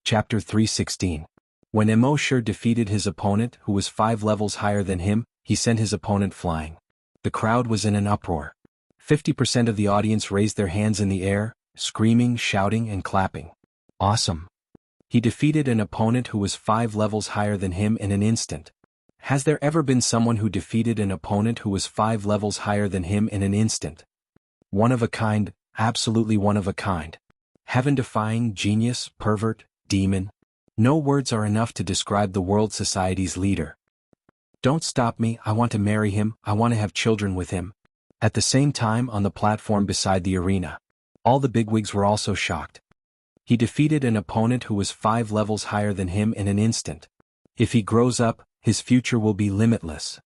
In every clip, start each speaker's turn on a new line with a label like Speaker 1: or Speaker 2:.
Speaker 1: Chapter 316. When Immortal defeated his opponent who was 5 levels higher than him, he sent his opponent flying. The crowd was in an uproar. 50% of the audience raised their hands in the air, screaming, shouting, and clapping. Awesome! He defeated an opponent who was 5 levels higher than him in an instant. Has there ever been someone who defeated an opponent who was 5 levels higher than him in an instant? One of a kind, absolutely one of a kind. Heaven-defying, genius, pervert, demon. No words are enough to describe the world society's leader. Don't stop me, I want to marry him, I want to have children with him. At the same time, on the platform beside the arena, all the bigwigs were also shocked. He defeated an opponent who was 5 levels higher than him in an instant. If he grows up, his future will be limitless.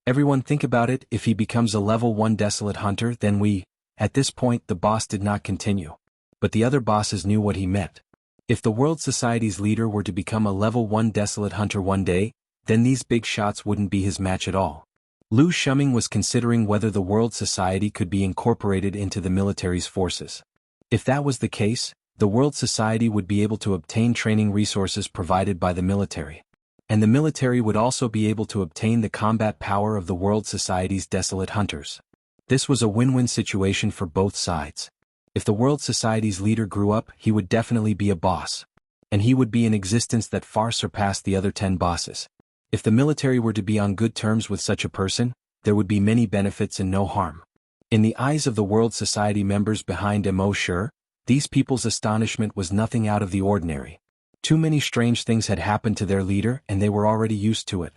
Speaker 1: Everyone think about it, if he becomes a level 1 desolate hunter, then we... At this point, the boss did not continue. But the other bosses knew what he meant. If the world society's leader were to become a level 1 desolate hunter one day, then these big shots wouldn't be his match at all. Lu Shuming was considering whether the world society could be incorporated into the military's forces. If that was the case, the world society would be able to obtain training resources provided by the military. And the military would also be able to obtain the combat power of the world society's desolate hunters. This was a win-win situation for both sides. If the world society's leader grew up, he would definitely be a boss. And he would be an existence that far surpassed the other 10 bosses. If the military were to be on good terms with such a person, there would be many benefits and no harm. In the eyes of the world society members behind Immortal, these people's astonishment was nothing out of the ordinary. Too many strange things had happened to their leader and they were already used to it.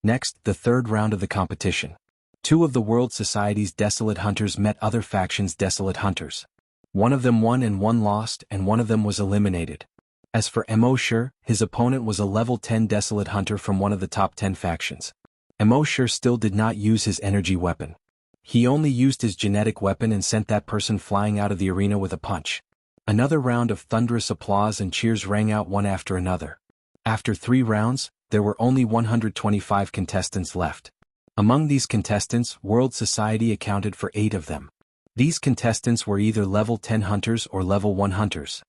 Speaker 1: Next, the third round of the competition. 2 of the world society's desolate hunters met other factions' desolate hunters. One of them won and one lost, and one of them was eliminated. As for Immortal, his opponent was a level 10 desolate hunter from one of the top 10 factions. Immortal still did not use his energy weapon. He only used his genetic weapon and sent that person flying out of the arena with a punch. Another round of thunderous applause and cheers rang out one after another. After 3 rounds, there were only 125 contestants left. Among these contestants, world society accounted for 8 of them. These contestants were either level 10 hunters or level 1 hunters.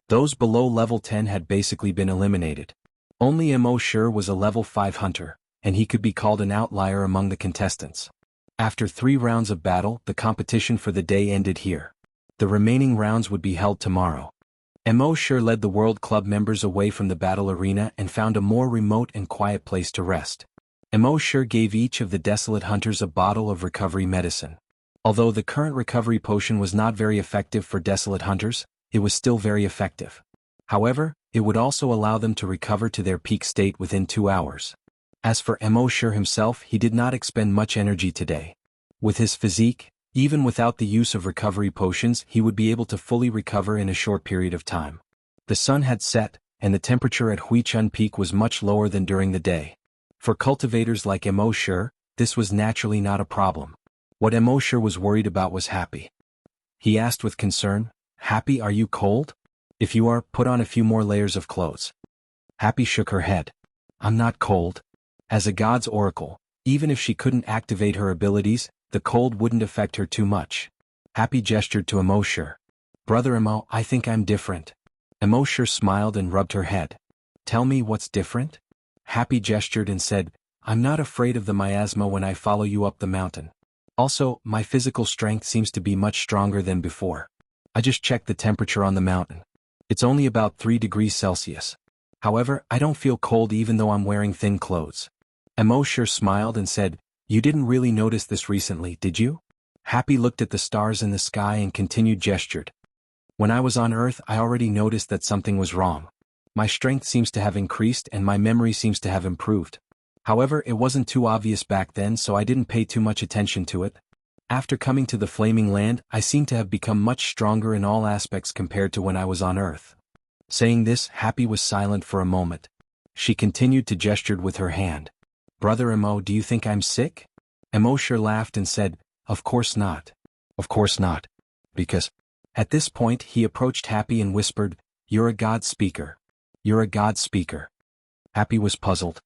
Speaker 1: Those below level 10 had basically been eliminated. Only Immortal was a level 5 hunter, and he could be called an outlier among the contestants. After 3 rounds of battle, the competition for the day ended here. The remaining rounds would be held tomorrow. Immortal led the World Club members away from the battle arena and found a more remote and quiet place to rest. Immortal gave each of the desolate hunters a bottle of recovery medicine. Although the current recovery potion was not very effective for desolate hunters, it was still very effective. However, it would also allow them to recover to their peak state within 2 hours. As for Immortal himself, he did not expend much energy today. With his physique, even without the use of recovery potions, he would be able to fully recover in a short period of time. The sun had set, and the temperature at Huichun Peak was much lower than during the day. For cultivators like Immortal, this was naturally not a problem. What Immortal was worried about was Happy. He asked with concern, "Happy, are you cold? If you are, put on a few more layers of clothes." Happy shook her head. "I'm not cold." As a god's oracle, even if she couldn't activate her abilities, the cold wouldn't affect her too much. Happy gestured to Immortal. "Brother Immo, I think I'm different." Immortal smiled and rubbed her head. "Tell me what's different?" Happy gestured and said, "I'm not afraid of the miasma when I follow you up the mountain. Also, my physical strength seems to be much stronger than before. I just checked the temperature on the mountain. It's only about 3 degrees Celsius. However, I don't feel cold even though I'm wearing thin clothes." Immortal smiled and said, "You didn't really notice this recently, did you?" Happy looked at the stars in the sky and continued gestured. "When I was on Earth, I already noticed that something was wrong. My strength seems to have increased and my memory seems to have improved. However, it wasn't too obvious back then, so I didn't pay too much attention to it. After coming to the Flaming Land, I seem to have become much stronger in all aspects compared to when I was on Earth." Saying this, Happy was silent for a moment. She continued to gesture with her hand. "Brother Immo, do you think I'm sick?" Immortal laughed and said, "Of course not. Of course not. Because..." At this point, he approached Happy and whispered, "You're a god speaker. You're a god speaker." Happy was puzzled.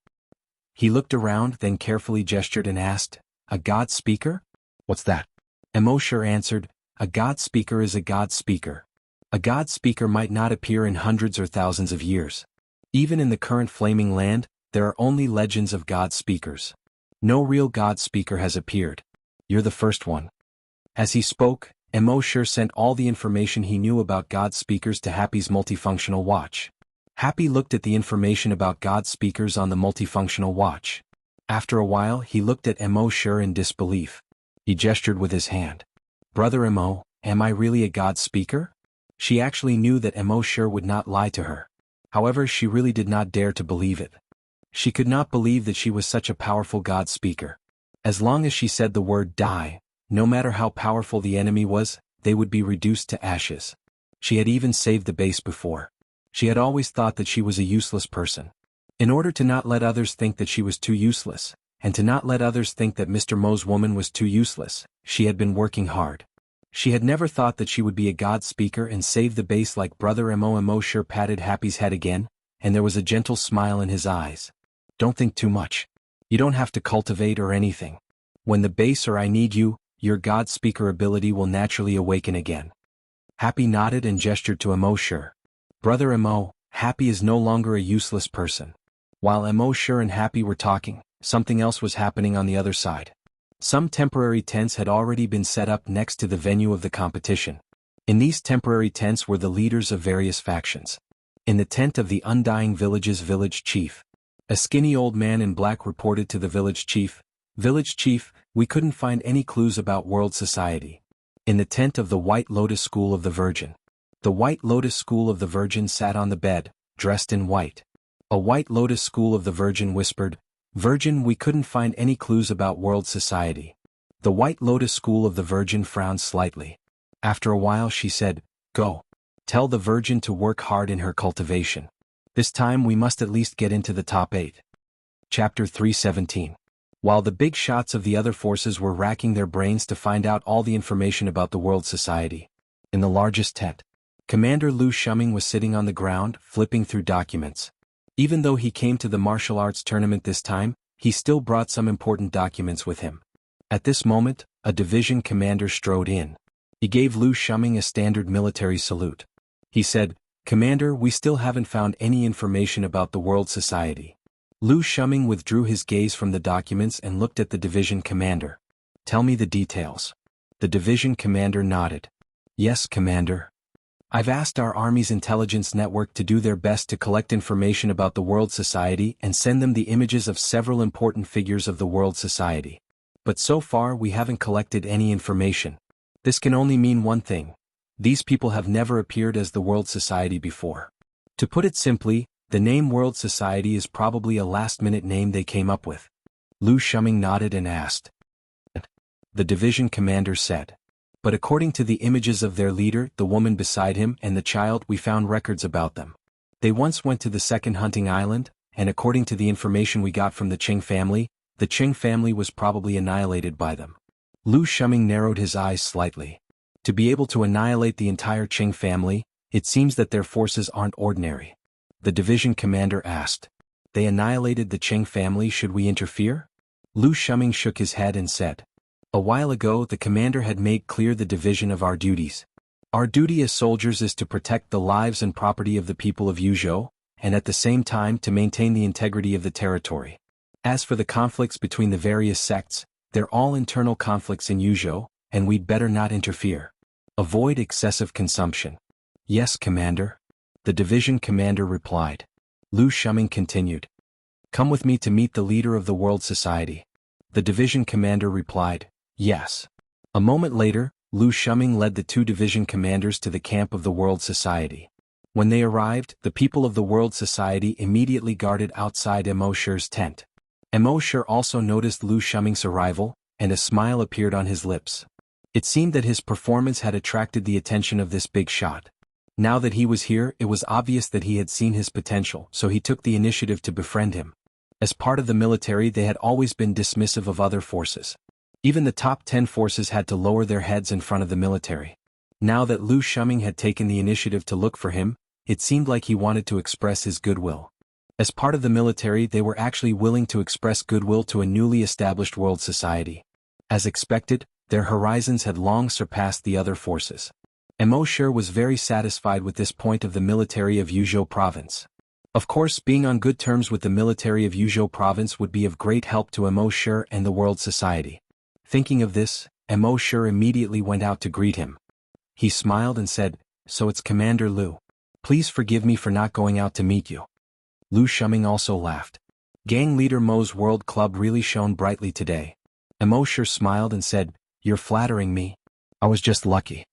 Speaker 1: He looked around, then carefully gestured and asked, "A god speaker? What's that?" Immortal answered, "A god speaker is a god speaker. A god speaker might not appear in hundreds or thousands of years. Even in the current flaming land, there are only legends of god speakers. No real god speaker has appeared. You're the first one. As he spoke, Immortal sent all the information he knew about god speakers to Happy's multifunctional watch. Happy looked at the information about god speakers on the multifunctional watch. After a while he looked at Immortal in disbelief. He gestured with his hand. Brother Immortal, am I really a god speaker? She actually knew that Immortal would not lie to her. However, she really did not dare to believe it. She could not believe that she was such a powerful god speaker. As long as she said the word die, no matter how powerful the enemy was, they would be reduced to ashes. She had even saved the base before. She had always thought that she was a useless person. In order to not let others think that she was too useless, and to not let others think that Mr. Mo's woman was too useless, she had been working hard. She had never thought that she would be a god speaker and save the base like Brother Immortal patted Happy's head again, and there was a gentle smile in his eyes. Don't think too much. You don't have to cultivate or anything. When the base or I need you, your god speaker ability will naturally awaken again. Happy nodded and gestured to Immortal. Brother Immortal, Happy is no longer a useless person. While Immortal and Happy were talking, something else was happening on the other side. Some temporary tents had already been set up next to the venue of the competition. In these temporary tents were the leaders of various factions. In the tent of the Undying Village's village chief, a skinny old man in black reported to the village chief, "Village chief, we couldn't find any clues about world society." In the tent of the White Lotus School of the Virgin, the White Lotus School of the Virgin sat on the bed, dressed in white. A White Lotus School of the Virgin whispered, "Virgin, we couldn't find any clues about world society." The White Lotus School of the Virgin frowned slightly. After a while she said, "Go. Tell the Virgin to work hard in her cultivation. This time we must at least get into the top 8. Chapter 317. While the big shots of the other forces were racking their brains to find out all the information about the world society, in the largest tent, Commander Lu Shuming was sitting on the ground, flipping through documents. Even though he came to the martial arts tournament this time, he still brought some important documents with him. At this moment, a division commander strode in. He gave Lu Shuming a standard military salute. He said, "Commander, we still haven't found any information about the world society." Lu Shuming withdrew his gaze from the documents and looked at the division commander. "Tell me the details." The division commander nodded. "Yes, Commander. I've asked our Army's intelligence network to do their best to collect information about the world society and send them the images of several important figures of the world society. But so far we haven't collected any information. This can only mean one thing. These people have never appeared as the world society before. To put it simply, the name World Society is probably a last-minute name they came up with." Lu Shuming nodded and asked. The division commander said, "But according to the images of their leader, the woman beside him, and the child, we found records about them. They once went to the second hunting island, and according to the information we got from the Qing family, the Qing family was probably annihilated by them." Lu Shuming narrowed his eyes slightly. To be able to annihilate the entire Qing family, it seems that their forces aren't ordinary. The division commander asked, "They annihilated the Qing family, should we interfere?" Lu Shuming shook his head and said, "A while ago the commander had made clear the division of our duties. Our duty as soldiers is to protect the lives and property of the people of Yuzhou, and at the same time to maintain the integrity of the territory. As for the conflicts between the various sects, they're all internal conflicts in Yuzhou, and we'd better not interfere. Avoid excessive consumption." "Yes, Commander," the division commander replied. Lu Shuming continued, "Come with me to meet the leader of the World Society." The division commander replied, "Yes." A moment later, Lu Shuming led the two division commanders to the camp of the World Society. When they arrived, the people of the World Society immediately guarded outside Immortal's tent. Immortal also noticed Lu Shuming's arrival, and a smile appeared on his lips. It seemed that his performance had attracted the attention of this big shot. Now that he was here, it was obvious that he had seen his potential, so he took the initiative to befriend him. As part of the military, they had always been dismissive of other forces. Even the top 10 forces had to lower their heads in front of the military. Now that Lu Shuming had taken the initiative to look for him, it seemed like he wanted to express his goodwill. As part of the military, they were actually willing to express goodwill to a newly established world society. As expected, their horizons had long surpassed the other forces. Emo was very satisfied with this point of the military of Yuzhou province. Of course, being on good terms with the military of Yuzhou province would be of great help to Emo and the world society. Thinking of this, Emo immediately went out to greet him. He smiled and said, "So it's Commander Lu. Please forgive me for not going out to meet you." Lu Shuming also laughed. Gang leader Mo's World Club really shone brightly today. Emo smiled and said, "You're flattering me. I was just lucky."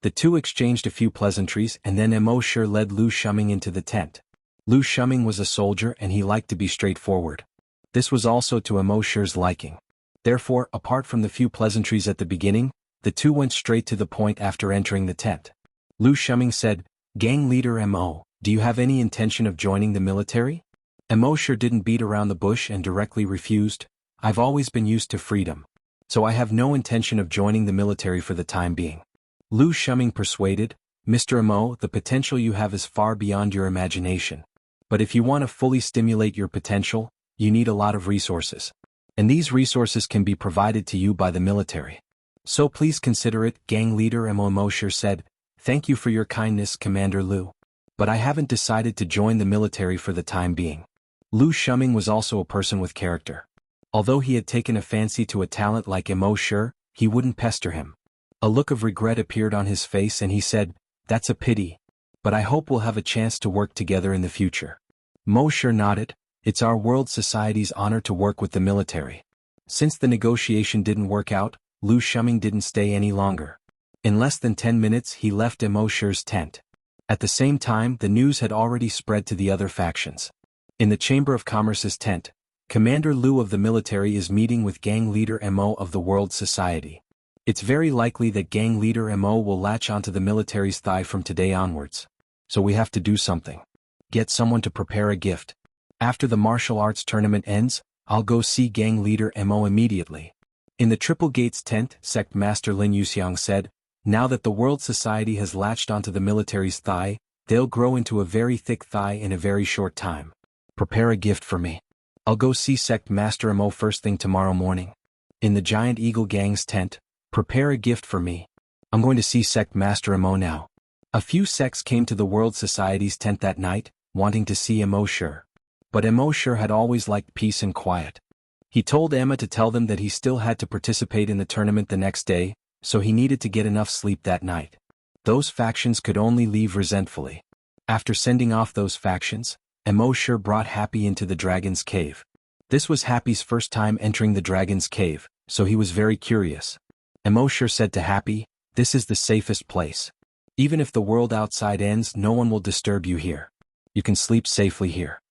Speaker 1: The two exchanged a few pleasantries and then Emo led Lu Shuming into the tent. Lu Shuming was a soldier and he liked to be straightforward. This was also to Emo liking. Therefore, apart from the few pleasantries at the beginning, the two went straight to the point after entering the tent. Lu Shuming said, "Gang leader Mo, do you have any intention of joining the military?" Mo didn't beat around the bush and directly refused, "I've always been used to freedom. So I have no intention of joining the military for the time being." Lu Shuming persuaded, "Mr. Mo, the potential you have is far beyond your imagination. But if you want to fully stimulate your potential, you need a lot of resources. And these resources can be provided to you by the military. So please consider it." Gang leader Mo said, "Thank you for your kindness, Commander Lu. But I haven't decided to join the military for the time being." Lu Shuming was also a person with character. Although he had taken a fancy to a talent like Mo he wouldn't pester him. A look of regret appeared on his face and he said, "That's a pity. But I hope we'll have a chance to work together in the future." Mo nodded. "It's our world society's honor to work with the military." Since the negotiation didn't work out, Lu Shuming didn't stay any longer. In less than 10 minutes he left Mo tent. At the same time the news had already spread to the other factions. In the Chamber of Commerce's tent, Commander Lu of the military is meeting with gang leader Mo of the world society. It's very likely that gang leader Mo will latch onto the military's thigh from today onwards. So we have to do something. Get someone to prepare a gift. After the martial arts tournament ends, I'll go see gang leader Mo immediately. In the Triple Gates tent, Sect Master Lin Yuxiang said, "Now that the world society has latched onto the military's thigh, they'll grow into a very thick thigh in a very short time. Prepare a gift for me. I'll go see Sect Master Mo first thing tomorrow morning." In the Giant Eagle Gang's tent, "Prepare a gift for me. I'm going to see Sect Master Mo now." A few sects came to the World Society's tent that night, wanting to see Mo. But Mo had always liked peace and quiet. He told Emma to tell them that he still had to participate in the tournament the next day, so he needed to get enough sleep that night. Those factions could only leave resentfully. After sending off those factions, Mo brought Happy into the Dragon's Cave. This was Happy's first time entering the Dragon's Cave, so he was very curious. Mo said to Happy, "This is the safest place. Even if the world outside ends, no one will disturb you here. You can sleep safely here."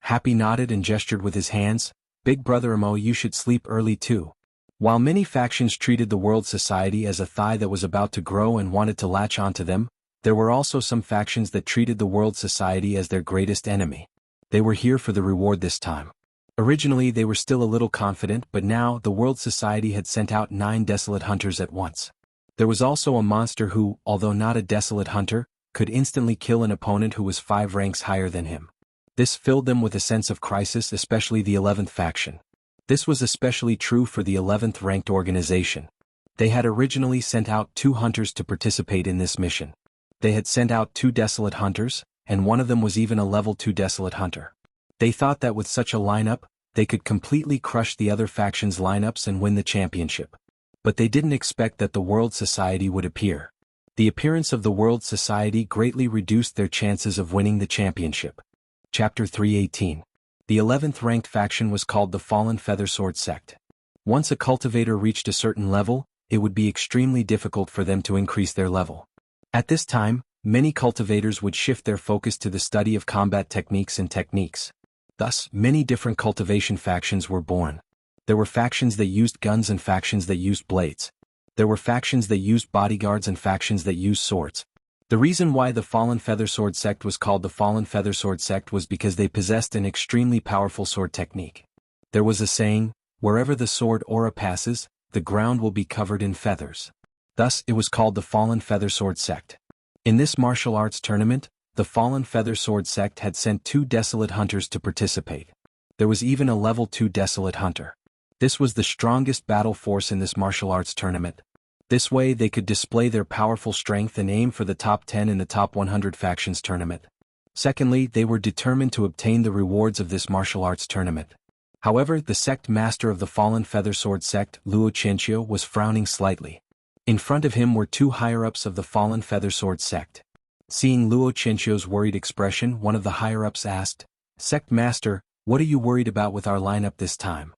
Speaker 1: Happy nodded and gestured with his hands, "Big brother Mo, you should sleep early too." While many factions treated the world society as a thigh that was about to grow and wanted to latch onto them, there were also some factions that treated the world society as their greatest enemy. They were here for the reward this time. Originally they were still a little confident, but now the world society had sent out 9 desolate hunters at once. There was also a monster who, although not a desolate hunter, could instantly kill an opponent who was 5 ranks higher than him. This filled them with a sense of crisis, especially the 11th faction. This was especially true for the 11th ranked organization. They had originally sent out 2 hunters to participate in this mission. They had sent out 2 desolate hunters, and one of them was even a level 2 desolate hunter. They thought that with such a lineup, they could completely crush the other factions' lineups and win the championship. But they didn't expect that the World Society would appear. The appearance of the World Society greatly reduced their chances of winning the championship. Chapter 318. The 11th ranked faction was called the Fallen Feathersword Sect. Once a cultivator reached a certain level, it would be extremely difficult for them to increase their level. At this time, many cultivators would shift their focus to the study of combat techniques and techniques. Thus, many different cultivation factions were born. There were factions that used guns and factions that used blades. There were factions that used bodyguards and factions that used swords. The reason why the Fallen Feathersword Sect was called the Fallen Feathersword Sect was because they possessed an extremely powerful sword technique. There was a saying, "Wherever the sword aura passes, the ground will be covered in feathers." Thus, it was called the Fallen Feathersword Sect. In this martial arts tournament, the Fallen Feathersword Sect had sent 2 desolate hunters to participate. There was even a level 2 desolate hunter. This was the strongest battle force in this martial arts tournament. This way they could display their powerful strength and aim for the top 10 in the top 100 factions tournament. Secondly, they were determined to obtain the rewards of this martial arts tournament. However, the sect master of the fallen feathersword sect, xianxia, was frowning slightly. In front of him were two higher-ups of the fallen feathersword sect. Seeing xianxia's worried expression, one of the higher-ups asked, "Sect master, what are you worried about with our lineup this time?"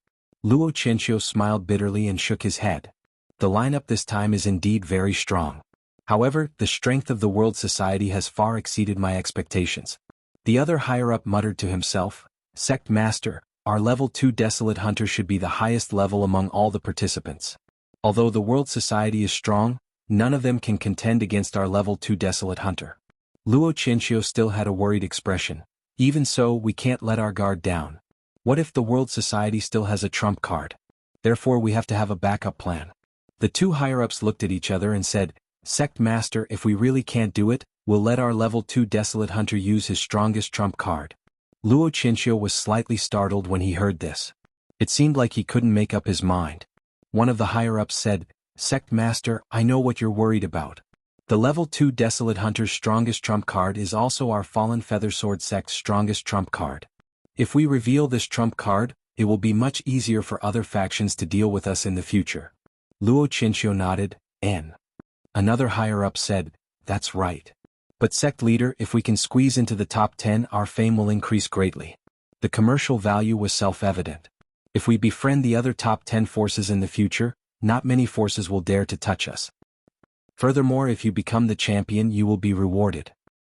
Speaker 1: Xianxia smiled bitterly and shook his head. The lineup this time is indeed very strong. However, the strength of the world society has far exceeded my expectations. The other higher-up muttered to himself, "Sect master, our level 2 desolate hunter should be the highest level among all the participants. Although the world society is strong, none of them can contend against our level 2 desolate hunter." Xianxia still had a worried expression. "Even so, we can't let our guard down. What if the world society still has a trump card? Therefore we have to have a backup plan." The two higher-ups looked at each other and said, "Sect master, if we really can't do it, we'll let our level 2 desolate hunter use his strongest trump card." Xianxia was slightly startled when he heard this. It seemed like he couldn't make up his mind. One of the higher-ups said, "Sect master, I know what you're worried about. The level 2 desolate hunter's strongest trump card is also our fallen feathersword sect's strongest trump card. If we reveal this trump card, it will be much easier for other factions to deal with us in the future." Xianxia nodded, and another higher-up said, "That's right. But sect leader, if we can squeeze into the top 10, our fame will increase greatly." The commercial value was self-evident. If we befriend the other top 10 forces in the future, not many forces will dare to touch us. Furthermore, if you become the champion, you will be rewarded.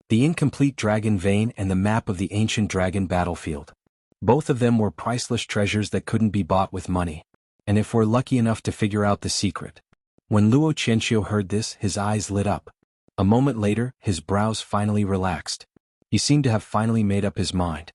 Speaker 1: The incomplete dragon vein and the map of the ancient dragon battlefield. Both of them were priceless treasures that couldn't be bought with money. And if we're lucky enough to figure out the secret. When Xianxia heard this, his eyes lit up. A moment later, his brows finally relaxed. He seemed to have finally made up his mind.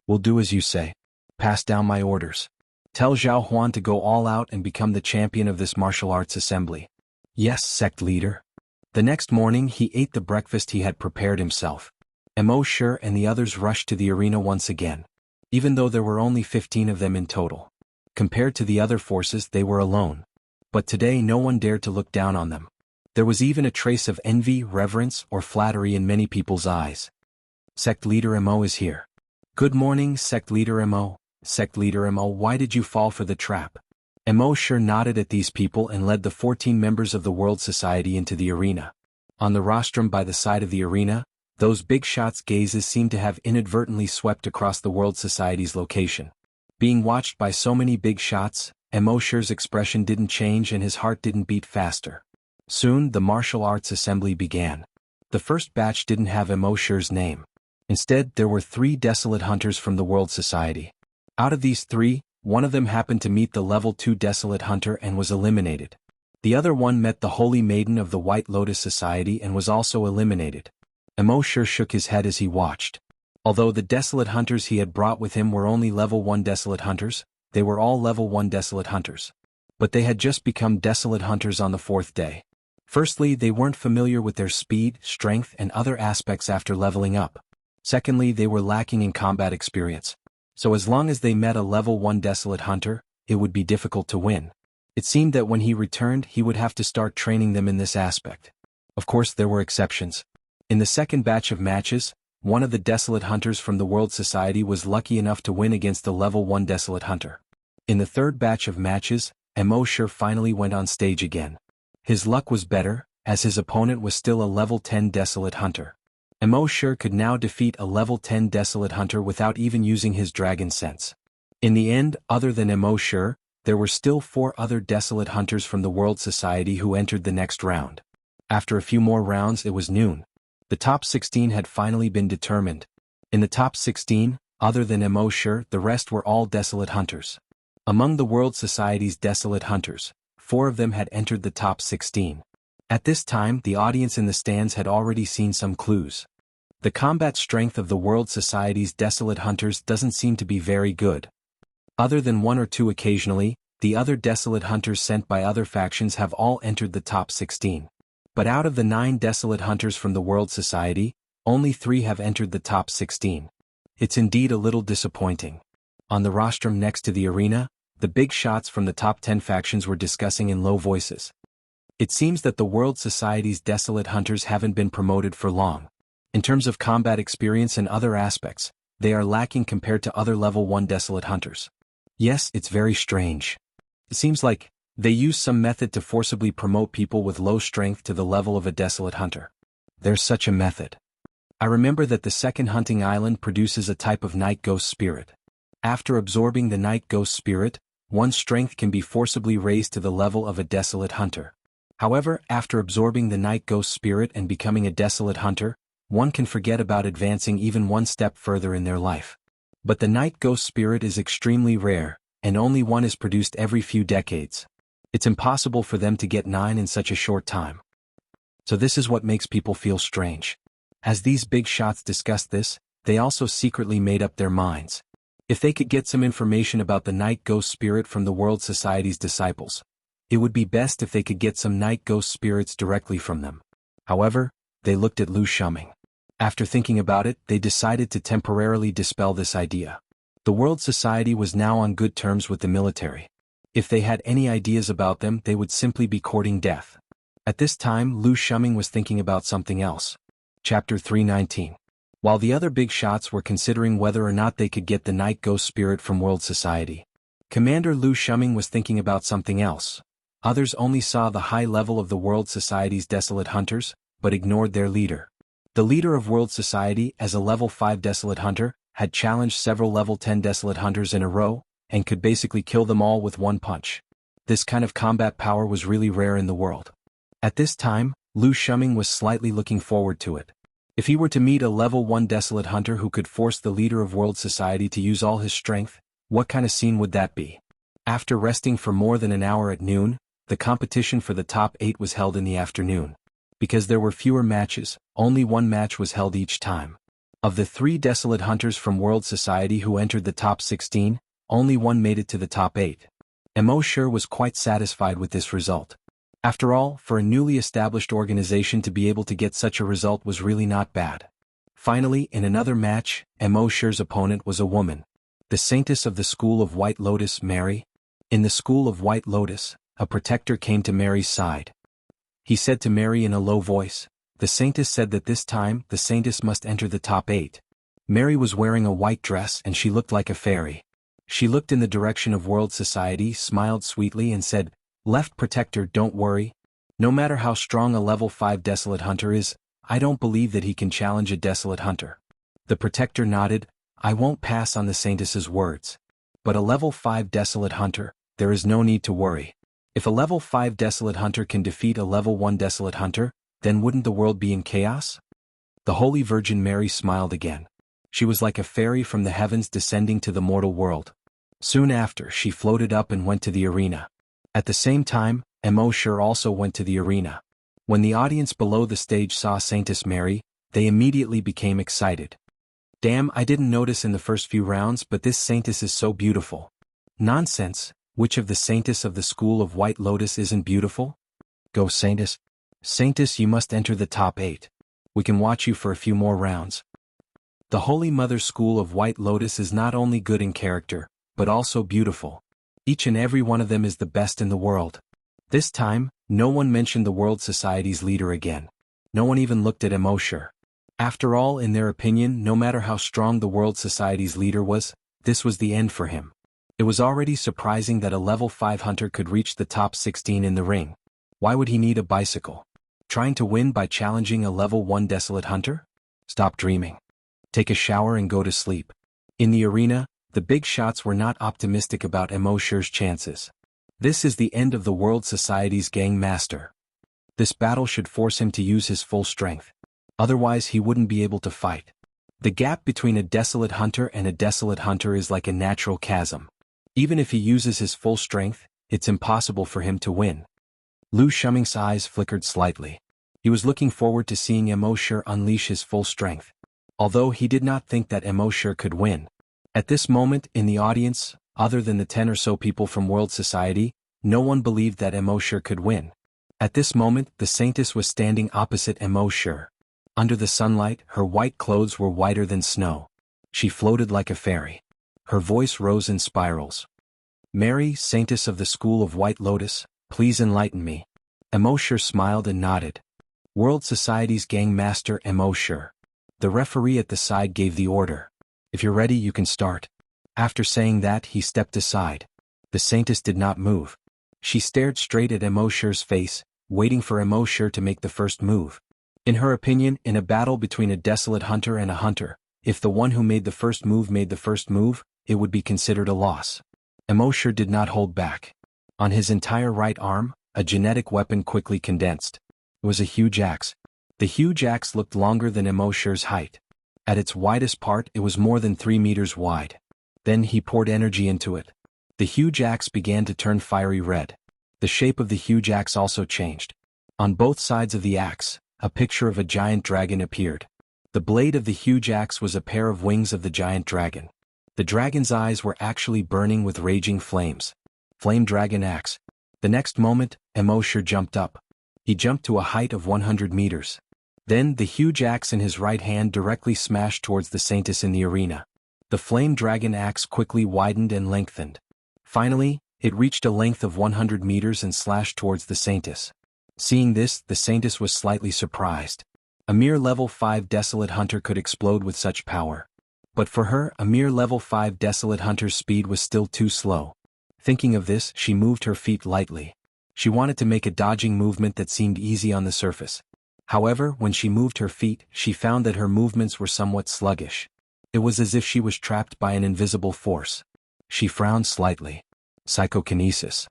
Speaker 1: "We'll do as you say. Pass down my orders. Tell Xuanhuan to go all out and become the champion of this martial arts assembly." "Yes, sect leader." The next morning he ate the breakfast he had prepared himself. Immortal and the others rushed to the arena once again. Even though there were only 15 of them in total. Compared to the other forces, they were alone. But today no one dared to look down on them. There was even a trace of envy, reverence, or flattery in many people's eyes. "Sect leader Mo is here." "Good morning, sect leader Mo." "Sect leader Mo, why did you fall for the trap?" Immortal nodded at these people and led the 14 members of the World Society into the arena. On the rostrum by the side of the arena, those big shots' gazes seemed to have inadvertently swept across the World Society's location. Being watched by so many big shots, Immortal's expression didn't change and his heart didn't beat faster. Soon the martial arts assembly began. The first batch didn't have Immortal's name. Instead, there were 3 desolate hunters from the World Society. Out of these 3, one of them happened to meet the level 2 desolate hunter and was eliminated. The other one met the Holy Maiden of the White Lotus Society and was also eliminated. Immortal shook his head as he watched. Although the desolate hunters he had brought with him were only level 1 desolate hunters, they were all level 1 desolate hunters. But they had just become desolate hunters on the 4th day. Firstly, they weren't familiar with their speed, strength, and other aspects after leveling up. Secondly, they were lacking in combat experience. So as long as they met a level 1 desolate hunter, it would be difficult to win. It seemed that when he returned he would have to start training them in this aspect. Of course there were exceptions. In the second batch of matches, one of the desolate hunters from the World Society was lucky enough to win against the level 1 desolate hunter. In the third batch of matches, Immortal finally went on stage again. His luck was better, as his opponent was still a level 10 desolate hunter. Immortal could now defeat a level 10 desolate hunter without even using his dragon sense. In the end, other than Immortal, there were still 4 other desolate hunters from the World Society who entered the next round. After a few more rounds it was noon. The top 16 had finally been determined. In the top 16, other than Immortal, the rest were all desolate hunters. Among the World Society's desolate hunters, 4 of them had entered the top 16. At this time the audience in the stands had already seen some clues. The combat strength of the World Society's desolate hunters doesn't seem to be very good. Other than 1 or 2 occasionally, the other desolate hunters sent by other factions have all entered the top 16. But out of the 9 desolate hunters from the World Society, only 3 have entered the top 16. It's indeed a little disappointing. On the rostrum next to the arena, the big shots from the top 10 factions were discussing in low voices. It seems that the World Society's desolate hunters haven't been promoted for long. In terms of combat experience and other aspects, they are lacking compared to other level 1 desolate hunters. Yes, it's very strange. It seems like they use some method to forcibly promote people with low strength to the level of a desolate hunter. There's such a method. I remember that the second hunting island produces a type of night ghost spirit. After absorbing the night ghost spirit, one's strength can be forcibly raised to the level of a desolate hunter. However, after absorbing the night ghost spirit and becoming a desolate hunter, one can forget about advancing even one step further in their life. But the night ghost spirit is extremely rare, and only one is produced every few decades. It's impossible for them to get 9 in such a short time. So this is what makes people feel strange. As these big shots discussed this, they also secretly made up their minds. If they could get some information about the night ghost spirit from the World Society's disciples, it would be best if they could get some night ghost spirits directly from them. However, they looked at Lu Shuming. After thinking about it, they decided to temporarily dispel this idea. The World Society was now on good terms with the military. If they had any ideas about them, they would simply be courting death. At this time, Lu Shuming was thinking about something else. Chapter 319. While the other big shots were considering whether or not they could get the night ghost spirit from World Society, Commander Lu Shuming was thinking about something else. Others only saw the high level of the World Society's desolate hunters, but ignored their leader. The leader of World Society, as a level 5 desolate hunter, had challenged several level 10 desolate hunters in a row, and could basically kill them all with one punch. This kind of combat power was really rare in the world. At this time, Lu Shuming was slightly looking forward to it. If he were to meet a level 1 desolate hunter who could force the leader of World Society to use all his strength, what kind of scene would that be? After resting for more than an hour at noon, the competition for the top 8 was held in the afternoon. Because there were fewer matches, only one match was held each time. Of the 3 desolate hunters from World Society who entered the top 16, only one made it to the top 8. Immortal was quite satisfied with this result. After all, for a newly established organization to be able to get such a result was really not bad. Finally, in another match, Immortal's opponent was a woman. The saintess of the School of White Lotus, Mary. In the School of White Lotus, a protector came to Mary's side. He said to Mary in a low voice, the saintess said that this time, the saintess must enter the top 8. Mary was wearing a white dress and she looked like a fairy. She looked in the direction of World Society, smiled sweetly and said, "Left protector, don't worry. No matter how strong a level 5 desolate hunter is, I don't believe that he can challenge a desolate hunter." The protector nodded, "I won't pass on the saintess's words. But a level 5 desolate hunter, there is no need to worry. If a level 5 desolate hunter can defeat a level 1 desolate hunter, then wouldn't the world be in chaos?" The Holy Virgin Mary smiled again. She was like a fairy from the heavens descending to the mortal world. Soon after, she floated up and went to the arena. At the same time, Immortal also went to the arena. When the audience below the stage saw Saintess Mary, they immediately became excited. "Damn, I didn't notice in the first few rounds, but this saintess is so beautiful." "Nonsense. Which of the saintess of the School of White Lotus isn't beautiful? Go saintess. Saintess, you must enter the top 8. We can watch you for a few more rounds." The Holy Mother School of White Lotus is not only good in character, but also beautiful. Each and every one of them is the best in the world. This time, no one mentioned the World Society's leader again. No one even looked at Immortal. After all, in their opinion, no matter how strong the World Society's leader was, this was the end for him. It was already surprising that a level 5 hunter could reach the top 16 in the ring. Why would he need a bicycle? Trying to win by challenging a level 1 desolate hunter? Stop dreaming. Take a shower and go to sleep. In the arena, the big shots were not optimistic about Immortal's chances. This is the end of the World Society's gang master. This battle should force him to use his full strength. Otherwise he wouldn't be able to fight. The gap between a desolate hunter and a desolate hunter is like a natural chasm. Even if he uses his full strength, it's impossible for him to win. Lu Shuming's eyes flickered slightly. He was looking forward to seeing Immortal unleash his full strength. Although he did not think that Immortal could win. At this moment, in the audience, other than the 10 or so people from World Society, no one believed that Immortal could win. At this moment, the saintess was standing opposite Immortal. Under the sunlight, her white clothes were whiter than snow. She floated like a fairy. Her voice rose in spirals. "Mary, saintess of the School of White Lotus, please enlighten me. Immortal smiled and nodded. World Society's gang master Immortal. The referee at the side gave the order. If you're ready, you can start. After saying that, he stepped aside. The saintess did not move. She stared straight at Immortal's face, waiting for Immortal to make the first move. In her opinion, in a battle between a desolate hunter and a hunter, if the one who made the first move, it would be considered a loss. Immortal did not hold back. On his entire right arm, a genetic weapon quickly condensed. It was a huge axe. The huge axe looked longer than Immortal's height. At its widest part, it was more than 3 meters wide. Then he poured energy into it. The huge axe began to turn fiery red. The shape of the huge axe also changed. On both sides of the axe, a picture of a giant dragon appeared. The blade of the huge axe was a pair of wings of the giant dragon. The dragon's eyes were actually burning with raging flames. Flame dragon axe. The next moment, Immortal jumped up. He jumped to a height of 100 meters. Then the huge axe in his right hand directly smashed towards the saintess in the arena. The flame dragon axe quickly widened and lengthened. Finally, it reached a length of 100 meters and slashed towards the saintess. Seeing this, the saintess was slightly surprised. A mere level 5 desolate hunter could explode with such power. But for her, a mere level 5 desolate hunter's speed was still too slow. Thinking of this, she moved her feet lightly. She wanted to make a dodging movement that seemed easy on the surface. However, when she moved her feet, she found that her movements were somewhat sluggish. It was as if she was trapped by an invisible force. She frowned slightly. Psychokinesis.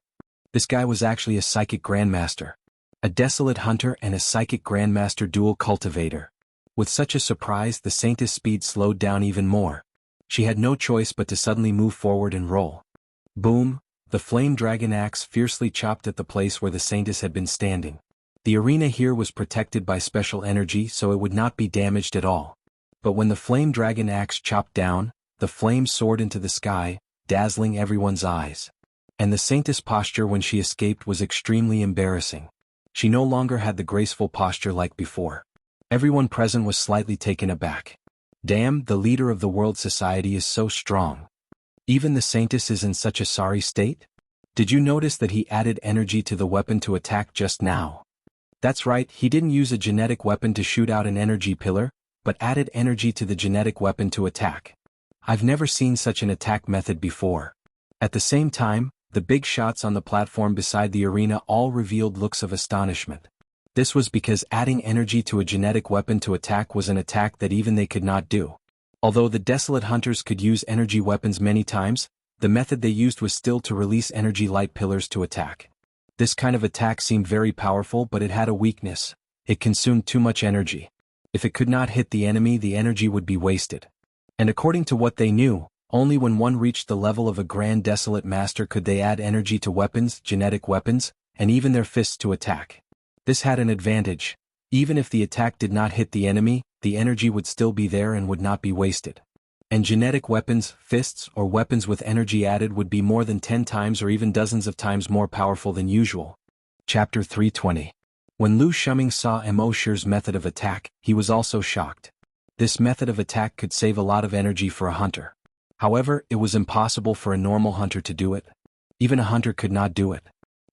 Speaker 1: This guy was actually a psychic grandmaster. A desolate hunter and a psychic grandmaster dual cultivator. With such a surprise, the saintess' speed slowed down even more. She had no choice but to suddenly move forward and roll. Boom! The flame dragon axe fiercely chopped at the place where the saintess had been standing. The arena here was protected by special energy, so it would not be damaged at all. But when the flame dragon axe chopped down, the flames soared into the sky, dazzling everyone's eyes. And the saintess' posture when she escaped was extremely embarrassing. She no longer had the graceful posture like before. Everyone present was slightly taken aback. Damn, the leader of the world society is so strong. Even the saintess is in such a sorry state? Did you notice that he added energy to the weapon to attack just now? That's right, he didn't use a genetic weapon to shoot out an energy pillar, but added energy to the genetic weapon to attack. I've never seen such an attack method before. At the same time, the big shots on the platform beside the arena all revealed looks of astonishment. This was because adding energy to a genetic weapon to attack was an attack that even they could not do. Although the desolate hunters could use energy weapons many times, the method they used was still to release energy light pillars to attack. This kind of attack seemed very powerful, but it had a weakness. It consumed too much energy. If it could not hit the enemy, the energy would be wasted. And according to what they knew, only when one reached the level of a grand desolate master could they add energy to weapons, genetic weapons, and even their fists to attack. This had an advantage. Even if the attack did not hit the enemy, the energy would still be there and would not be wasted. And genetic weapons, fists, or weapons with energy added would be more than 10 times or even dozens of times more powerful than usual. Chapter 320. When Lu Shuming saw Immortal's method of attack, he was also shocked. This method of attack could save a lot of energy for a hunter. However, it was impossible for a normal hunter to do it. Even a hunter could not do it.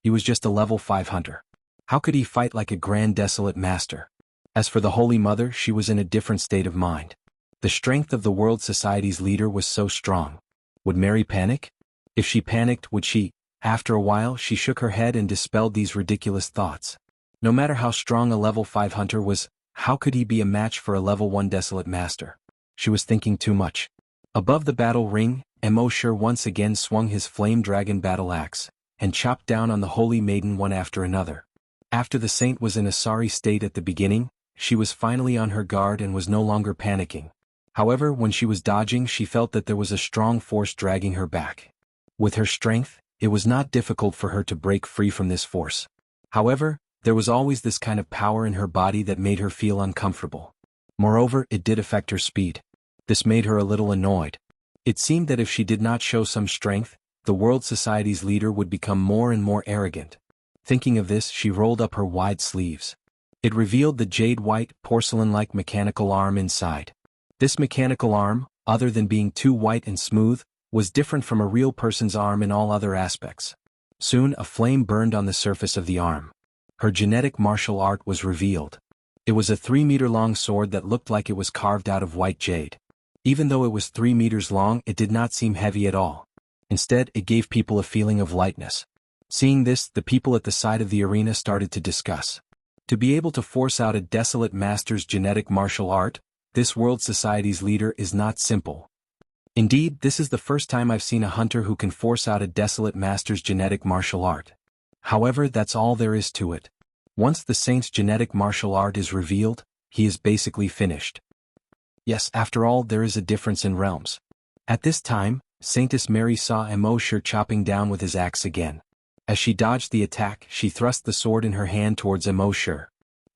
Speaker 1: He was just a level 5 hunter. How could he fight like a grand desolate master? As for the Holy Mother, she was in a different state of mind. The strength of the world society's leader was so strong. Would Mary panic? If she panicked, would she? After a while, she shook her head and dispelled these ridiculous thoughts. No matter how strong a level 5 hunter was, how could he be a match for a level 1 desolate master? She was thinking too much. Above the battle ring, Immortal once again swung his flame dragon battle axe, and chopped down on the holy maiden one after another. After the saint was in a sorry state at the beginning, she was finally on her guard and was no longer panicking. However, when she was dodging, she felt that there was a strong force dragging her back. With her strength, it was not difficult for her to break free from this force. However, there was always this kind of power in her body that made her feel uncomfortable. Moreover, it did affect her speed. This made her a little annoyed. It seemed that if she did not show some strength, the world society's leader would become more and more arrogant. Thinking of this, she rolled up her wide sleeves. It revealed the jade-white, porcelain-like mechanical arm inside. This mechanical arm, other than being too white and smooth, was different from a real person's arm in all other aspects. Soon a flame burned on the surface of the arm. Her genetic martial art was revealed. It was a 3-meter-long sword that looked like it was carved out of white jade. Even though it was 3 meters long, it did not seem heavy at all. Instead, it gave people a feeling of lightness. Seeing this, the people at the side of the arena started to discuss. To be able to force out a desolate master's genetic martial art, this world society's leader is not simple. Indeed, this is the first time I've seen a hunter who can force out a desolate master's genetic martial art. However, that's all there is to it. Once the saint's genetic martial art is revealed, he is basically finished. Yes, after all, there is a difference in realms. At this time, Saintess Mary saw Immortal chopping down with his axe again. As she dodged the attack, she thrust the sword in her hand towards Immortal.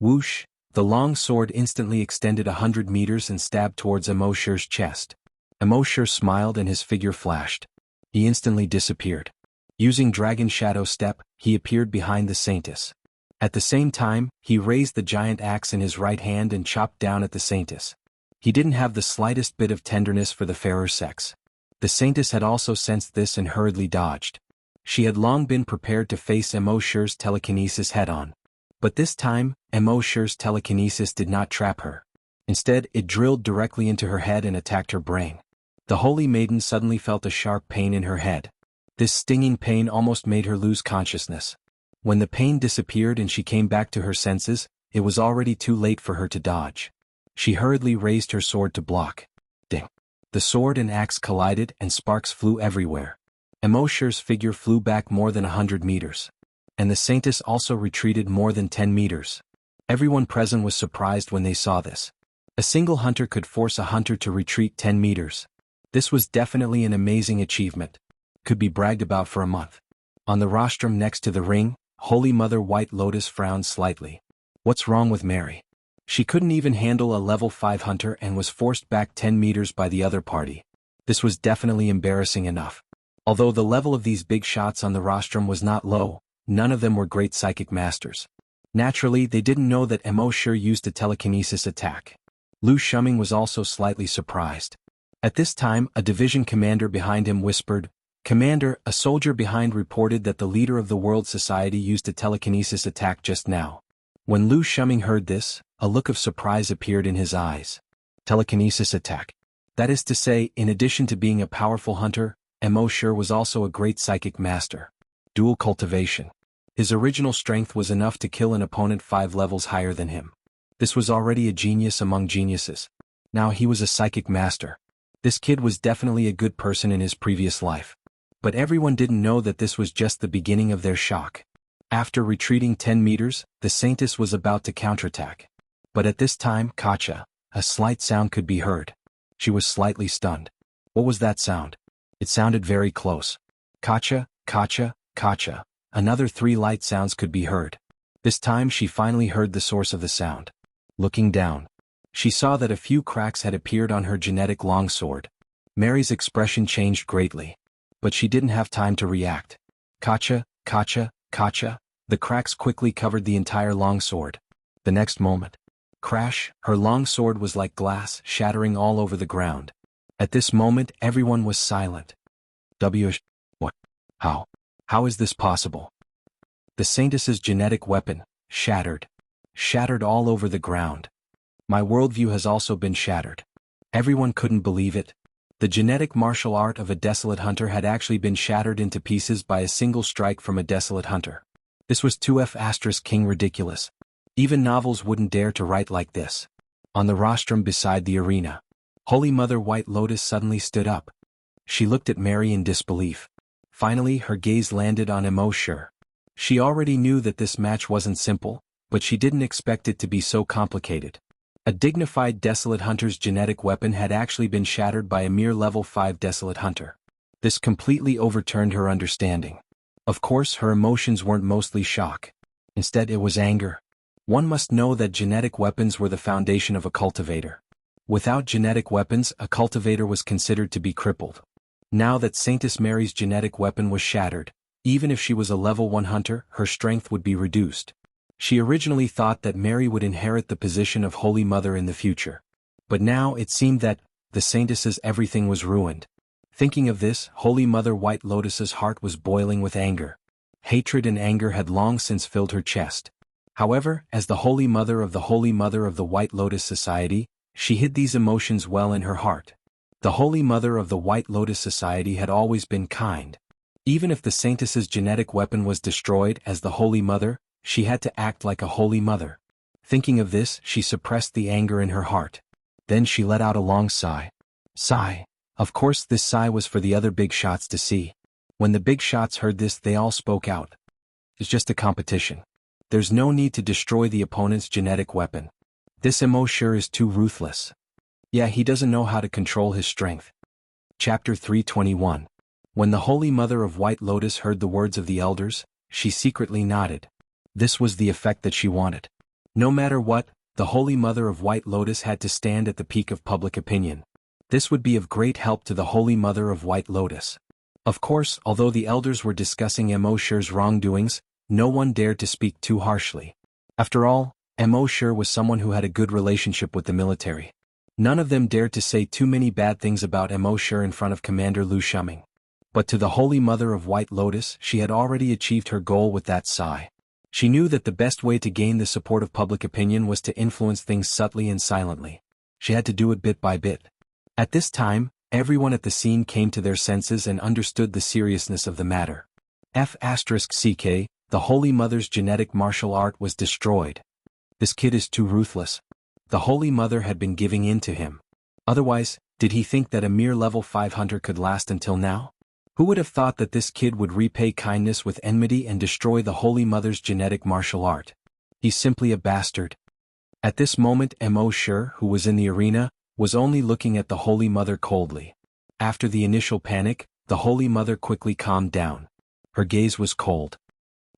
Speaker 1: Whoosh! The long sword instantly extended 100 meters and stabbed towards Immortal's chest. Immortal smiled and his figure flashed. He instantly disappeared. Using Dragon Shadow Step, he appeared behind the Saintess. At the same time, he raised the giant axe in his right hand and chopped down at the Saintess. He didn't have the slightest bit of tenderness for the fairer sex. The Saintess had also sensed this and hurriedly dodged. She had long been prepared to face Immortal's telekinesis head-on. But this time, Immortal's telekinesis did not trap her. Instead, it drilled directly into her head and attacked her brain. The holy maiden suddenly felt a sharp pain in her head. This stinging pain almost made her lose consciousness. When the pain disappeared and she came back to her senses, it was already too late for her to dodge. She hurriedly raised her sword to block. Ding! The sword and axe collided and sparks flew everywhere. Immortal's figure flew back more than 100 meters. And the Saintess also retreated more than 10 meters. Everyone present was surprised when they saw this. A single hunter could force a hunter to retreat 10 meters. This was definitely an amazing achievement. Could be bragged about for a month. On the rostrum next to the ring, Holy Mother White Lotus frowned slightly. What's wrong with Mary? She couldn't even handle a level 5 hunter and was forced back 10 meters by the other party. This was definitely embarrassing enough. Although the level of these big shots on the rostrum was not low, none of them were great psychic masters. Naturally, they didn't know that Immortal used a telekinesis attack. Lu Shuming was also slightly surprised. At this time, a division commander behind him whispered, "Commander," a soldier behind reported that the leader of the World Society used a telekinesis attack just now. When Lu Shuming heard this, a look of surprise appeared in his eyes. Telekinesis attack. That is to say, in addition to being a powerful hunter, Immortal was also a great psychic master. Dual cultivation. His original strength was enough to kill an opponent 5 levels higher than him. This was already a genius among geniuses. Now he was a psychic master. This kid was definitely a good person in his previous life. But everyone didn't know that this was just the beginning of their shock. After retreating 10 meters, the Saintess was about to counterattack. But at this time, Kacha, a slight sound could be heard. She was slightly stunned. What was that sound? It sounded very close. Kacha, Kacha, Kacha. Another 3 light sounds could be heard. This time she finally heard the source of the sound. Looking down, she saw that a few cracks had appeared on her genetic longsword. Mary's expression changed greatly. But she didn't have time to react. Kacha, Kacha, Kacha. The cracks quickly covered the entire longsword. The next moment, crash, her longsword was like glass, shattering all over the ground. At this moment, everyone was silent. What? How? How is this possible? The Saintess's genetic weapon, shattered. Shattered all over the ground. My worldview has also been shattered. Everyone couldn't believe it. The genetic martial art of a desolate hunter had actually been shattered into pieces by a single strike from a desolate hunter. This was 2F** king ridiculous. Even novels wouldn't dare to write like this. On the rostrum beside the arena, Holy Mother White Lotus suddenly stood up. She looked at Mary in disbelief. Finally, her gaze landed on Immortal. She already knew that this match wasn't simple, but she didn't expect it to be so complicated. A dignified desolate hunter's genetic weapon had actually been shattered by a mere level 5 desolate hunter. This completely overturned her understanding. Of course, her emotions weren't mostly shock. Instead, it was anger. One must know that genetic weapons were the foundation of a cultivator. Without genetic weapons, a cultivator was considered to be crippled. Now that Saintess Mary's genetic weapon was shattered, even if she was a level 1 hunter, her strength would be reduced. She originally thought that Mary would inherit the position of Holy Mother in the future. But now it seemed that the Saintess's everything was ruined. Thinking of this, Holy Mother White Lotus's heart was boiling with anger. Hatred and anger had long since filled her chest. However, as the Holy Mother of the White Lotus Society, she hid these emotions well in her heart. The Holy Mother of the White Lotus Society had always been kind. Even if the Saintess's genetic weapon was destroyed as the Holy Mother, she had to act like a Holy Mother. Thinking of this, she suppressed the anger in her heart. Then she let out a long sigh. Sigh. Of course, this sigh was for the other big shots to see. When the big shots heard this, they all spoke out. It's just a competition. There's no need to destroy the opponent's genetic weapon. This Immortal is too ruthless. Yeah, he doesn't know how to control his strength. Chapter 321. When the Holy Mother of White Lotus heard the words of the elders, she secretly nodded. This was the effect that she wanted. No matter what, the Holy Mother of White Lotus had to stand at the peak of public opinion. This would be of great help to the Holy Mother of White Lotus. Of course, although the elders were discussing Immortal's wrongdoings, no one dared to speak too harshly. After all, Immortal was someone who had a good relationship with the military. None of them dared to say too many bad things about Immortal in front of Commander Lu Shuming. But to the Holy Mother of White Lotus, she had already achieved her goal with that sigh. She knew that the best way to gain the support of public opinion was to influence things subtly and silently. She had to do it bit by bit. At this time, everyone at the scene came to their senses and understood the seriousness of the matter. *CK, the Holy Mother's genetic martial art was destroyed. This kid is too ruthless. The Holy Mother had been giving in to him. Otherwise, did he think that a mere level 5 hunter could last until now? Who would have thought that this kid would repay kindness with enmity and destroy the Holy Mother's genetic martial art? He's simply a bastard. At this moment, Immortal, who was in the arena, was only looking at the Holy Mother coldly. After the initial panic, the Holy Mother quickly calmed down. Her gaze was cold.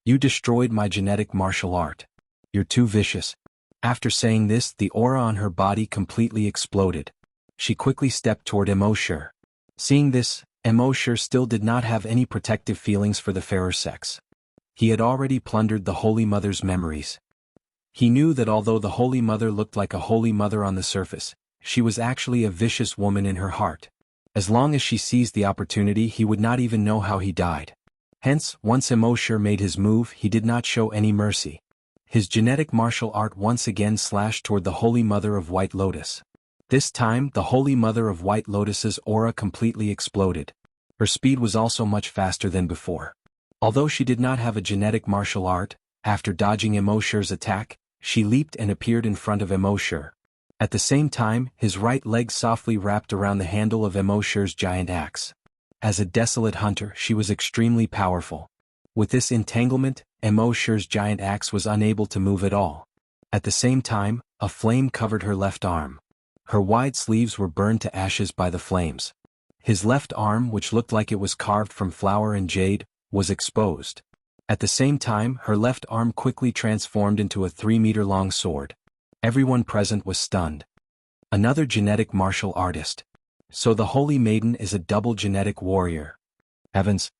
Speaker 1: You destroyed my genetic martial art. You're too vicious. After saying this, the aura on her body completely exploded. She quickly stepped toward Immortal. Seeing this, Immortal still did not have any protective feelings for the fairer sex. He had already plundered the Holy Mother's memories. He knew that although the Holy Mother looked like a Holy Mother on the surface, she was actually a vicious woman in her heart. As long as she seized the opportunity, he would not even know how he died. Hence, once Immortal made his move, he did not show any mercy. His genetic martial art once again slashed toward the Holy Mother of White Lotus. This time, the Holy Mother of White Lotus's aura completely exploded. Her speed was also much faster than before. Although she did not have a genetic martial art, after dodging Immortal's attack, she leaped and appeared in front of Immortal. At the same time, his right leg softly wrapped around the handle of Immortal's giant axe. As a desolate hunter, she was extremely powerful. With this entanglement, Immortal's giant axe was unable to move at all. At the same time, a flame covered her left arm. Her wide sleeves were burned to ashes by the flames. His left arm, which looked like it was carved from flower and jade, was exposed. At the same time, her left arm quickly transformed into a 3-meter-long sword. Everyone present was stunned. Another genetic martial artist. So the Holy Maiden is a double genetic warrior. Heavens!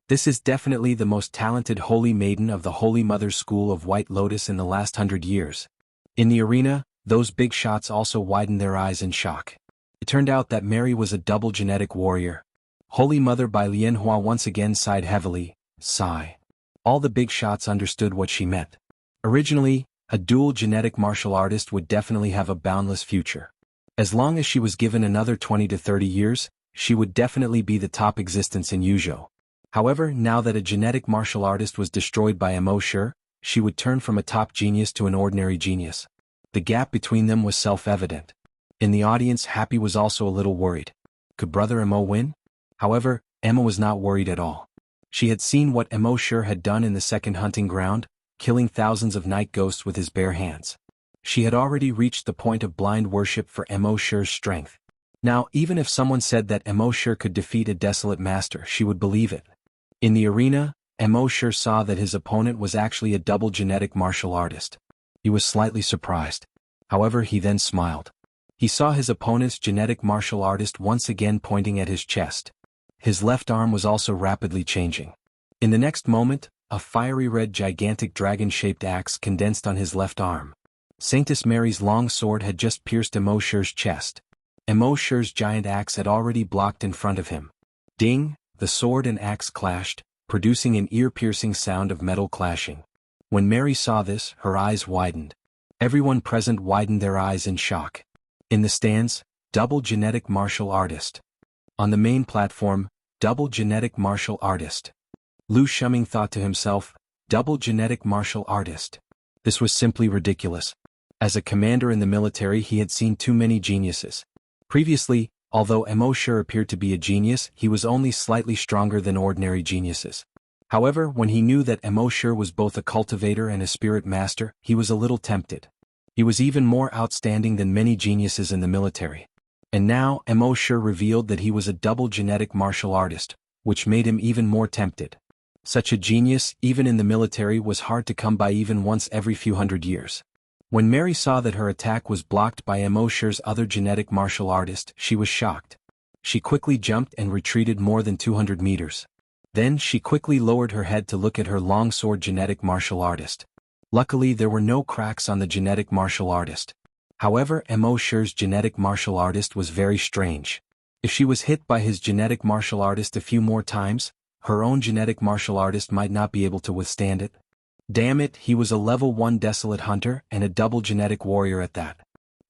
Speaker 1: This is definitely the most talented Holy Maiden of the Holy Mother's School of White Lotus in the last 100 years. In the arena, those big shots also widened their eyes in shock. It turned out that Mary was a double genetic warrior. Holy Mother by Xuanhuan once again sighed heavily. Sigh. All the big shots understood what she meant. Originally, a dual genetic martial artist would definitely have a boundless future. As long as she was given another 20 to 30 years, she would definitely be the top existence in Yuzhou. However, now that a genetic martial artist was destroyed by Immortal, she would turn from a top genius to an ordinary genius. The gap between them was self-evident. In the audience, Happy was also a little worried. Could Brother Emo win? However, Emma was not worried at all. She had seen what Immortal had done in the second hunting ground, killing thousands of night ghosts with his bare hands. She had already reached the point of blind worship for Immortal's strength. Now, even if someone said that Immortal could defeat a desolate master, she would believe it. In the arena, Immortal saw that his opponent was actually a double genetic martial artist. He was slightly surprised. However, he then smiled. He saw his opponent's genetic martial artist once again pointing at his chest. His left arm was also rapidly changing. In the next moment, a fiery red gigantic dragon-shaped axe condensed on his left arm. Saintess Mary's long sword had just pierced Immortal's chest. Immortal's giant axe had already blocked in front of him. Ding! The sword and axe clashed, producing an ear-piercing sound of metal clashing. When Mary saw this, her eyes widened. Everyone present widened their eyes in shock. In the stands, double genetic martial artist. On the main platform, double genetic martial artist. Lu Shuming thought to himself, double genetic martial artist. This was simply ridiculous. As a commander in the military, he had seen too many geniuses. Previously, although Immortal appeared to be a genius, he was only slightly stronger than ordinary geniuses. However, when he knew that Immortal was both a cultivator and a spirit master, he was a little tempted. He was even more outstanding than many geniuses in the military. And now, Immortal revealed that he was a double genetic martial artist, which made him even more tempted. Such a genius, even in the military, was hard to come by even once every few hundred years. When Mary saw that her attack was blocked by Immortal's other genetic martial artist, she was shocked. She quickly jumped and retreated more than 200 meters. Then she quickly lowered her head to look at her longsword genetic martial artist. Luckily, there were no cracks on the genetic martial artist. However, Immortal's genetic martial artist was very strange. If she was hit by his genetic martial artist a few more times, her own genetic martial artist might not be able to withstand it. Damn it, he was a level 1 desolate hunter and a double genetic warrior at that.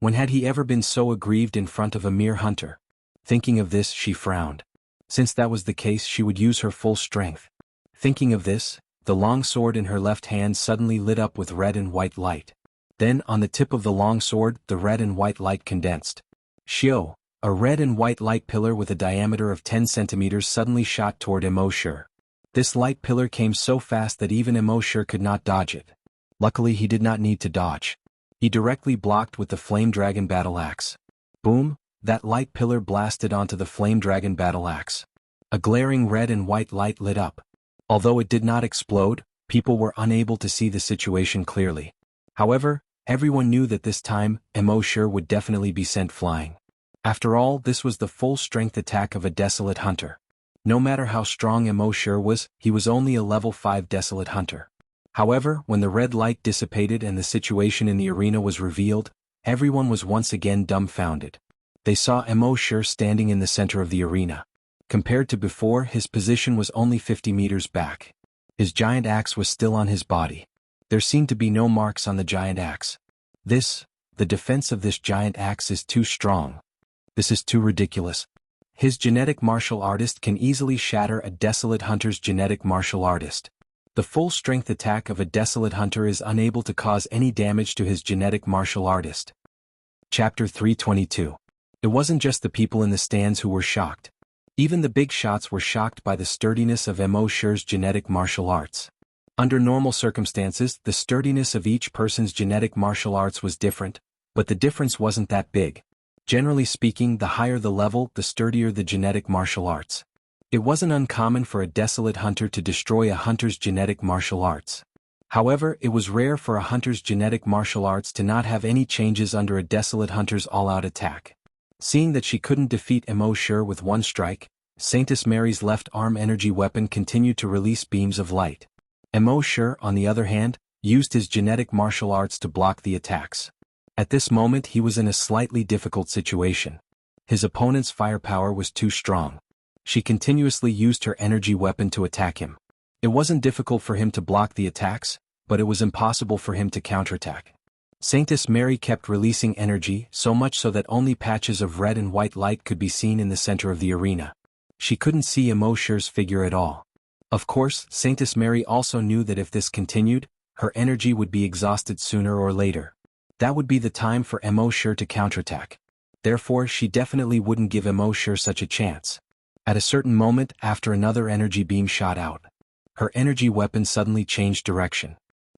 Speaker 1: When had he ever been so aggrieved in front of a mere hunter? Thinking of this, she frowned. Since that was the case, she would use her full strength. Thinking of this, the long sword in her left hand suddenly lit up with red and white light. Then, on the tip of the long sword, the red and white light condensed. Shio, a red and white light pillar with a diameter of 10 centimeters suddenly shot toward Immortal. This light pillar came so fast that even Immortal could not dodge it. Luckily, he did not need to dodge. He directly blocked with the flame dragon battle axe. Boom! That light pillar blasted onto the flame dragon battle axe. A glaring red and white light lit up. Although it did not explode, people were unable to see the situation clearly. However, everyone knew that this time, Immortal would definitely be sent flying. After all, this was the full-strength attack of a desolate hunter. No matter how strong Immortal was, he was only a level 5 desolate hunter. However, when the red light dissipated and the situation in the arena was revealed, everyone was once again dumbfounded. They saw Immortal standing in the center of the arena. Compared to before, his position was only 50 meters back. His giant axe was still on his body. There seemed to be no marks on the giant axe. The defense of this giant axe is too strong. This is too ridiculous. His genetic martial artist can easily shatter a desolate hunter's genetic martial artist. The full-strength attack of a desolate hunter is unable to cause any damage to his genetic martial artist. Chapter 322. It wasn't just the people in the stands who were shocked. Even the big shots were shocked by the sturdiness of Immortal's genetic martial arts. Under normal circumstances, the sturdiness of each person's genetic martial arts was different, but the difference wasn't that big. Generally speaking, the higher the level, the sturdier the genetic martial arts. It wasn't uncommon for a desolate hunter to destroy a hunter's genetic martial arts. However, it was rare for a hunter's genetic martial arts to not have any changes under a desolate hunter's all-out attack. Seeing that she couldn't defeat Immortal with one strike, Saintess Mary's left arm energy weapon continued to release beams of light. Immortal, on the other hand, used his genetic martial arts to block the attacks. At this moment he was in a slightly difficult situation. His opponent's firepower was too strong. She continuously used her energy weapon to attack him. It wasn't difficult for him to block the attacks, but it was impossible for him to counterattack. Saintess Mary kept releasing energy, so much so that only patches of red and white light could be seen in the center of the arena. She couldn't see Immortal's figure at all. Of course, Saintess Mary also knew that if this continued, her energy would be exhausted sooner or later. That would be the time for Immortal to counterattack. Therefore, she definitely wouldn't give Immortal such a chance. At a certain moment, after another energy beam shot out, her energy weapon suddenly changed direction.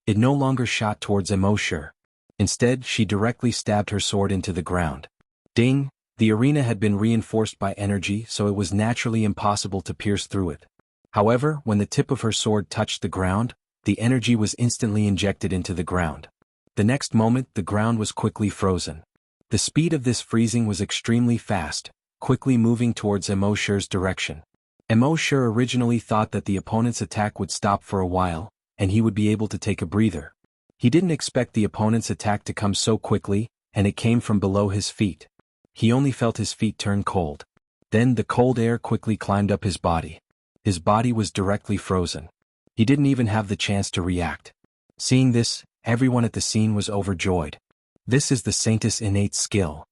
Speaker 1: It no longer shot towards Immortal. Instead, she directly stabbed her sword into the ground. Ding! The arena had been reinforced by energy, so it was naturally impossible to pierce through it. However, when the tip of her sword touched the ground, the energy was instantly injected into the ground. The next moment, the ground was quickly frozen. The speed of this freezing was extremely fast, quickly moving towards Immortal's direction. Immortal originally thought that the opponent's attack would stop for a while, and he would be able to take a breather. He didn't expect the opponent's attack to come so quickly, and it came from below his feet. He only felt his feet turn cold. Then the cold air quickly climbed up his body. His body was directly frozen. He didn't even have the chance to react. Seeing this, everyone at the scene was overjoyed. This is the Saintess' innate skill.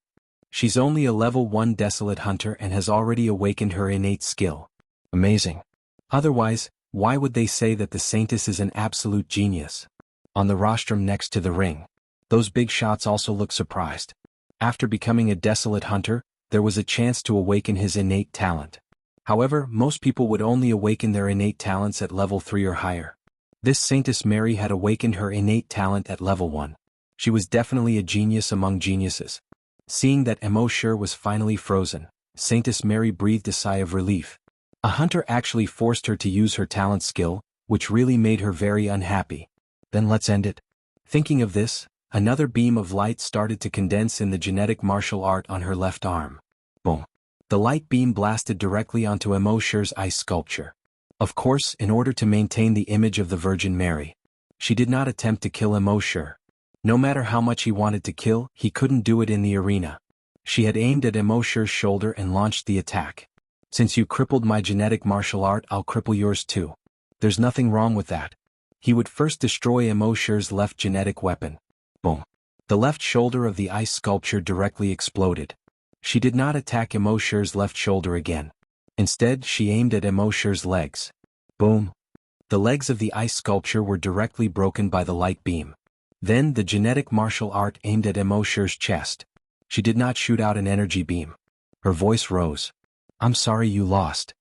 Speaker 1: She's only a level 1 desolate hunter and has already awakened her innate skill. Amazing. Otherwise, why would they say that the Saintess is an absolute genius? On the rostrum next to the ring, those big shots also looked surprised. After becoming a desolate hunter, there was a chance to awaken his innate talent. However, most people would only awaken their innate talents at level 3 or higher. This Saintess Mary had awakened her innate talent at level 1. She was definitely a genius among geniuses. Seeing that Immortal was finally frozen, Saintess Mary breathed a sigh of relief. A hunter actually forced her to use her talent skill, which really made her very unhappy. Then let's end it. Thinking of this, another beam of light started to condense in the genetic martial art on her left arm. Boom. The light beam blasted directly onto Immortal's ice sculpture. Of course, in order to maintain the image of the Virgin Mary, she did not attempt to kill Immortal. No matter how much he wanted to kill, he couldn't do it in the arena. She had aimed at Immortal's shoulder and launched the attack. Since you crippled my genetic martial art, I'll cripple yours too. There's nothing wrong with that. He would first destroy Immortal's left genetic weapon. Boom. The left shoulder of the ice sculpture directly exploded. She did not attack Immortal's left shoulder again. Instead, she aimed at Immortal's legs. Boom. The legs of the ice sculpture were directly broken by the light beam. Then the genetic martial art aimed at Immortal's chest. She did not shoot out an energy beam. Her voice rose. I'm sorry you lost.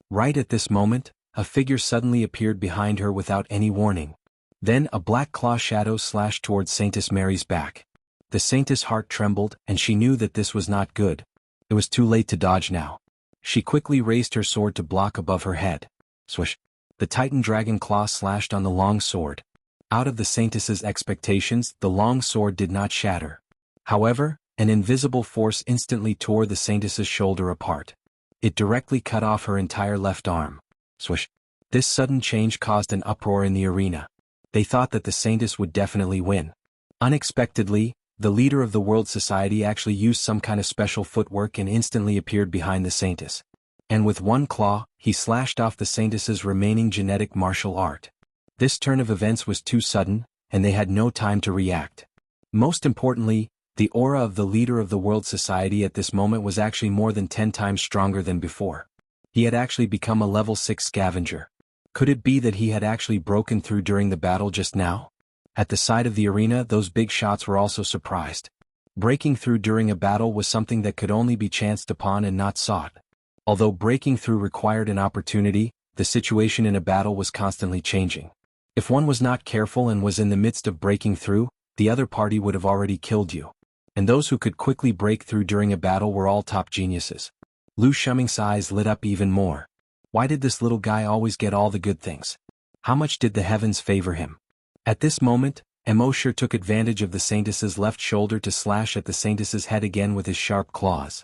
Speaker 1: Right at this moment, a figure suddenly appeared behind her without any warning. Then a black claw shadow slashed towards Saintess Mary's back. The Saintess' heart trembled, and she knew that this was not good. It was too late to dodge now. She quickly raised her sword to block above her head. Swish! The Titan dragon claw slashed on the long sword. Out of the Saintess's expectations, the long sword did not shatter. However, an invisible force instantly tore the Saintess's shoulder apart. It directly cut off her entire left arm. Swish! This sudden change caused an uproar in the arena. They thought that the Saintess would definitely win. Unexpectedly, the leader of the World Society actually used some kind of special footwork and instantly appeared behind the Saintess. And with one claw, he slashed off the Saintess's remaining genetic martial art. This turn of events was too sudden, and they had no time to react. Most importantly, the aura of the leader of the World Society at this moment was actually more than 10 times stronger than before. He had actually become a level 6 scavenger. Could it be that he had actually broken through during the battle just now? At the side of the arena, those big shots were also surprised. Breaking through during a battle was something that could only be chanced upon and not sought. Although breaking through required an opportunity, the situation in a battle was constantly changing. If one was not careful and was in the midst of breaking through, the other party would have already killed you. And those who could quickly break through during a battle were all top geniuses. Lu Shuming's eyes lit up even more. Why did this little guy always get all the good things? How much did the heavens favor him? At this moment, Immortal took advantage of the Saintess's left shoulder to slash at the Saintess's head again with his sharp claws.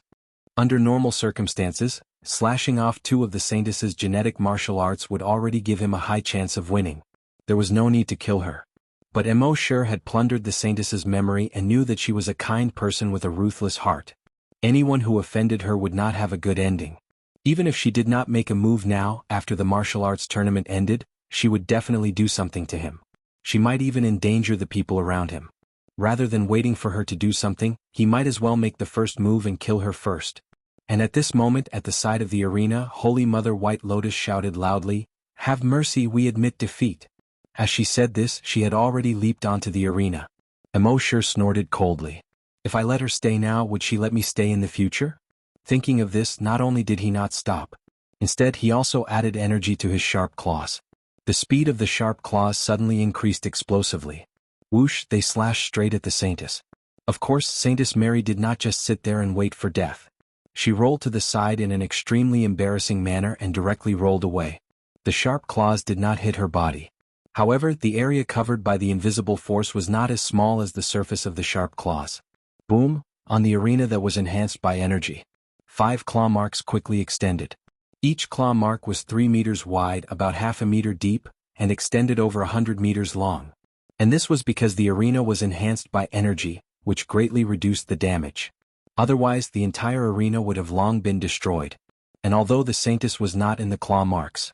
Speaker 1: Under normal circumstances, slashing off 2 of the Saintess's genetic martial arts would already give him a high chance of winning. There was no need to kill her. But Immortal had plundered the Saintess's memory and knew that she was a kind person with a ruthless heart. Anyone who offended her would not have a good ending. Even if she did not make a move now, after the martial arts tournament ended, she would definitely do something to him. She might even endanger the people around him. Rather than waiting for her to do something, he might as well make the first move and kill her first. And at this moment, at the side of the arena, Holy Mother White Lotus shouted loudly, "Have mercy, we admit defeat." As she said this, she had already leaped onto the arena. Immortal snorted coldly. If I let her stay now, would she let me stay in the future? Thinking of this, not only did he not stop. Instead, he also added energy to his sharp claws. The speed of the sharp claws suddenly increased explosively. Whoosh, they slashed straight at the Saintess. Of course, Saintess Mary did not just sit there and wait for death. She rolled to the side in an extremely embarrassing manner and directly rolled away. The sharp claws did not hit her body. However, the area covered by the invisible force was not as small as the surface of the sharp claws. Boom, on the arena that was enhanced by energy. 5 claw marks quickly extended. Each claw mark was 3 meters wide, about half a meter deep, and extended over 100 meters long. And this was because the arena was enhanced by energy, which greatly reduced the damage. Otherwise, the entire arena would have long been destroyed. And although the Saintess was not in the claw marks,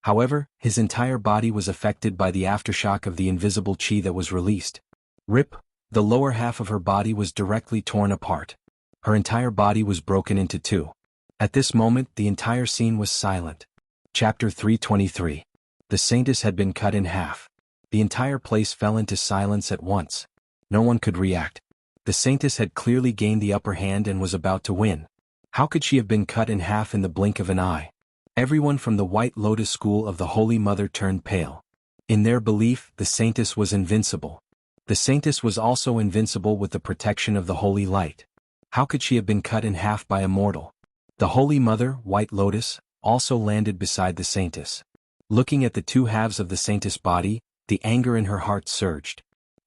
Speaker 1: However, his entire body was affected by the aftershock of the invisible chi that was released. Rip, the lower half of her body was directly torn apart. Her entire body was broken into two. At this moment, the entire scene was silent. Chapter 323. The saintess had been cut in half. The entire place fell into silence at once. No one could react. The saintess had clearly gained the upper hand and was about to win. How could she have been cut in half in the blink of an eye? Everyone from the White Lotus school of the Holy Mother turned pale. In their belief, the saintess was invincible. The saintess was also invincible with the protection of the Holy Light. How could she have been cut in half by Immortal? The Holy Mother, White Lotus, also landed beside the saintess. Looking at the two halves of the saintess' body, the anger in her heart surged.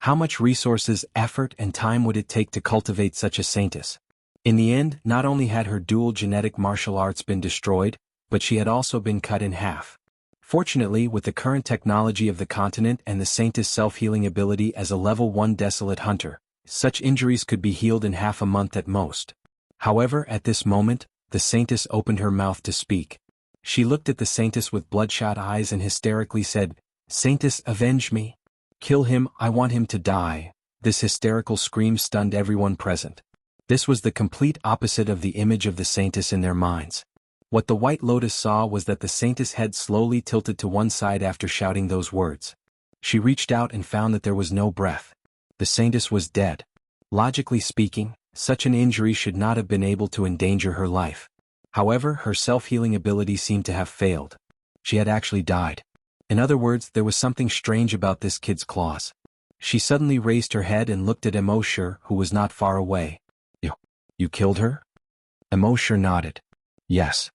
Speaker 1: How much resources, effort, and time would it take to cultivate such a saintess? In the end, not only had her dual genetic martial arts been destroyed, but she had also been cut in half. Fortunately, with the current technology of the continent and the saintess' self-healing ability as a level 1 desolate hunter, such injuries could be healed in half a month at most. However, at this moment, the saintess opened her mouth to speak. She looked at the saintess with bloodshot eyes and hysterically said, "Saintess, avenge me. Kill him, I want him to die." This hysterical scream stunned everyone present. This was the complete opposite of the image of the saintess in their minds. What the White Lotus saw was that the saintess' head slowly tilted to one side after shouting those words. She reached out and found that there was no breath. The saintess was dead. Logically speaking, such an injury should not have been able to endanger her life. However, her self-healing ability seemed to have failed. She had actually died. In other words, there was something strange about this kid's claws. She suddenly raised her head and looked at Immortal, who was not far away. You killed her?" Immortal nodded. "Yes."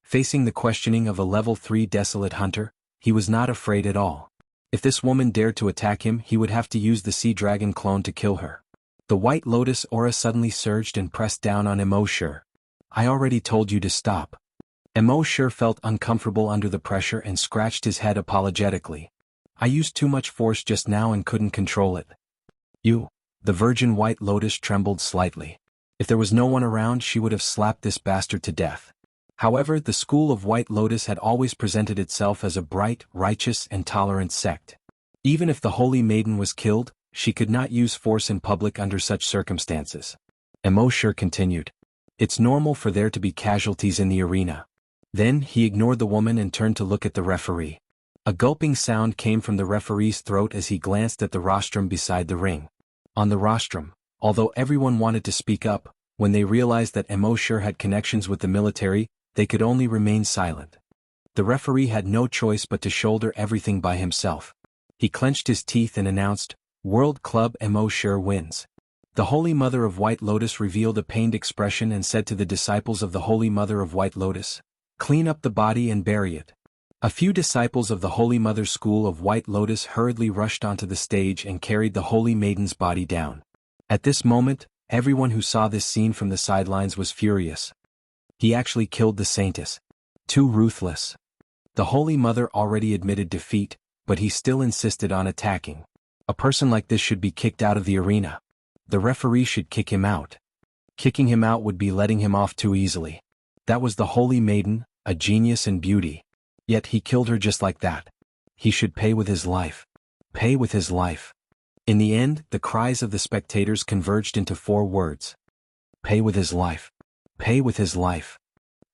Speaker 1: Facing the questioning of a level 3 desolate hunter, he was not afraid at all. If this woman dared to attack him, he would have to use the sea dragon clone to kill her. The White Lotus aura suddenly surged and pressed down on Immortal. "I already told you to stop." Immortal felt uncomfortable under the pressure and scratched his head apologetically. "I used too much force just now and couldn't control it." The virgin White Lotus trembled slightly. If there was no one around, she would have slapped this bastard to death. However, the school of White Lotus had always presented itself as a bright, righteous, and tolerant sect. Even if the Holy Maiden was killed, she could not use force in public under such circumstances. Immortal continued. "It's normal for there to be casualties in the arena." Then, he ignored the woman and turned to look at the referee. A gulping sound came from the referee's throat as he glanced at the rostrum beside the ring. On the rostrum, although everyone wanted to speak up, when they realized that Immortal had connections with the military, they could only remain silent. The referee had no choice but to shoulder everything by himself. He clenched his teeth and announced, "World Club Immortal wins." The Holy Mother of White Lotus revealed a pained expression and said to the disciples of the Holy Mother of White Lotus, "Clean up the body and bury it." A few disciples of the Holy Mother school of White Lotus hurriedly rushed onto the stage and carried the Holy Maiden's body down. At this moment, everyone who saw this scene from the sidelines was furious. He actually killed the saintess. Too ruthless. The Holy Mother already admitted defeat, but he still insisted on attacking. A person like this should be kicked out of the arena. The referee should kick him out. Kicking him out would be letting him off too easily. That was the Holy Maiden, a genius and beauty. Yet he killed her just like that. He should pay with his life. Pay with his life. In the end, the cries of the spectators converged into 4 words. Pay with his life. Pay with his life.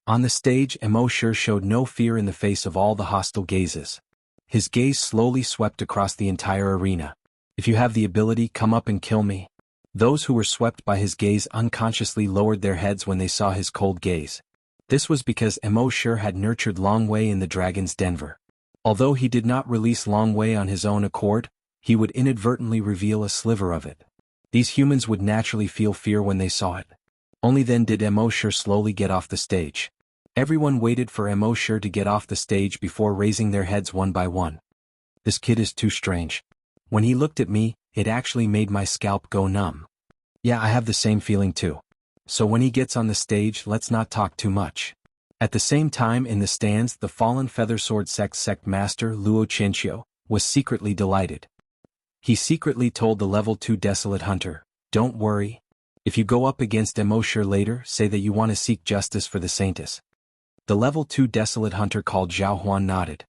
Speaker 1: On the stage, Immortal showed no fear in the face of all the hostile gazes. His gaze slowly swept across the entire arena. "If you have the ability, come up and kill me." Those who were swept by his gaze unconsciously lowered their heads when they saw his cold gaze. This was because Immortal had nurtured Long Wei in the Dragon's Denver. Although he did not release Long Wei on his own accord, he would inadvertently reveal a sliver of it. These humans would naturally feel fear when they saw it. Only then did Immortal slowly get off the stage. Everyone waited for Immortal to get off the stage before raising their heads one by one. "This kid is too strange. When he looked at me, it actually made my scalp go numb." "Yeah, I have the same feeling too. So when he gets on the stage, let's not talk too much." At the same time in the stands, the fallen feather sword sect master Luo Qianxia was secretly delighted. He secretly told the level 2 desolate hunter, "Don't worry. If you go up against Immortal later, say that you want to seek justice for the saintess." The level 2 desolate hunter called Xuanhuan nodded.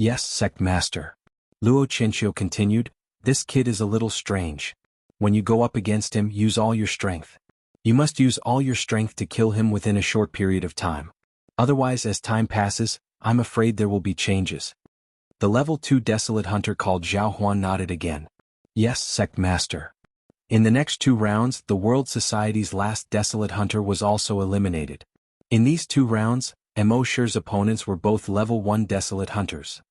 Speaker 1: Yes, sect master. Luo Qianxia continued, this kid is a little strange. When you go up against him, use all your strength. You must use all your strength to kill him within a short period of time. Otherwise, as time passes, I'm afraid there will be changes. The level 2 desolate hunter called Xuanhuan nodded again. Yes, sect master. In the next 2 rounds, the World Society's last desolate hunter was also eliminated. In these 2 rounds, Mo Shi's opponents were both level 1 desolate hunters.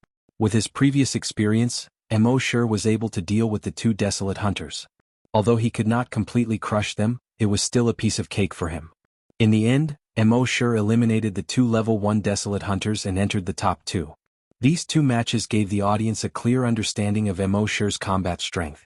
Speaker 1: With his previous experience, Mo Shi was able to deal with the 2 desolate hunters. Although he could not completely crush them, it was still a piece of cake for him. In the end, Mo Shi eliminated the 2 level 1 desolate hunters and entered the top 2. These 2 matches gave the audience a clear understanding of Mo Shi's combat strength.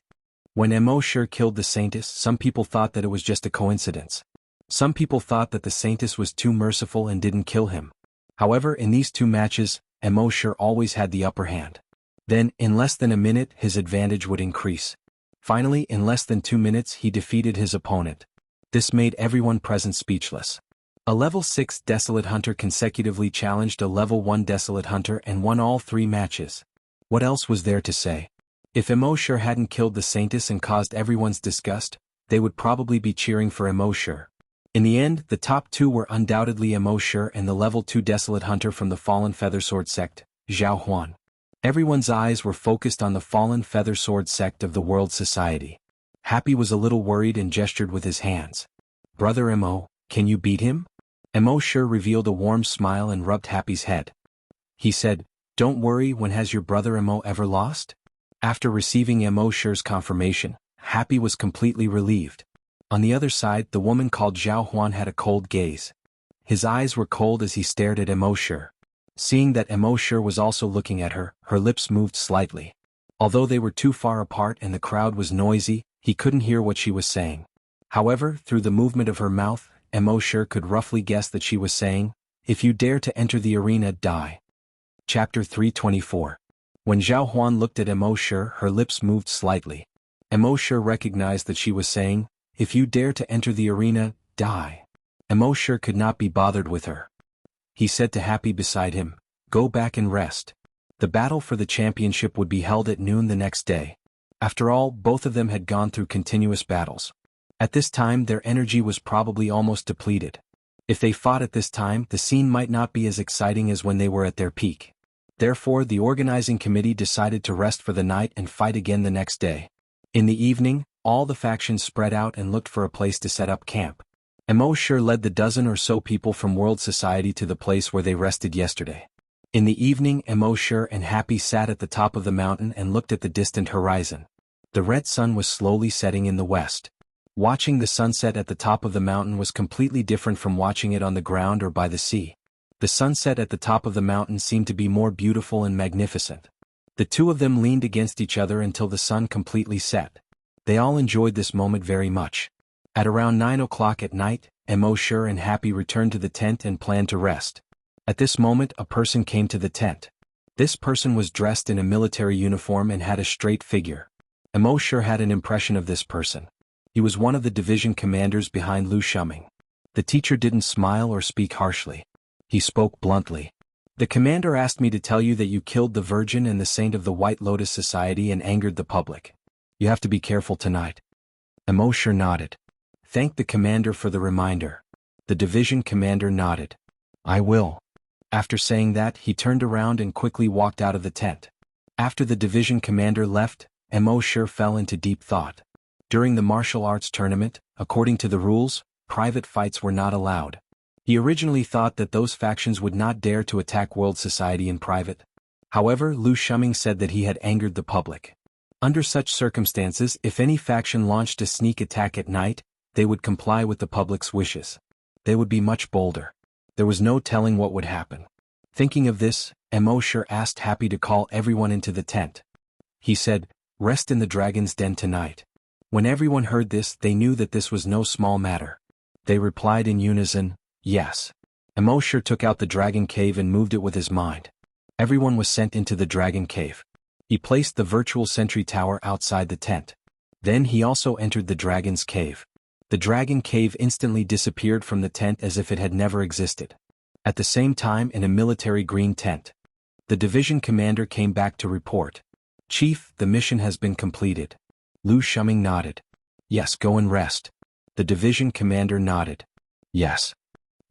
Speaker 1: When Mo Shi killed the Saintess, some people thought that it was just a coincidence. Some people thought that the Saintess was too merciful and didn't kill him. However, in these 2 matches, Mo Shi always had the upper hand. Then, in less than a minute, his advantage would increase. Finally, in less than 2 minutes, he defeated his opponent. This made everyone present speechless. A level 6 desolate hunter consecutively challenged a level 1 desolate hunter and won all 3 matches. What else was there to say? If Mo Shi hadn't killed the Saintess and caused everyone's disgust, they would probably be cheering for Mo Shi. In the end, the top 2 were undoubtedly Mo Shi and the level 2 desolate hunter from the fallen feathersword sect, xuanhuan. Everyone's eyes were focused on the fallen feathersword sect of the World Society. Happy was a little worried and gestured with his hands. Brother Mo, can you beat him? Mo Shi revealed a warm smile and rubbed Happy's head. He said, don't worry, when has your brother Mo ever lost? After receiving Mo Shi's confirmation, Happy was completely relieved. On the other side, the woman called Xuanhuan had a cold gaze. His eyes were cold as he stared at Mo Shi. Seeing that Mo Shi was also looking at her, her lips moved slightly. Although they were too far apart and the crowd was noisy, he couldn't hear what she was saying. However, through the movement of her mouth, Mo Shi could roughly guess that she was saying, if you dare to enter the arena, die. Chapter 324. When Xuanhuan looked at Mo Shi, her lips moved slightly. Mo Shi recognized that she was saying, if you dare to enter the arena, die. Mo Shi could not be bothered with her. He said to Happy beside him, go back and rest. The battle for the championship would be held at noon the next day. After all, both of them had gone through continuous battles. At this time, their energy was probably almost depleted. If they fought at this time, the scene might not be as exciting as when they were at their peak. Therefore, the organizing committee decided to rest for the night and fight again the next day. In the evening, all the factions spread out and looked for a place to set up camp. Mo Shi led the dozen or so people from World Society to the place where they rested yesterday. In the evening, Mo Shi and Happy sat at the top of the mountain and looked at the distant horizon. The red sun was slowly setting in the west. Watching the sunset at the top of the mountain was completely different from watching it on the ground or by the sea. The sunset at the top of the mountain seemed to be more beautiful and magnificent. The 2 of them leaned against each other until the sun completely set. They all enjoyed this moment very much. At around 9 o'clock at night, Mo Shi and Happy returned to the tent and planned to rest. At this moment, a person came to the tent. This person was dressed in a military uniform and had a straight figure. Mo Shi had an impression of this person. He was one of the division commanders behind Lu Shuming. The teacher didn't smile or speak harshly. He spoke bluntly. The commander asked me to tell you that you killed the Virgin and the Saint of the White Lotus Society and angered the public. You have to be careful tonight. Mo Shi nodded. Thank the commander for the reminder. The division commander nodded. I will. After saying that, he turned around and quickly walked out of the tent. After the division commander left, Mo Shi fell into deep thought. During the martial arts tournament, according to the rules, private fights were not allowed. He originally thought that those factions would not dare to attack World Society in private. However, Lu Shuming said that he had angered the public. Under such circumstances, if any faction launched a sneak attack at night, they would comply with the public's wishes. They would be much bolder. There was no telling what would happen. Thinking of this, Mo Shi asked Happy to call everyone into the tent. He said, rest in the dragon's den tonight. When everyone heard this, they knew that this was no small matter. They replied in unison, yes. Mo Shi took out the dragon cave and moved it with his mind. Everyone was sent into the dragon cave. He placed the virtual sentry tower outside the tent. Then he also entered the dragon's cave. The dragon cave instantly disappeared from the tent as if it had never existed. At the same time, in a military green tent, The division commander came back to report. "Chief, the mission has been completed." Lu Shuming nodded. "Yes, go and rest." The division commander nodded. "Yes."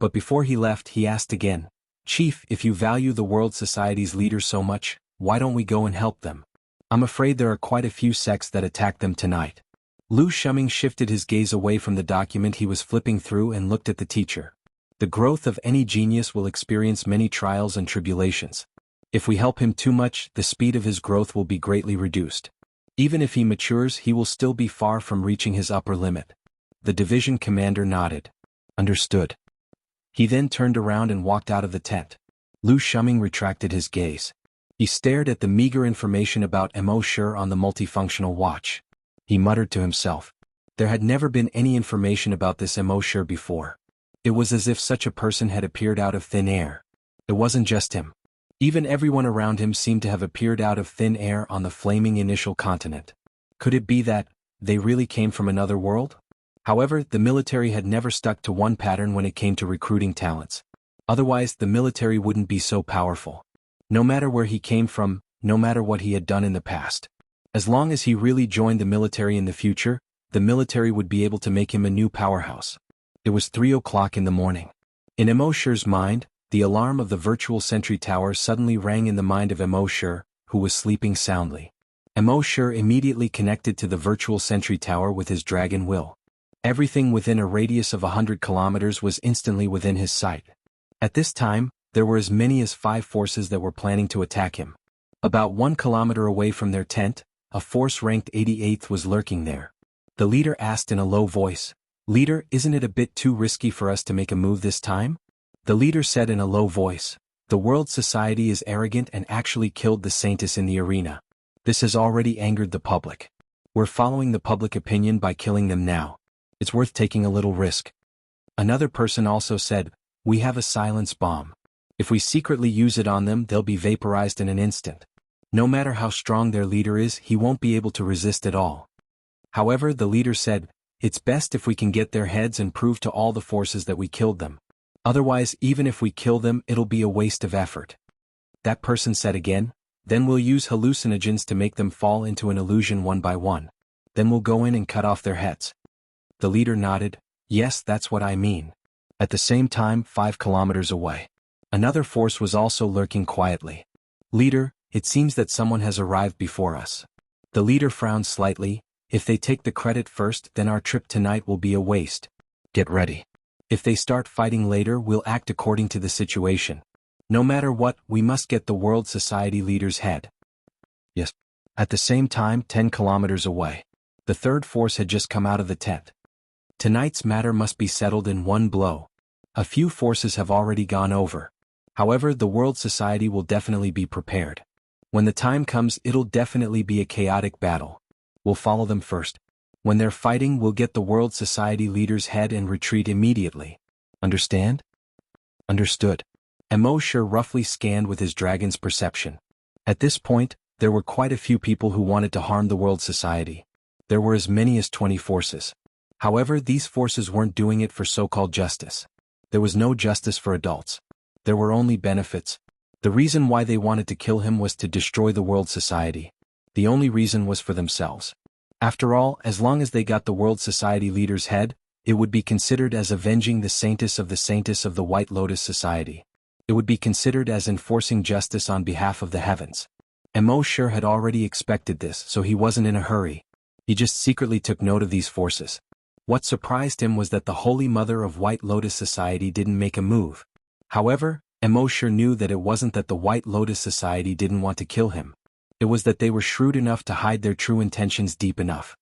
Speaker 1: But before he left, he asked again, "Chief, if you value the World Society's leaders so much, why don't we go and help them? I'm afraid there are quite a few sects that attack them tonight." Lu Shuming shifted his gaze away from the document he was flipping through and looked at the teacher. "The growth of any genius will experience many trials and tribulations. If we help him too much, the speed of his growth will be greatly reduced. Even if he matures, he will still be far from reaching his upper limit." The division commander nodded. "Understood." He then turned around and walked out of the tent. Lu Shuming retracted his gaze. He stared at the meager information about Immortal on the multifunctional watch. He muttered to himself. There had never been any information about this Immortal before. It was as if such a person had appeared out of thin air. It wasn't just him. Even everyone around him seemed to have appeared out of thin air on the flaming initial continent. Could it be that they really came from another world? However, the military had never stuck to one pattern when it came to recruiting talents. Otherwise, the military wouldn't be so powerful. No matter where he came from, no matter what he had done in the past. As long as he really joined the military in the future, the military would be able to make him a new powerhouse. It was 3 o'clock in the morning. In Immortal's mind, the alarm of the virtual sentry tower suddenly rang in the mind of Immortal, who was sleeping soundly. Immortal immediately connected to the virtual sentry tower with his dragon will. Everything within a radius of 100 kilometers was instantly within his sight. At this time, there were as many as 5 forces that were planning to attack him. About 1 kilometer away from their tent, a force ranked 88th was lurking there. The leader asked in a low voice, "Leader, isn't it a bit too risky for us to make a move this time?" The leader said in a low voice, "The World Society is arrogant and actually killed the Saintess in the arena. This has already angered the public. We're following the public opinion by killing them now. It's worth taking a little risk." Another person also said, "We have a silence bomb. If we secretly use it on them, they'll be vaporized in an instant. No matter how strong their leader is, he won't be able to resist at all." However, the leader said, "It's best if we can get their heads and prove to all the forces that we killed them. Otherwise, even if we kill them, it'll be a waste of effort." That person said again, "Then we'll use hallucinogens to make them fall into an illusion one by one. Then we'll go in and cut off their heads." The leader nodded, "Yes, that's what I mean." At the same time, 5 kilometers away, another force was also lurking quietly. "Leader, it seems that someone has arrived before us." The leader frowned slightly. "If they take the credit first, then our trip tonight will be a waste. Get ready. If they start fighting later, we'll act according to the situation. No matter what, we must get the World Society leader's head." Yes. At the same time, 10 kilometers away, the third force had just come out of the tent. Tonight's matter must be settled in one blow. A few forces have already gone over. However, the World Society will definitely be prepared. When the time comes, it'll definitely be a chaotic battle. We'll follow them first. When they're fighting, we'll get the World Society leader's head and retreat immediately. Understand? Understood. Immortal roughly scanned with his dragon's perception. At this point, there were quite a few people who wanted to harm the World Society. There were as many as 20 forces. However, these forces weren't doing it for so-called justice. There was no justice for adults. There were only benefits. The reason why they wanted to kill him was to destroy the World Society. The only reason was for themselves. After all, as long as they got the World Society leader's head, it would be considered as avenging the Saintess of the White Lotus Society. It would be considered as enforcing justice on behalf of the heavens. Immortal had already expected this, so he wasn't in a hurry. He just secretly took note of these forces. What surprised him was that the Holy Mother of White Lotus Society didn't make a move. However, Immortal knew that it wasn't that the White Lotus Society didn't want to kill him. It was that they were shrewd enough to hide their true intentions deep enough.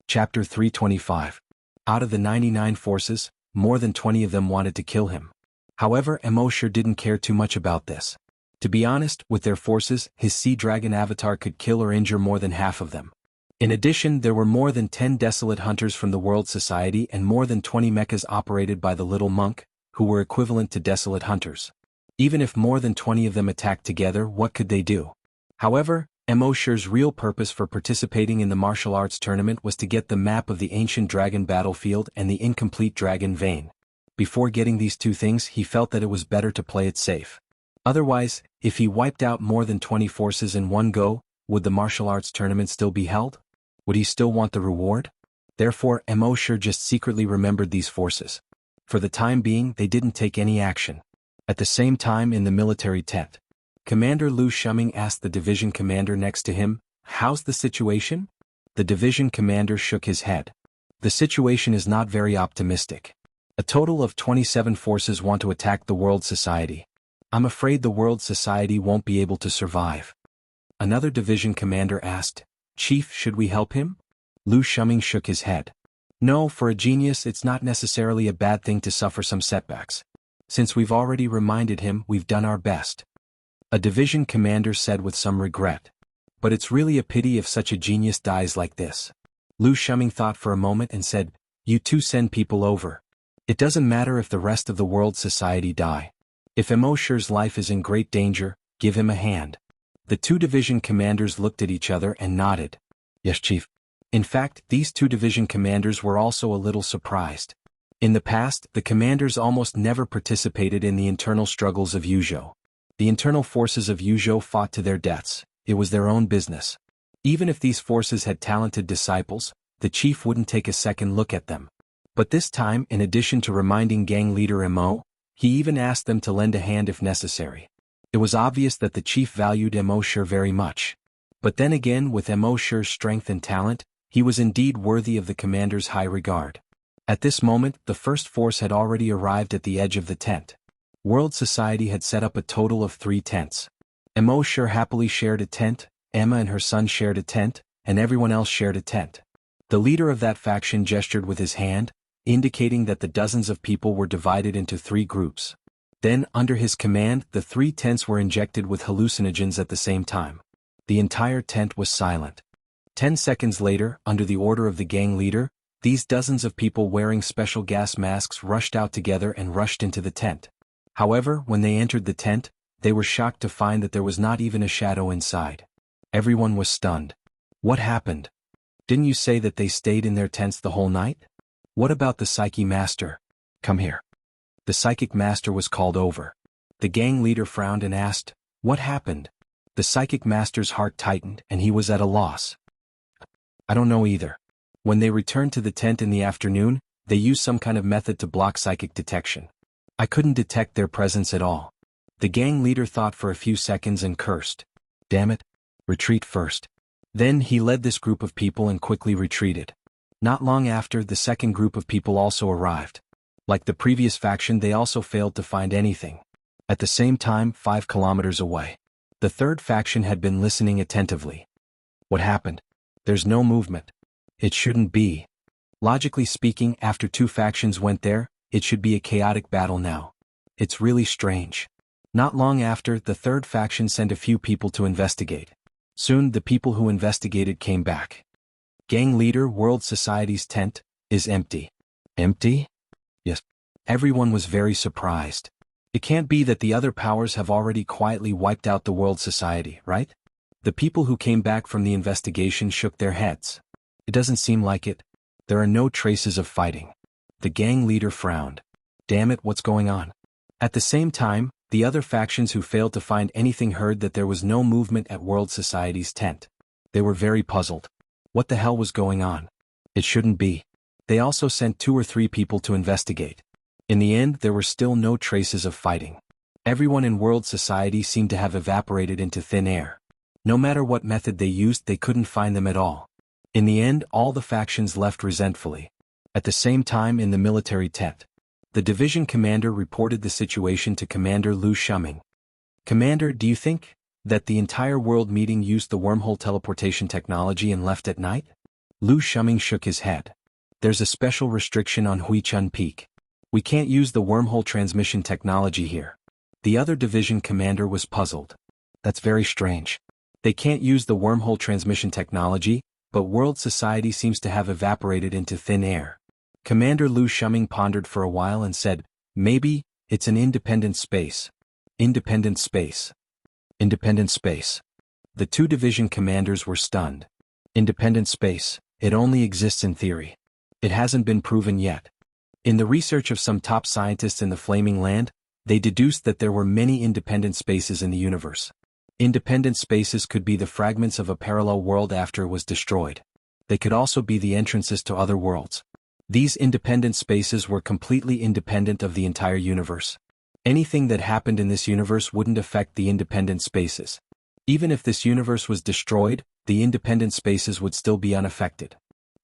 Speaker 1: Chapter 325. Out of the 99 forces, more than 20 of them wanted to kill him. However, Immortal didn't care too much about this. To be honest, with their forces, his sea dragon avatar could kill or injure more than half of them. In addition, there were more than 10 desolate hunters from the World Society and more than 20 mechas operated by the Little Monk, who were equivalent to desolate hunters. Even if more than 20 of them attacked together, what could they do? However, Immortal's real purpose for participating in the martial arts tournament was to get the map of the ancient dragon battlefield and the incomplete dragon vein. Before getting these two things, he felt that it was better to play it safe. Otherwise, If he wiped out more than 20 forces in one go, would the martial arts tournament still be held? Would he still want the reward? Therefore, Mo just secretly remembered these forces. For the time being, they didn't take any action. At the same time in the military tent, Commander Lu Shuming asked the division commander next to him, "How's the situation?" The division commander shook his head. The situation is not very optimistic. A total of 27 forces want to attack the World Society. I'm afraid the World Society won't be able to survive. Another division commander asked, "Chief, should we help him?" Lu Shuming shook his head. No, for a genius it's not necessarily a bad thing to suffer some setbacks. Since we've already reminded him, we've done our best. A division commander said with some regret. But it's really a pity if such a genius dies like this. Lu Shuming thought for a moment and said, "You two send people over. It doesn't matter if the rest of the World Society die. If Emoshir's life is in great danger, give him a hand." The two division commanders looked at each other and nodded. "Yes, Chief." In fact, these two division commanders were also a little surprised. In the past, the commanders almost never participated in the internal struggles of Yuzhou. The internal forces of Yuzhou fought to their deaths. It was their own business. Even if these forces had talented disciples, the chief wouldn't take a second look at them. But this time, in addition to reminding gang leader Mo, he even asked them to lend a hand if necessary. It was obvious that the chief valued Emoshir very much. But then again, with Emoshir's strength and talent, he was indeed worthy of the commander's high regard. At this moment, the first force had already arrived at the edge of the tent. World Society had set up a total of 3 tents. Emoshir happily shared a tent, Emma and her son shared a tent, and everyone else shared a tent. The leader of that faction gestured with his hand, indicating that the dozens of people were divided into 3 groups. Then, under his command, the 3 tents were injected with hallucinogens at the same time. The entire tent was silent. 10 seconds later, under the order of the gang leader, these dozens of people wearing special gas masks rushed out together and rushed into the tent. However, when they entered the tent, they were shocked to find that there was not even a shadow inside. Everyone was stunned. What happened? Didn't you say that they stayed in their tents the whole night? What about the Psyche Master? Come here. The Psychic Master was called over. The gang leader frowned and asked, "What happened?" The Psychic Master's heart tightened and he was at a loss. "I don't know either. When they returned to the tent in the afternoon, they used some kind of method to block psychic detection. I couldn't detect their presence at all." The gang leader thought for a few seconds and cursed. "Damn it. Retreat first." Then he led this group of people and quickly retreated. Not long after, the second group of people also arrived. Like the previous faction, they also failed to find anything. At the same time, 5 kilometers away, the third faction had been listening attentively. What happened? There's no movement. It shouldn't be. Logically speaking, after 2 factions went there, it should be a chaotic battle now. It's really strange. Not long after, the third faction sent a few people to investigate. Soon, the people who investigated came back. Gang leader, World Society's tent is empty. Empty? Yes. Everyone was very surprised. It can't be that the other powers have already quietly wiped out the World Society, right? The people who came back from the investigation shook their heads. It doesn't seem like it. There are no traces of fighting. The gang leader frowned. Damn it, what's going on? At the same time, the other factions who failed to find anything heard that there was no movement at World Society's tent. They were very puzzled. What the hell was going on? It shouldn't be. They also sent 2 or 3 people to investigate. In the end, there were still no traces of fighting. Everyone in World Society seemed to have evaporated into thin air. No matter what method they used, they couldn't find them at all. In the end, all the factions left resentfully. At the same time in the military tent, the division commander reported the situation to Commander Lu Shuming. "Commander, do you think that the entire world meeting used the wormhole teleportation technology and left at night?" Lu Shuming shook his head. "There's a special restriction on Huichun Peak. We can't use the wormhole transmission technology here." The other division commander was puzzled. "That's very strange. They can't use the wormhole transmission technology, but World Society seems to have evaporated into thin air." Commander Lu Shuming pondered for a while and said, "Maybe it's an independent space." Independent space. Independent space. The 2 division commanders were stunned. Independent space, it only exists in theory. It hasn't been proven yet. In the research of some top scientists in the Flaming Land, They deduced that there were many independent spaces in the universe. Independent spaces could be the fragments of a parallel world after it was destroyed. They could also be the entrances to other worlds. These independent spaces were completely independent of the entire universe. Anything that happened in this universe wouldn't affect the independent spaces. Even if this universe was destroyed, the independent spaces would still be unaffected.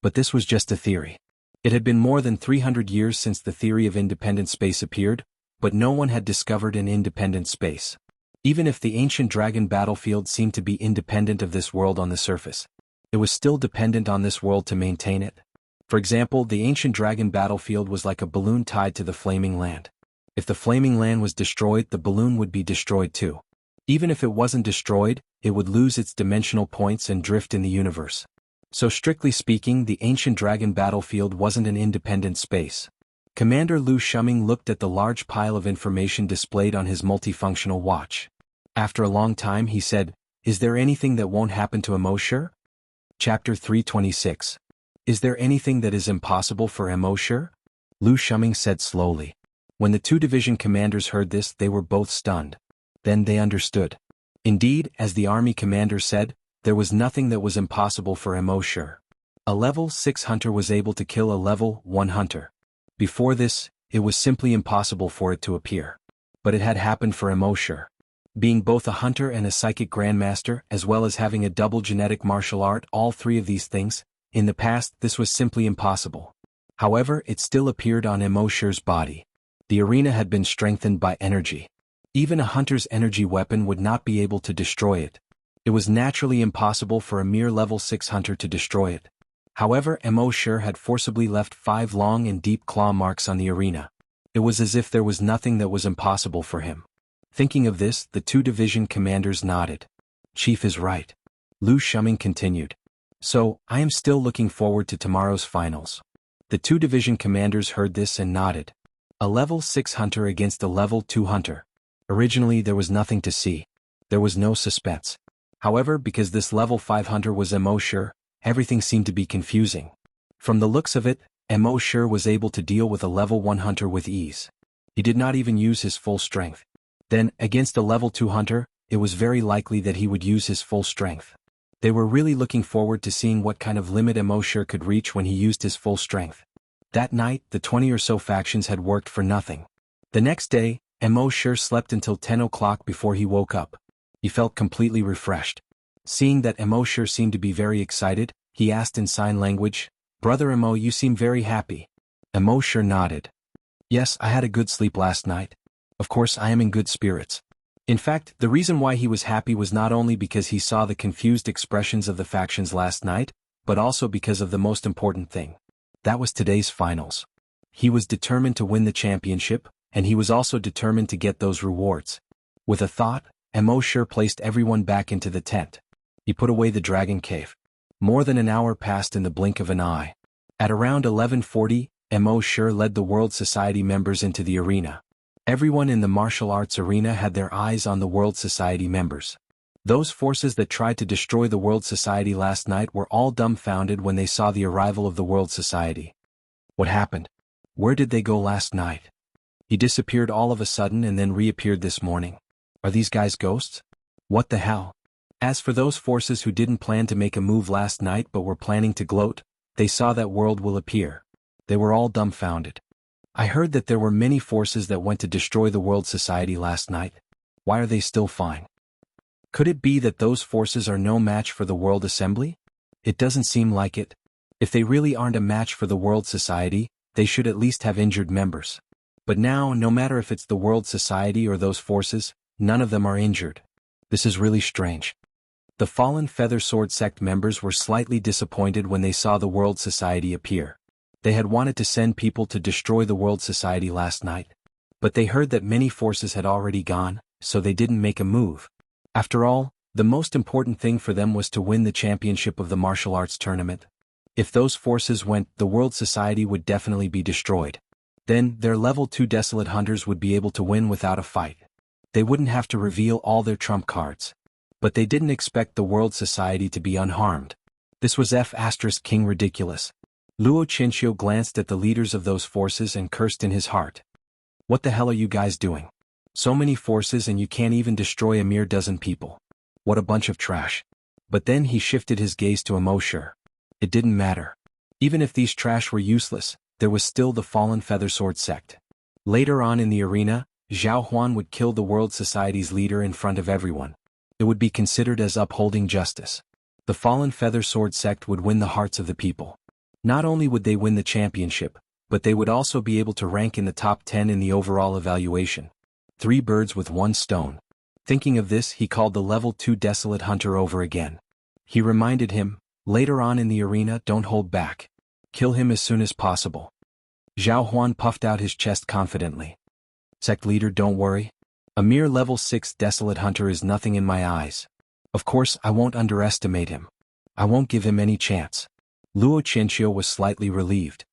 Speaker 1: But this was just a theory. It had been more than 300 years since the theory of independent space appeared, but no one had discovered an independent space. Even if the ancient dragon battlefield seemed to be independent of this world on the surface, it was still dependent on this world to maintain it. For example, the ancient dragon battlefield was like a balloon tied to the flaming land. If the flaming land was destroyed, the balloon would be destroyed too. Even if it wasn't destroyed, it would lose its dimensional points and drift in the universe. So strictly speaking, the ancient dragon battlefield wasn't an independent space. Commander Lu Shuming looked at the large pile of information displayed on his multifunctional watch. After a long time he said, "Is there anything that won't happen to Immortal?" Chapter 326. Is there anything that is impossible for Immortal? Lu Shuming said slowly. When the two division commanders heard this, they were both stunned. Then they understood. Indeed, as the army commander said, there was nothing that was impossible for Immortal. A level 6 hunter was able to kill a level 1 hunter. Before this, it was simply impossible for it to appear. But it had happened for Immortal. Being both a hunter and a psychic grandmaster, as well as having a double genetic martial art, all three of these things, in the past this was simply impossible. However, it still appeared on Immortal's body. The arena had been strengthened by energy. Even a hunter's energy weapon would not be able to destroy it. It was naturally impossible for a mere level 6 hunter to destroy it. However, Immortal had forcibly left 5 long and deep claw marks on the arena. It was as if there was nothing that was impossible for him. Thinking of this, the two division commanders nodded. Chief is right. Lu Shuming continued. So, I am still looking forward to tomorrow's finals. The two division commanders heard this and nodded. A level 6 hunter against a level 2 hunter. Originally there was nothing to see. There was no suspense. However, because this level 5 hunter was Immortal, everything seemed to be confusing. From the looks of it, Immortal was able to deal with a level 1 hunter with ease. He did not even use his full strength. Then, against a level 2 hunter, it was very likely that he would use his full strength. They were really looking forward to seeing what kind of limit Immortal could reach when he used his full strength. That night, the 20 or so factions had worked for nothing. The next day, Immortal slept until 10 o'clock before he woke up. He felt completely refreshed. Seeing that Immortal seemed to be very excited, he asked in sign language, "Brother Immo, you seem very happy." Immortal nodded. "Yes, I had a good sleep last night. Of course I am in good spirits." In fact, the reason why he was happy was not only because he saw the confused expressions of the factions last night, but also because of the most important thing. That was today's finals. He was determined to win the championship, and he was also determined to get those rewards. With a thought, Immortal placed everyone back into the tent. He put away the dragon cave. More than an hour passed in the blink of an eye. At around 11:40, Immortal led the World Society members into the arena. Everyone in the martial arts arena had their eyes on the World Society members. Those forces that tried to destroy the World Society last night were all dumbfounded when they saw the arrival of the World Society. What happened? Where did they go last night? He disappeared all of a sudden and then reappeared this morning. Are these guys ghosts? What the hell? As for those forces who didn't plan to make a move last night but were planning to gloat, they saw that world will appear. They were all dumbfounded. I heard that there were many forces that went to destroy the World Society last night. Why are they still fine? Could it be that those forces are no match for the World Assembly? It doesn't seem like it. If they really aren't a match for the World Society, they should at least have injured members. But now, no matter if it's the World Society or those forces, none of them are injured. This is really strange. The fallen Feather Sword sect members were slightly disappointed when they saw the World Society appear. They had wanted to send people to destroy the World Society last night. But they heard that many forces had already gone, so they didn't make a move. After all, the most important thing for them was to win the championship of the martial arts tournament. If those forces went, the World Society would definitely be destroyed. Then, their level 2 Desolate Hunters would be able to win without a fight. They wouldn't have to reveal all their trump cards. But they didn't expect the World Society to be unharmed. This was King ridiculous. Luo Chenxiu glanced at the leaders of those forces and cursed in his heart. What the hell are you guys doing? So many forces and you can't even destroy a mere dozen people. What a bunch of trash. But then he shifted his gaze to Immortal. It didn't matter. Even if these trash were useless, there was still the fallen feathersword sect. Later on in the arena, Xuanhuan would kill the world society's leader in front of everyone. It would be considered as upholding justice. The fallen feathersword sect would win the hearts of the people. Not only would they win the championship, but they would also be able to rank in the top 10 in the overall evaluation. 3 birds with 1 stone. Thinking of this, he called the level 2 desolate hunter over again. He reminded him, later on in the arena, don't hold back. Kill him as soon as possible. Xuanhuan puffed out his chest confidently. Sect leader, don't worry. A mere level 6 desolate hunter is nothing in my eyes. Of course, I won't underestimate him. I won't give him any chance. Luo Qianxia was slightly relieved.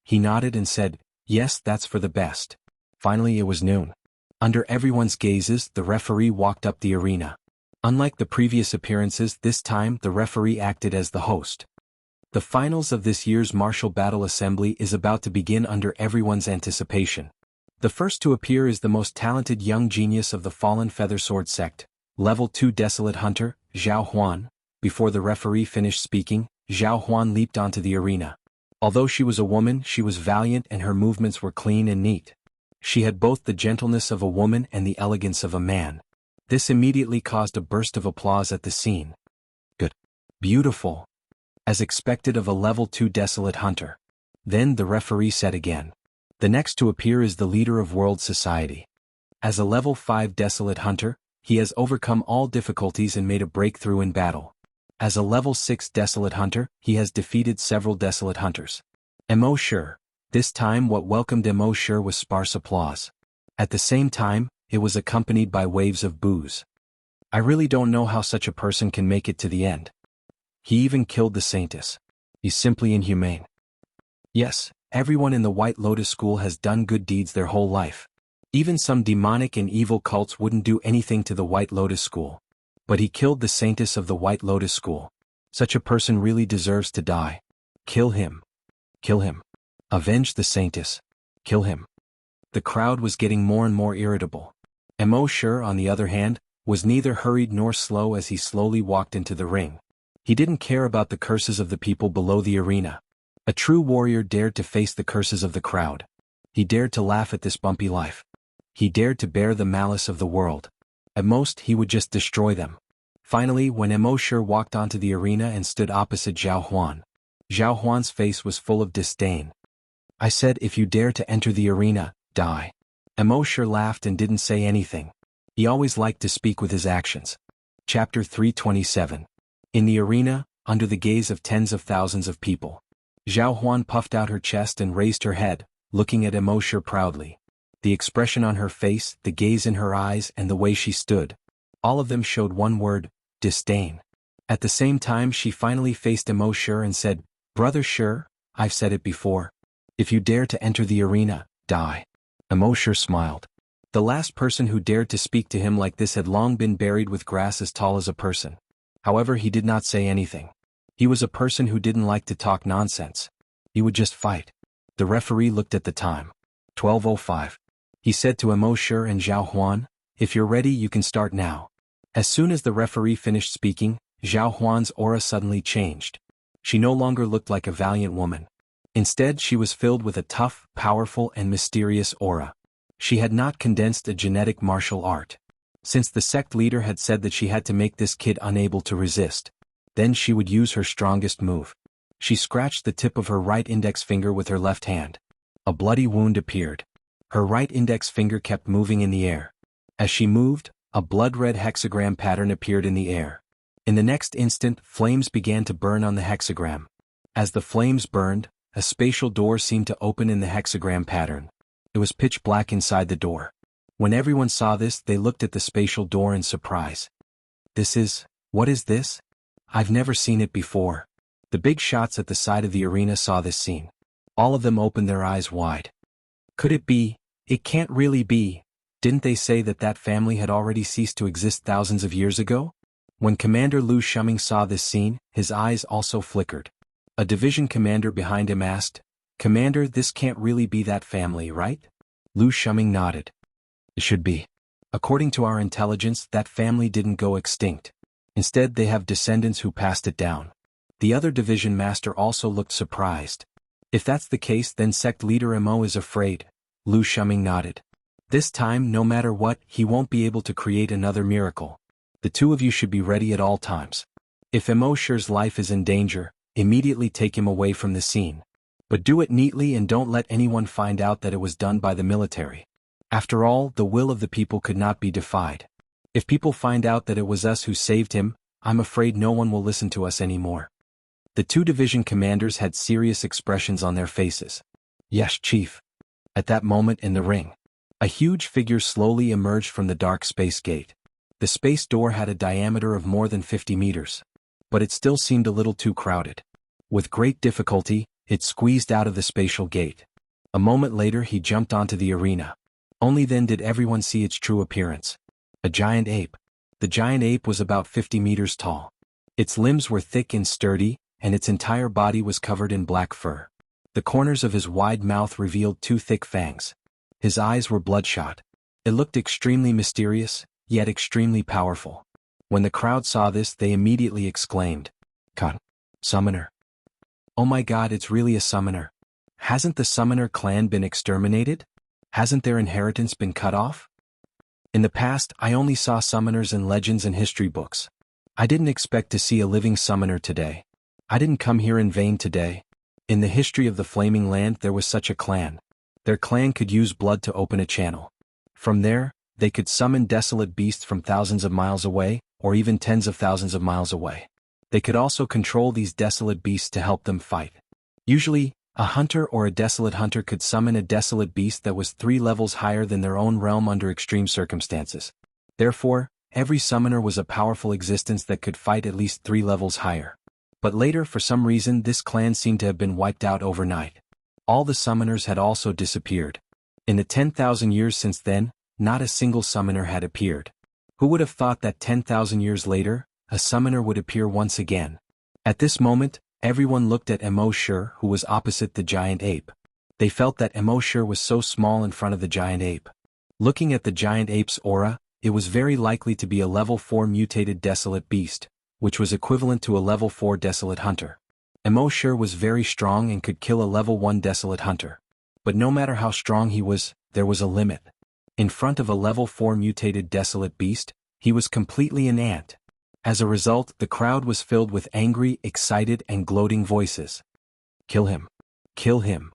Speaker 1: He nodded and said, yes, that's for the best. Finally it was noon. Under everyone's gazes, the referee walked up the arena. Unlike the previous appearances, this time the referee acted as the host. The finals of this year's martial battle assembly is about to begin under everyone's anticipation. The first to appear is the most talented young genius of the fallen feathersword sect, level 2 desolate hunter, xuanhuan. Before the referee finished speaking, xuanhuan leaped onto the arena. Although she was a woman, she was valiant and her movements were clean and neat. She had both the gentleness of a woman and the elegance of a man. This immediately caused a burst of applause at the scene. Good. Beautiful. As expected of a level 2 desolate hunter. Then the referee said again. The next to appear is the leader of world society. As a level 5 desolate hunter, he has overcome all difficulties and made a breakthrough in battle. As a level 6 desolate hunter, he has defeated several desolate hunters. Immortal. This time what welcomed Immortal was sparse applause. At the same time, it was accompanied by waves of boos. I really don't know how such a person can make it to the end. He even killed the saintess. He's simply inhumane. Yes, everyone in the White Lotus School has done good deeds their whole life. Even some demonic and evil cults wouldn't do anything to the White Lotus School. But he killed the saintess of the White Lotus School. Such a person really deserves to die. Kill him. Kill him. Avenge the saintess. Kill him. The crowd was getting more and more irritable. Immortal, on the other hand, was neither hurried nor slow as he slowly walked into the ring. He didn't care about the curses of the people below the arena. A true warrior dared to face the curses of the crowd. He dared to laugh at this bumpy life. He dared to bear the malice of the world. At most, he would just destroy them. Finally, when Immortal walked onto the arena and stood opposite Xuanhuan, Xuanhuan's face was full of disdain. I said, if you dare to enter the arena, die. Immortal laughed and didn't say anything. He always liked to speak with his actions. Chapter 327. In the arena, under the gaze of tens of thousands of people, Xuanhuan puffed out her chest and raised her head, looking at Immortal proudly. The expression on her face, the gaze in her eyes, and the way she stood, all of them showed one word: disdain. At the same time she finally faced Immortal and said, Brother Sure, I've said it before. If you dare to enter the arena, die. Immortal smiled. The last person who dared to speak to him like this had long been buried with grass as tall as a person. However, he did not say anything. He was a person who didn't like to talk nonsense. He would just fight. The referee looked at the time. 12:05. He said to Immortal and Xuanhuan, if you're ready you can start now. As soon as the referee finished speaking, Xuanhuan's aura suddenly changed. She no longer looked like a valiant woman. Instead, she was filled with a tough, powerful, and mysterious aura. She had not condensed a genetic martial art. Since the sect leader had said that she had to make this kid unable to resist, then she would use her strongest move. She scratched the tip of her right index finger with her left hand. A bloody wound appeared. Her right index finger kept moving in the air. As she moved, a blood-red hexagram pattern appeared in the air. In the next instant, flames began to burn on the hexagram. As the flames burned, a spatial door seemed to open in the hexagram pattern. It was pitch black inside the door. When everyone saw this, they looked at the spatial door in surprise. What is this? I've never seen it before. The big shots at the side of the arena saw this scene. All of them opened their eyes wide. Could it be? It can't really be. Didn't they say that that family had already ceased to exist thousands of years ago? When Commander Lu Shuming saw this scene, his eyes also flickered. A division commander behind him asked, Commander, this can't really be that family, right? Lu Shuming nodded. It should be. According to our intelligence, that family didn't go extinct. Instead, they have descendants who passed it down. The other division master also looked surprised. If that's the case, then sect leader Mo is afraid. Lu Shuming nodded. This time, no matter what, he won't be able to create another miracle. The two of you should be ready at all times. If Mo Shi's life is in danger, immediately take him away from the scene. But do it neatly and don't let anyone find out that it was done by the military. After all, the will of the people could not be defied. If people find out that it was us who saved him, I'm afraid no one will listen to us anymore. The two division commanders had serious expressions on their faces. Yes, Chief. At that moment in the ring, a huge figure slowly emerged from the dark space gate. The space door had a diameter of more than 50 meters. But it still seemed a little too crowded. With great difficulty, it squeezed out of the spatial gate. A moment later he jumped onto the arena. Only then did everyone see its true appearance. A giant ape. The giant ape was about 50 meters tall. Its limbs were thick and sturdy, and its entire body was covered in black fur. The corners of his wide mouth revealed two thick fangs. His eyes were bloodshot. It looked extremely mysterious, yet extremely powerful. When the crowd saw this, they immediately exclaimed, "God, summoner. Oh my God, it's really a summoner. Hasn't the summoner clan been exterminated? Hasn't their inheritance been cut off?" In the past, I only saw summoners in legends and history books. I didn't expect to see a living summoner today. I didn't come here in vain today. In the history of the Flaming Land there was such a clan. Their clan could use blood to open a channel. From there, they could summon desolate beasts from thousands of miles away, or even tens of thousands of miles away. They could also control these desolate beasts to help them fight. Usually, a hunter or a desolate hunter could summon a desolate beast that was 3 levels higher than their own realm under extreme circumstances. Therefore, every summoner was a powerful existence that could fight at least 3 levels higher. But later, for some reason, this clan seemed to have been wiped out overnight. All the summoners had also disappeared. In the 10,000 years since then, not a single summoner had appeared. Who would have thought that 10,000 years later, a summoner would appear once again? At this moment, everyone looked at Mo Shi, who was opposite the giant ape. They felt that Mo Shi was so small in front of the giant ape. Looking at the giant ape's aura, it was very likely to be a level 4 mutated desolate beast, which was equivalent to a level 4 desolate hunter. Mo Shi was very strong and could kill a level 1 desolate hunter. But no matter how strong he was, there was a limit. In front of a level 4 mutated desolate beast, he was completely an ant. As a result, the crowd was filled with angry, excited, and gloating voices. Kill him. Kill him.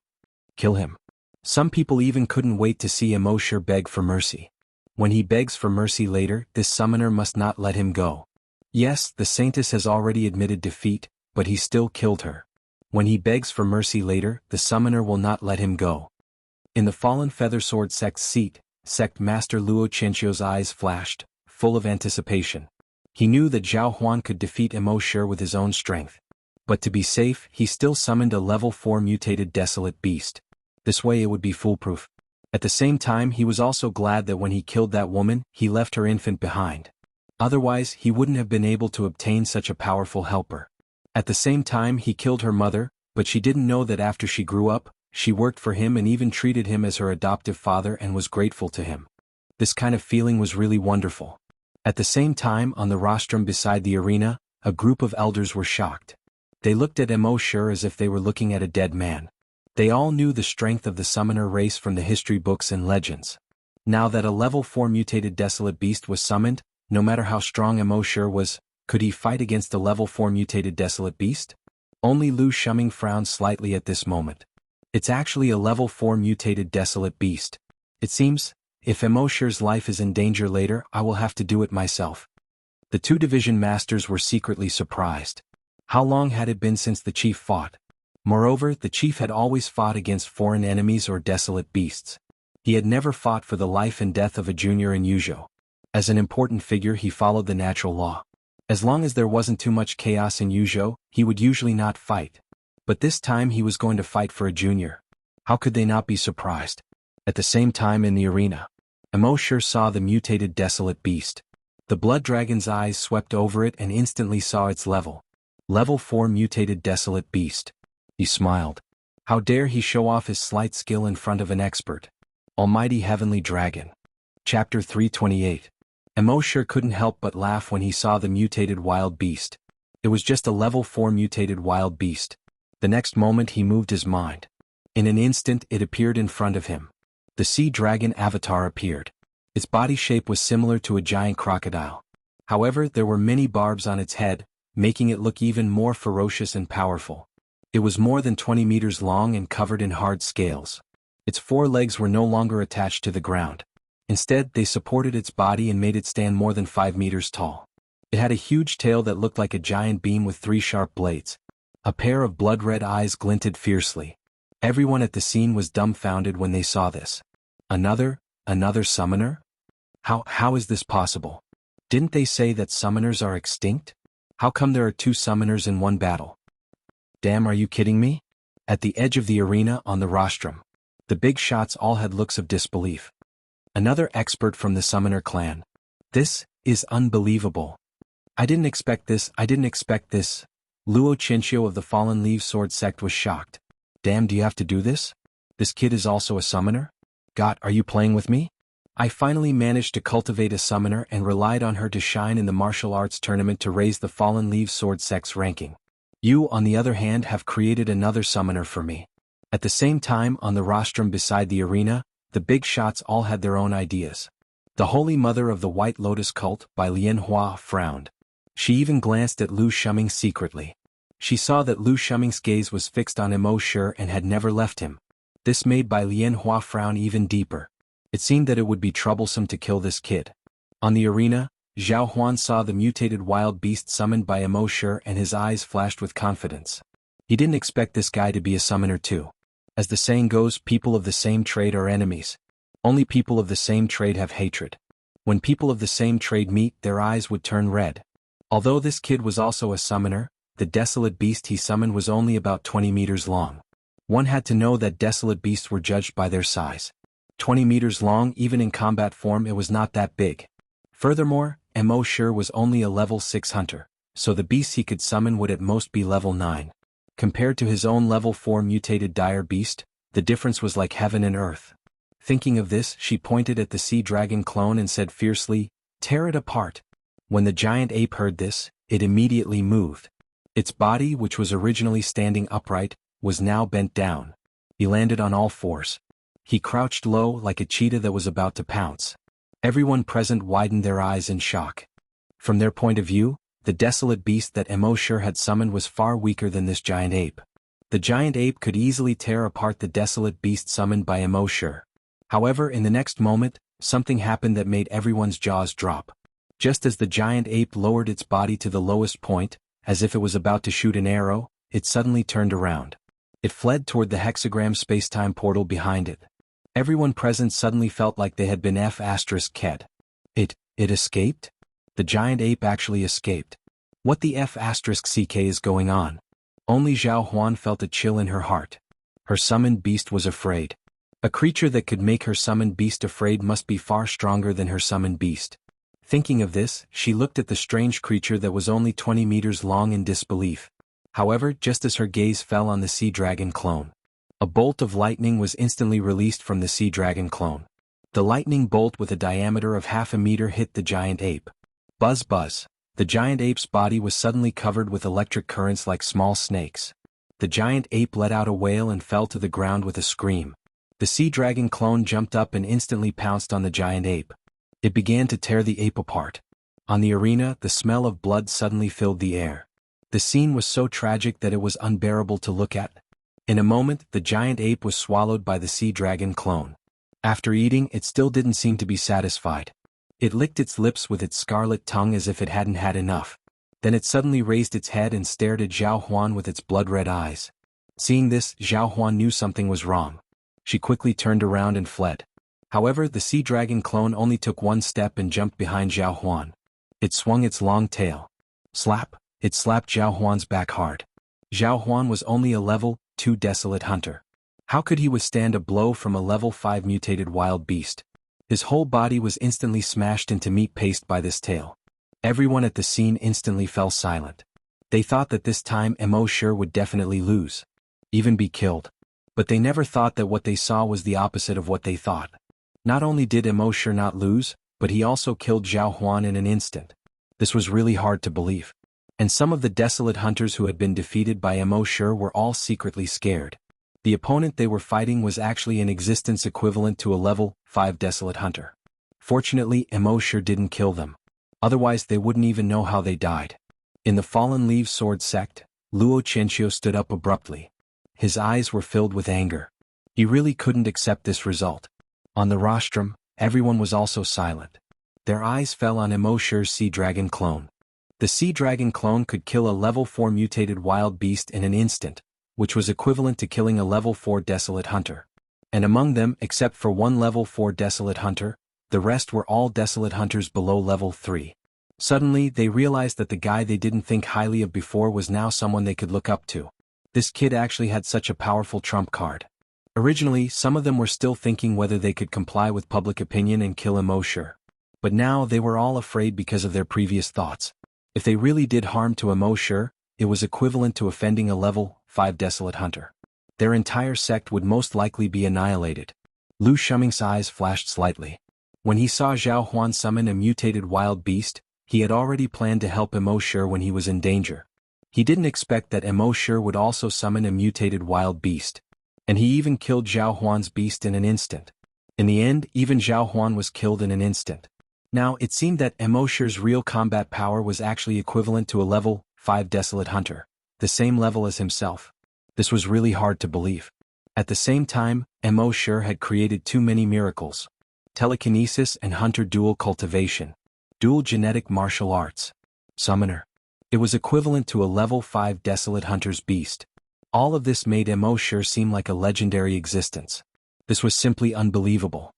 Speaker 1: Kill him. Some people even couldn't wait to see Mo Shi beg for mercy. When he begs for mercy later, this summoner must not let him go. Yes, the saintess has already admitted defeat, but he still killed her. When he begs for mercy later, the summoner will not let him go. In the fallen Feathersword sect's seat, Sect Master Luo Qianxio's eyes flashed, full of anticipation. He knew that xuanhuan could defeat Mo Shi with his own strength. But to be safe, he still summoned a level 4 mutated desolate beast. This way it would be foolproof. At the same time, he was also glad that when he killed that woman, he left her infant behind. Otherwise, he wouldn't have been able to obtain such a powerful helper. At the same time, he killed her mother, but she didn't know that after she grew up, she worked for him and even treated him as her adoptive father and was grateful to him. This kind of feeling was really wonderful. At the same time, on the rostrum beside the arena, a group of elders were shocked. They looked at Mo Shi as if they were looking at a dead man. They all knew the strength of the summoner race from the history books and legends. Now that a level 4 mutated desolate beast was summoned, no matter how strong Mo Shi was, could he fight against a level 4 mutated desolate beast? Only Lu Shuming frowned slightly at this moment. It's actually a level 4 mutated desolate beast. It seems, if Mo Shi's life is in danger later, I will have to do it myself. The two division masters were secretly surprised. How long had it been since the chief fought? Moreover, the chief had always fought against foreign enemies or desolate beasts. He had never fought for the life and death of a junior in Yuzhou. As an important figure, he followed the natural law. As long as there wasn't too much chaos in Yuzhou, he would usually not fight. But this time he was going to fight for a junior. How could they not be surprised? At the same time in the arena, Mo Shi saw the mutated desolate beast. The blood dragon's eyes swept over it and instantly saw its level. Level 4 mutated desolate beast. He smiled. How dare he show off his slight skill in front of an expert? Almighty heavenly dragon. Chapter 328. Emo couldn't help but laugh when he saw the mutated wild beast. It was just a level 4 mutated wild beast. The next moment he moved his mind. In an instant it appeared in front of him. The sea dragon avatar appeared. Its body shape was similar to a giant crocodile. However, there were many barbs on its head, making it look even more ferocious and powerful. It was more than 20 meters long and covered in hard scales. Its 4 legs were no longer attached to the ground. Instead, they supported its body and made it stand more than 5 meters tall. It had a huge tail that looked like a giant beam with 3 sharp blades. A pair of blood-red eyes glinted fiercely. Everyone at the scene was dumbfounded when they saw this. Another summoner? How is this possible? Didn't they say that summoners are extinct? How come there are 2 summoners in one battle? Damn, are you kidding me? At the edge of the arena on the rostrum, the big shots all had looks of disbelief. Another expert from the summoner clan. This is unbelievable. I didn't expect this. Luo Chinchio of the Fallen Leaves Sword sect was shocked. Damn, do you have to do this? This kid is also a summoner? God, are you playing with me? I finally managed to cultivate a summoner and relied on her to shine in the martial arts tournament to raise the Fallen Leaves Sword sect's ranking. You, on the other hand, have created another summoner for me. At the same time, on the rostrum beside the arena, the big shots all had their own ideas. The Holy Mother of the White Lotus Cult by Xianhua frowned. She even glanced at Lu Shuming secretly. She saw that Lu Shuming's gaze was fixed on Emo and had never left him. This made Bai Lianhua frown even deeper. It seemed that it would be troublesome to kill this kid. On the arena, Xuanhuan saw the mutated wild beast summoned by Emo and his eyes flashed with confidence. He didn't expect this guy to be a summoner too. As the saying goes, people of the same trade are enemies. Only people of the same trade have hatred. When people of the same trade meet, their eyes would turn red. Although this kid was also a summoner, the desolate beast he summoned was only about 20 meters long. One had to know that desolate beasts were judged by their size. 20 meters long, even in combat form, it was not that big. Furthermore, Emo was only a level 6 hunter, so the beasts he could summon would at most be level 9. Compared to his own level 4 mutated dire beast, the difference was like heaven and earth. Thinking of this, she pointed at the sea dragon clone and said fiercely, "Tear it apart." When the giant ape heard this, it immediately moved. Its body, which was originally standing upright, was now bent down. He landed on all fours. He crouched low like a cheetah that was about to pounce. Everyone present widened their eyes in shock. From their point of view, the desolate beast that Emo had summoned was far weaker than this giant ape. The giant ape could easily tear apart the desolate beast summoned by Emo. However, in the next moment, something happened that made everyone's jaws drop. Just as the giant ape lowered its body to the lowest point, as if it was about to shoot an arrow, it suddenly turned around. It fled toward the hexagram spacetime portal behind it. Everyone present suddenly felt like they had been F***ed. It escaped? The giant ape actually escaped. What the F***ck is going on? Only Xuanhuan felt a chill in her heart. Her summoned beast was afraid. A creature that could make her summoned beast afraid must be far stronger than her summoned beast. Thinking of this, she looked at the strange creature that was only 20 meters long in disbelief. However, just as her gaze fell on the sea dragon clone, a bolt of lightning was instantly released from the sea dragon clone. The lightning bolt with a diameter of half a meter hit the giant ape. Buzz buzz. The giant ape's body was suddenly covered with electric currents like small snakes. The giant ape let out a wail and fell to the ground with a scream. The sea dragon clone jumped up and instantly pounced on the giant ape. It began to tear the ape apart. On the arena, the smell of blood suddenly filled the air. The scene was so tragic that it was unbearable to look at. In a moment, the giant ape was swallowed by the sea dragon clone. After eating, it still didn't seem to be satisfied. It licked its lips with its scarlet tongue as if it hadn't had enough. Then it suddenly raised its head and stared at Xuanhuan with its blood-red eyes. Seeing this, Xuanhuan knew something was wrong. She quickly turned around and fled. However, the sea dragon clone only took one step and jumped behind Xuanhuan. It swung its long tail. Slap! It slapped Xuanhuan's back hard. Xuanhuan was only a level 2 desolate hunter. How could he withstand a blow from a level 5 mutated wild beast? His whole body was instantly smashed into meat paste by this tail. Everyone at the scene instantly fell silent. They thought that this time Emo would definitely lose. Even be killed. But they never thought that what they saw was the opposite of what they thought. Not only did Immortal not lose, but he also killed Xuanhuan in an instant. This was really hard to believe. And some of the desolate hunters who had been defeated by Immortal were all secretly scared. The opponent they were fighting was actually an existence equivalent to a level 5 desolate hunter. Fortunately, Immortal didn't kill them. Otherwise they wouldn't even know how they died. In the Fallen Leaves Sword sect, Luo Qianxia stood up abruptly. His eyes were filled with anger. He really couldn't accept this result. On the rostrum, everyone was also silent. Their eyes fell on Immortal's sea dragon clone. The sea dragon clone could kill a level 4 mutated wild beast in an instant, which was equivalent to killing a level 4 desolate hunter. And among them, except for one level 4 desolate hunter, the rest were all desolate hunters below level 3. Suddenly, they realized that the guy they didn't think highly of before was now someone they could look up to. This kid actually had such a powerful trump card. Originally, some of them were still thinking whether they could comply with public opinion and kill Immortal. But now they were all afraid because of their previous thoughts. If they really did harm to Immortal, it was equivalent to offending a level 5 desolate hunter. Their entire sect would most likely be annihilated. Lu Shuming's eyes flashed slightly. When he saw Xuanhuan summon a mutated wild beast, he had already planned to help Immortal when he was in danger. He didn't expect that Immortal would also summon a mutated wild beast. And he even killed Xuanhuan's beast in an instant. In the end, even Xuanhuan was killed in an instant. Now, it seemed that Immortal's real combat power was actually equivalent to a level 5 desolate hunter, the same level as himself. This was really hard to believe. At the same time, Immortal had created too many miracles. Telekinesis and hunter dual cultivation. Dual genetic martial arts. Summoner. It was equivalent to a level 5 desolate hunter's beast. All of this made Immortal seem like a legendary existence. This was simply unbelievable.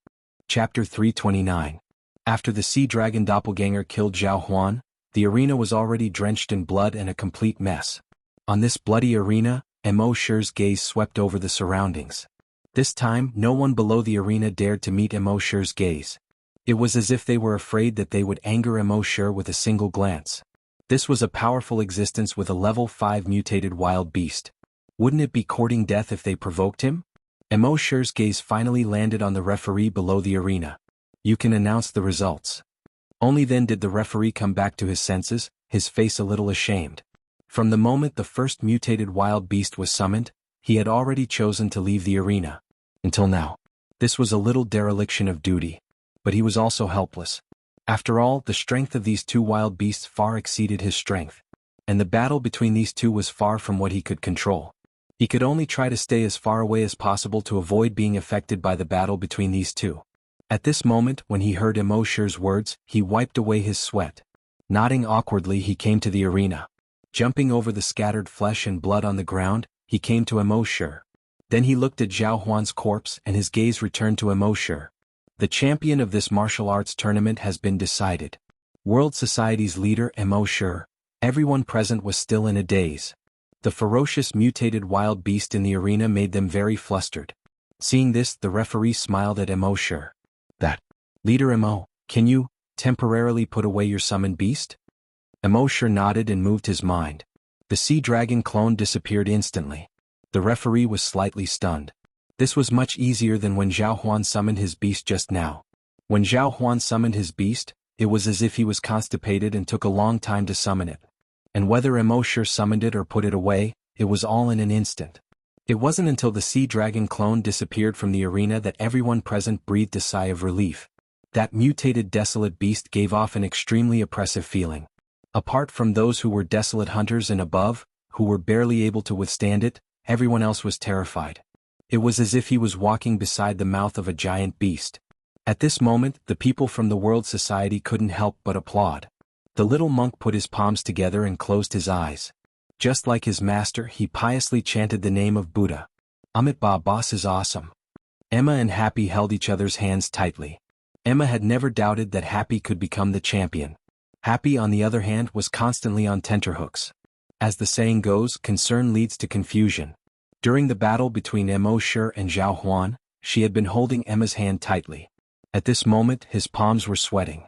Speaker 1: Chapter 329. After the sea dragon doppelganger killed Xuanhuan, the arena was already drenched in blood and a complete mess. On this bloody arena, Immortal's gaze swept over the surroundings. This time, no one below the arena dared to meet Immortal's gaze. It was as if they were afraid that they would anger Immortal with a single glance. This was a powerful existence with a level 5 mutated wild beast. Wouldn't it be courting death if they provoked him? Immortal's gaze finally landed on the referee below the arena. You can announce the results. Only then did the referee come back to his senses, his face a little ashamed. From the moment the first mutated wild beast was summoned, he had already chosen to leave the arena. Until now. This was a little dereliction of duty. But he was also helpless. After all, the strength of these two wild beasts far exceeded his strength. And the battle between these two was far from what he could control. He could only try to stay as far away as possible to avoid being affected by the battle between these two. At this moment, when he heard Immortal's words, he wiped away his sweat. Nodding awkwardly, he came to the arena. Jumping over the scattered flesh and blood on the ground, he came to Immortal. Then he looked at Xuanhuan's corpse and his gaze returned to Immortal. The champion of this martial arts tournament has been decided. World Society's leader Immortal. Everyone present was still in a daze. The ferocious mutated wild beast in the arena made them very flustered. Seeing this, the referee smiled at Immortal. That. Leader Immo, can you temporarily put away your summoned beast? Immortal nodded and moved his mind. The sea dragon clone disappeared instantly. The referee was slightly stunned. This was much easier than when Xuanhuan summoned his beast just now. When Xuanhuan summoned his beast, it was as if he was constipated and took a long time to summon it. And whether Immortal summoned it or put it away, it was all in an instant. It wasn't until the sea dragon clone disappeared from the arena that everyone present breathed a sigh of relief. That mutated desolate beast gave off an extremely oppressive feeling. Apart from those who were desolate hunters and above, who were barely able to withstand it, everyone else was terrified. It was as if he was walking beside the mouth of a giant beast. At this moment, the people from the World Society couldn't help but applaud. The little monk put his palms together and closed his eyes. Just like his master, he piously chanted the name of Buddha. Amit Ba Boss is awesome. Emma and Happy held each other's hands tightly. Emma had never doubted that Happy could become the champion. Happy, on the other hand, was constantly on tenterhooks. As the saying goes, concern leads to confusion. During the battle between Immortal and Xuanhuan, she had been holding Emma's hand tightly. At this moment, his palms were sweating.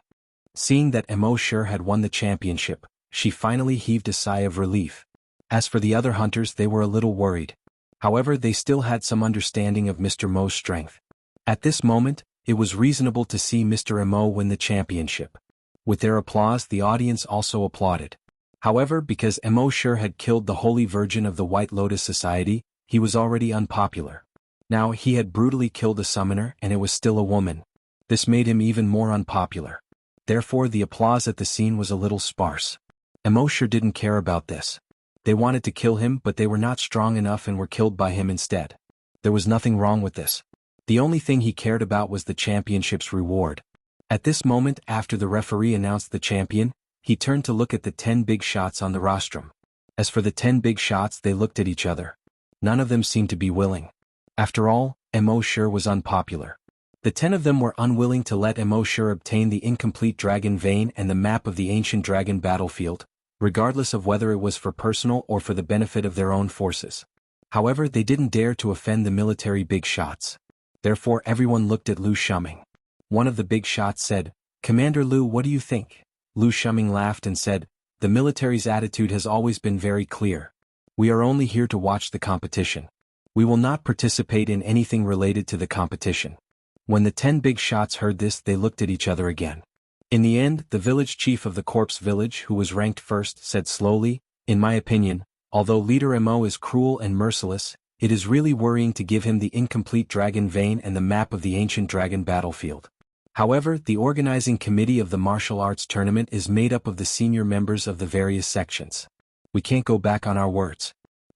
Speaker 1: Seeing that Immortal had won the championship, she finally heaved a sigh of relief. As for the other hunters, they were a little worried. However, they still had some understanding of Mr. Mo's strength. At this moment, it was reasonable to see Mr. Mo win the championship. With their applause, the audience also applauded. However, because Mo had killed the Holy Virgin of the White Lotus Society, he was already unpopular. Now he had brutally killed a summoner and it was still a woman. This made him even more unpopular. Therefore the applause at the scene was a little sparse. Mo didn't care about this. They wanted to kill him but they were not strong enough and were killed by him instead. There was nothing wrong with this. The only thing he cared about was the championship's reward. At this moment, after the referee announced the champion, he turned to look at the 10 big shots on the rostrum. As for the 10 big shots, they looked at each other. None of them seemed to be willing. After all, Mo was unpopular. The 10 of them were unwilling to let Mo obtain the incomplete dragon vein and the map of the ancient dragon battlefield, regardless of whether it was for personal or for the benefit of their own forces. However, they didn't dare to offend the military big shots. Therefore everyone looked at Lu Shuming. One of the big shots said, "Commander Lu, what do you think?" Lu Shuming laughed and said, "The military's attitude has always been very clear. We are only here to watch the competition. We will not participate in anything related to the competition." When the 10 big shots heard this, they looked at each other again. In the end, the village chief of the corpse village, who was ranked first, said slowly, "In my opinion, although Leader Mo is cruel and merciless, it is really worrying to give him the incomplete dragon vein and the map of the ancient dragon battlefield. However, the organizing committee of the martial arts tournament is made up of the senior members of the various sections. We can't go back on our words.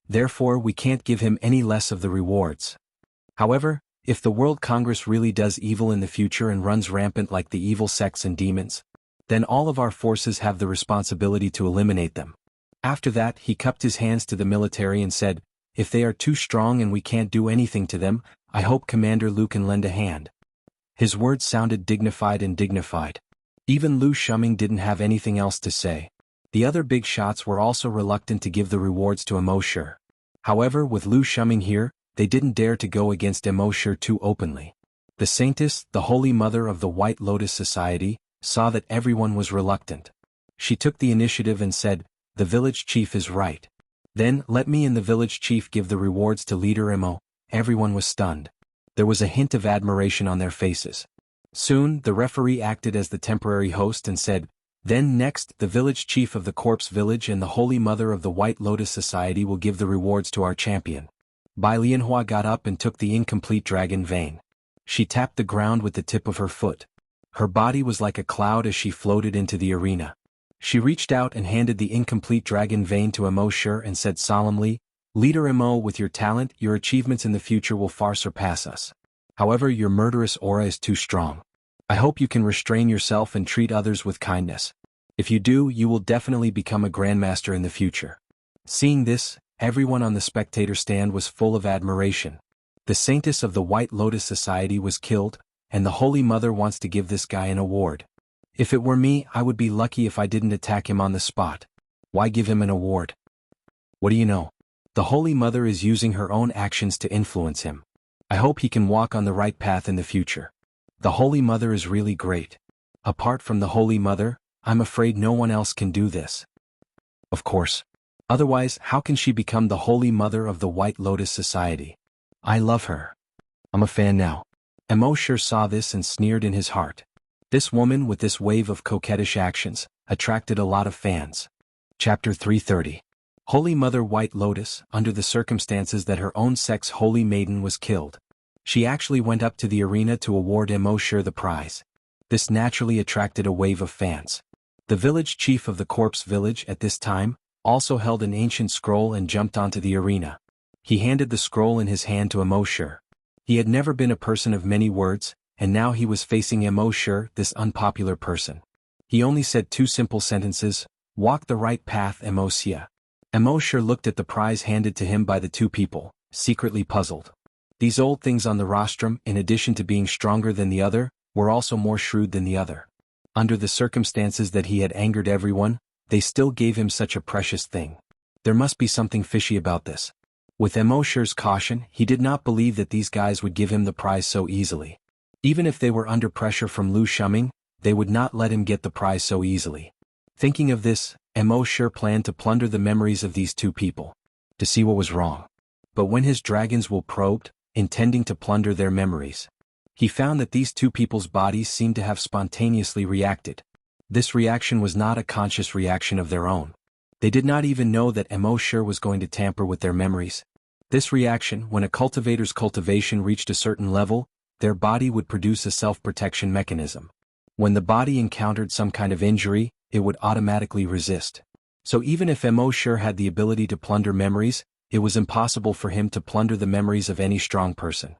Speaker 1: Therefore, we can't give him any less of the rewards. However, if the World Congress really does evil in the future and runs rampant like the evil sects and demons, then all of our forces have the responsibility to eliminate them." After that, he cupped his hands to the military and said, "If they are too strong and we can't do anything to them, I hope Commander Lu can lend a hand." His words sounded dignified. Even Lu Shuming didn't have anything else to say. The other big shots were also reluctant to give the rewards to Mo. However, with Lu Shuming here, they didn't dare to go against Mo too openly. The Saintess, the Holy Mother of the White Lotus Society, saw that everyone was reluctant. She took the initiative and said, "The village chief is right. Then, let me and the village chief give the rewards to Leader Mo." Everyone was stunned. There was a hint of admiration on their faces. Soon, the referee acted as the temporary host and said, "Then next, the village chief of the corpse village and the Holy Mother of the White Lotus Society will give the rewards to our champion." Bai Lianhua got up and took the incomplete dragon vein. She tapped the ground with the tip of her foot. Her body was like a cloud as she floated into the arena. She reached out and handed the incomplete dragon vein to Mo and said solemnly, "Leader Mo, with your talent, your achievements in the future will far surpass us. However, your murderous aura is too strong. I hope you can restrain yourself and treat others with kindness. If you do, you will definitely become a grandmaster in the future." Seeing this, everyone on the spectator stand was full of admiration. The Saintess of the White Lotus Society was killed, and the Holy Mother wants to give this guy an award. If it were me, I would be lucky if I didn't attack him on the spot. Why give him an award? What do you know? The Holy Mother is using her own actions to influence him. I hope he can walk on the right path in the future. The Holy Mother is really great. Apart from the Holy Mother, I'm afraid no one else can do this. Of course. Otherwise, how can she become the Holy Mother of the White Lotus Society? I love her. I'm a fan now. Mo saw this and sneered in his heart. This woman with this wave of coquettish actions attracted a lot of fans. Chapter 330. Holy Mother White Lotus, under the circumstances that her own sex holy maiden was killed. She actually went up to the arena to award Mo the prize. This naturally attracted a wave of fans. The village chief of the corpse village at this time also held an ancient scroll and jumped onto the arena. He handed the scroll in his hand to Mo. He had never been a person of many words, and now he was facing Mo, this unpopular person. He only said 2 simple sentences, "Walk the right path, Mo Xia." Mo looked at the prize handed to him by the 2 people, secretly puzzled. These old things on the rostrum, in addition to being stronger than the other, were also more shrewd than the other. Under the circumstances that he had angered everyone, they still gave him such a precious thing. There must be something fishy about this. With Mo caution, he did not believe that these guys would give him the prize so easily. Even if they were under pressure from Lu Shuming, they would not let him get the prize so easily. Thinking of this, Mo planned to plunder the memories of these 2 people, to see what was wrong. But when his dragons were probed, intending to plunder their memories, He found that these two people's bodies seemed to have spontaneously reacted. This reaction was not a conscious reaction of their own. They did not even know that Immortal was going to tamper with their memories. This reaction, when a cultivator's cultivation reached a certain level, their body would produce a self-protection mechanism. When the body encountered some kind of injury, it would automatically resist. So even if Immortal had the ability to plunder memories, it was impossible for him to plunder the memories of any strong person.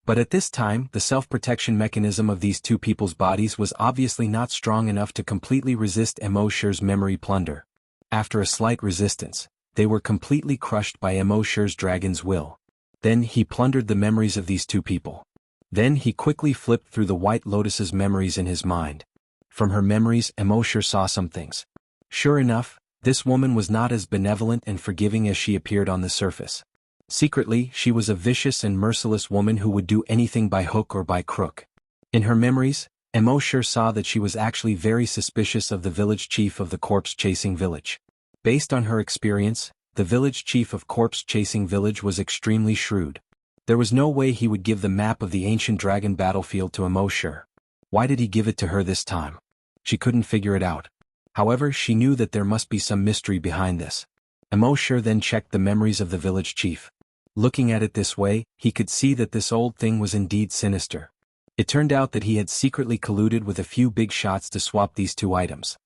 Speaker 1: But at this time, the self-protection mechanism of these two people's bodies was obviously not strong enough to completely resist Immortal's memory plunder. After a slight resistance, they were completely crushed by Immortal's dragon's will. Then he plundered the memories of these two people. Then he quickly flipped through the White Lotus's memories in his mind. From her memories, Immortal saw some things. Sure enough, this woman was not as benevolent and forgiving as she appeared on the surface. Secretly, she was a vicious and merciless woman who would do anything by hook or by crook. In her memories, Immortal saw that she was actually very suspicious of the village chief of the corpse-chasing village. Based on her experience, the village chief of corpse-chasing village was extremely shrewd. There was no way he would give the map of the ancient dragon battlefield to Immortal. Why did he give it to her this time? She couldn't figure it out. However, she knew that there must be some mystery behind this. Immortal then checked the memories of the village chief. Looking at it this way, he could see that this old thing was indeed sinister. It turned out that he had secretly colluded with a few big shots to swap these two items.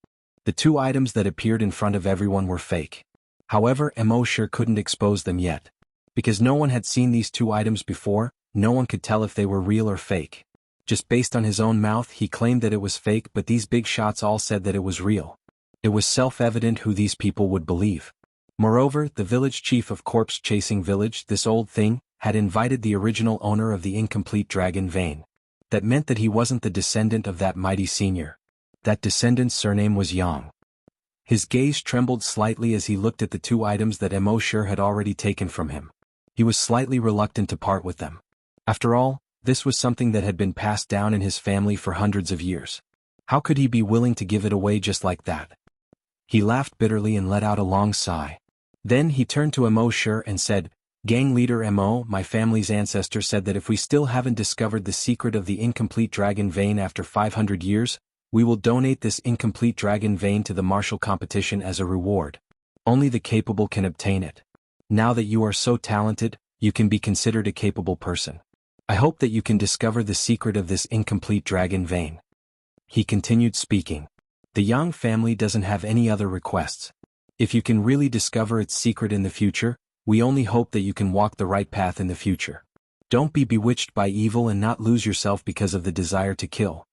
Speaker 1: The two items that appeared in front of everyone were fake. However, Immortal couldn't expose them yet. Because no one had seen these two items before, no one could tell if they were real or fake. Just based on his own mouth, he claimed that it was fake, but these big shots all said that it was real. It was self-evident who these people would believe. Moreover, the village chief of corpse-chasing village, this old thing, had invited the original owner of the incomplete dragon vein. That meant that he wasn't the descendant of that mighty senior. That descendant's surname was Yang. His gaze trembled slightly as he looked at the two items that Immortal had already taken from him. He was slightly reluctant to part with them. After all, this was something that had been passed down in his family for hundreds of years. How could he be willing to give it away just like that? He laughed bitterly and let out a long sigh. Then he turned to Immortal and said, "Gang leader Mo, my family's ancestor said that if we still haven't discovered the secret of the incomplete dragon vein after 500 years, we will donate this incomplete dragon vein to the martial competition as a reward. Only the capable can obtain it. Now that you are so talented, you can be considered a capable person. I hope that you can discover the secret of this incomplete dragon vein." He continued speaking. "The Yang family doesn't have any other requests. If you can really discover its secret in the future, we only hope that you can walk the right path in the future. Don't be bewitched by evil and not lose yourself because of the desire to kill."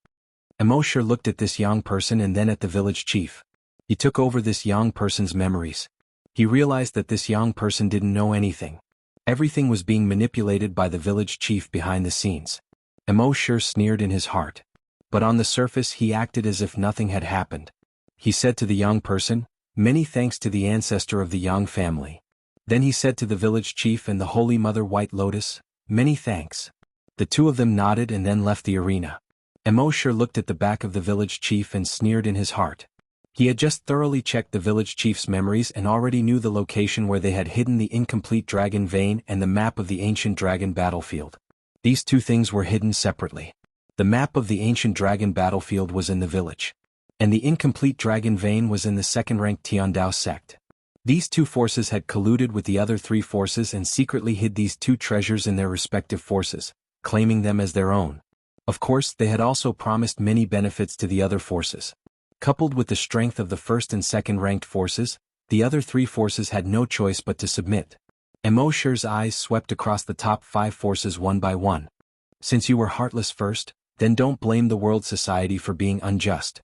Speaker 1: Immortal looked at this young person and then at the village chief. He took over this young person's memories. He realized that this young person didn't know anything. Everything was being manipulated by the village chief behind the scenes. Immortal sneered in his heart. But on the surface he acted as if nothing had happened. He said to the young person, "Many thanks to the ancestor of the Yang family." Then he said to the village chief and the Holy Mother White Lotus, "Many thanks." The two of them nodded and then left the arena. Immortal looked at the back of the village chief and sneered in his heart. He had just thoroughly checked the village chief's memories and already knew the location where they had hidden the incomplete dragon vein and the map of the ancient dragon battlefield. These two things were hidden separately. The map of the ancient dragon battlefield was in the village. And the incomplete dragon vein was in the second-ranked Tiandao sect. These two forces had colluded with the other three forces and secretly hid these two treasures in their respective forces, claiming them as their own. Of course, they had also promised many benefits to the other forces. Coupled with the strength of the first and second-ranked forces, the other three forces had no choice but to submit. Immortal's eyes swept across the top 5 forces one by one. "Since you were heartless first, then don't blame the world society for being unjust."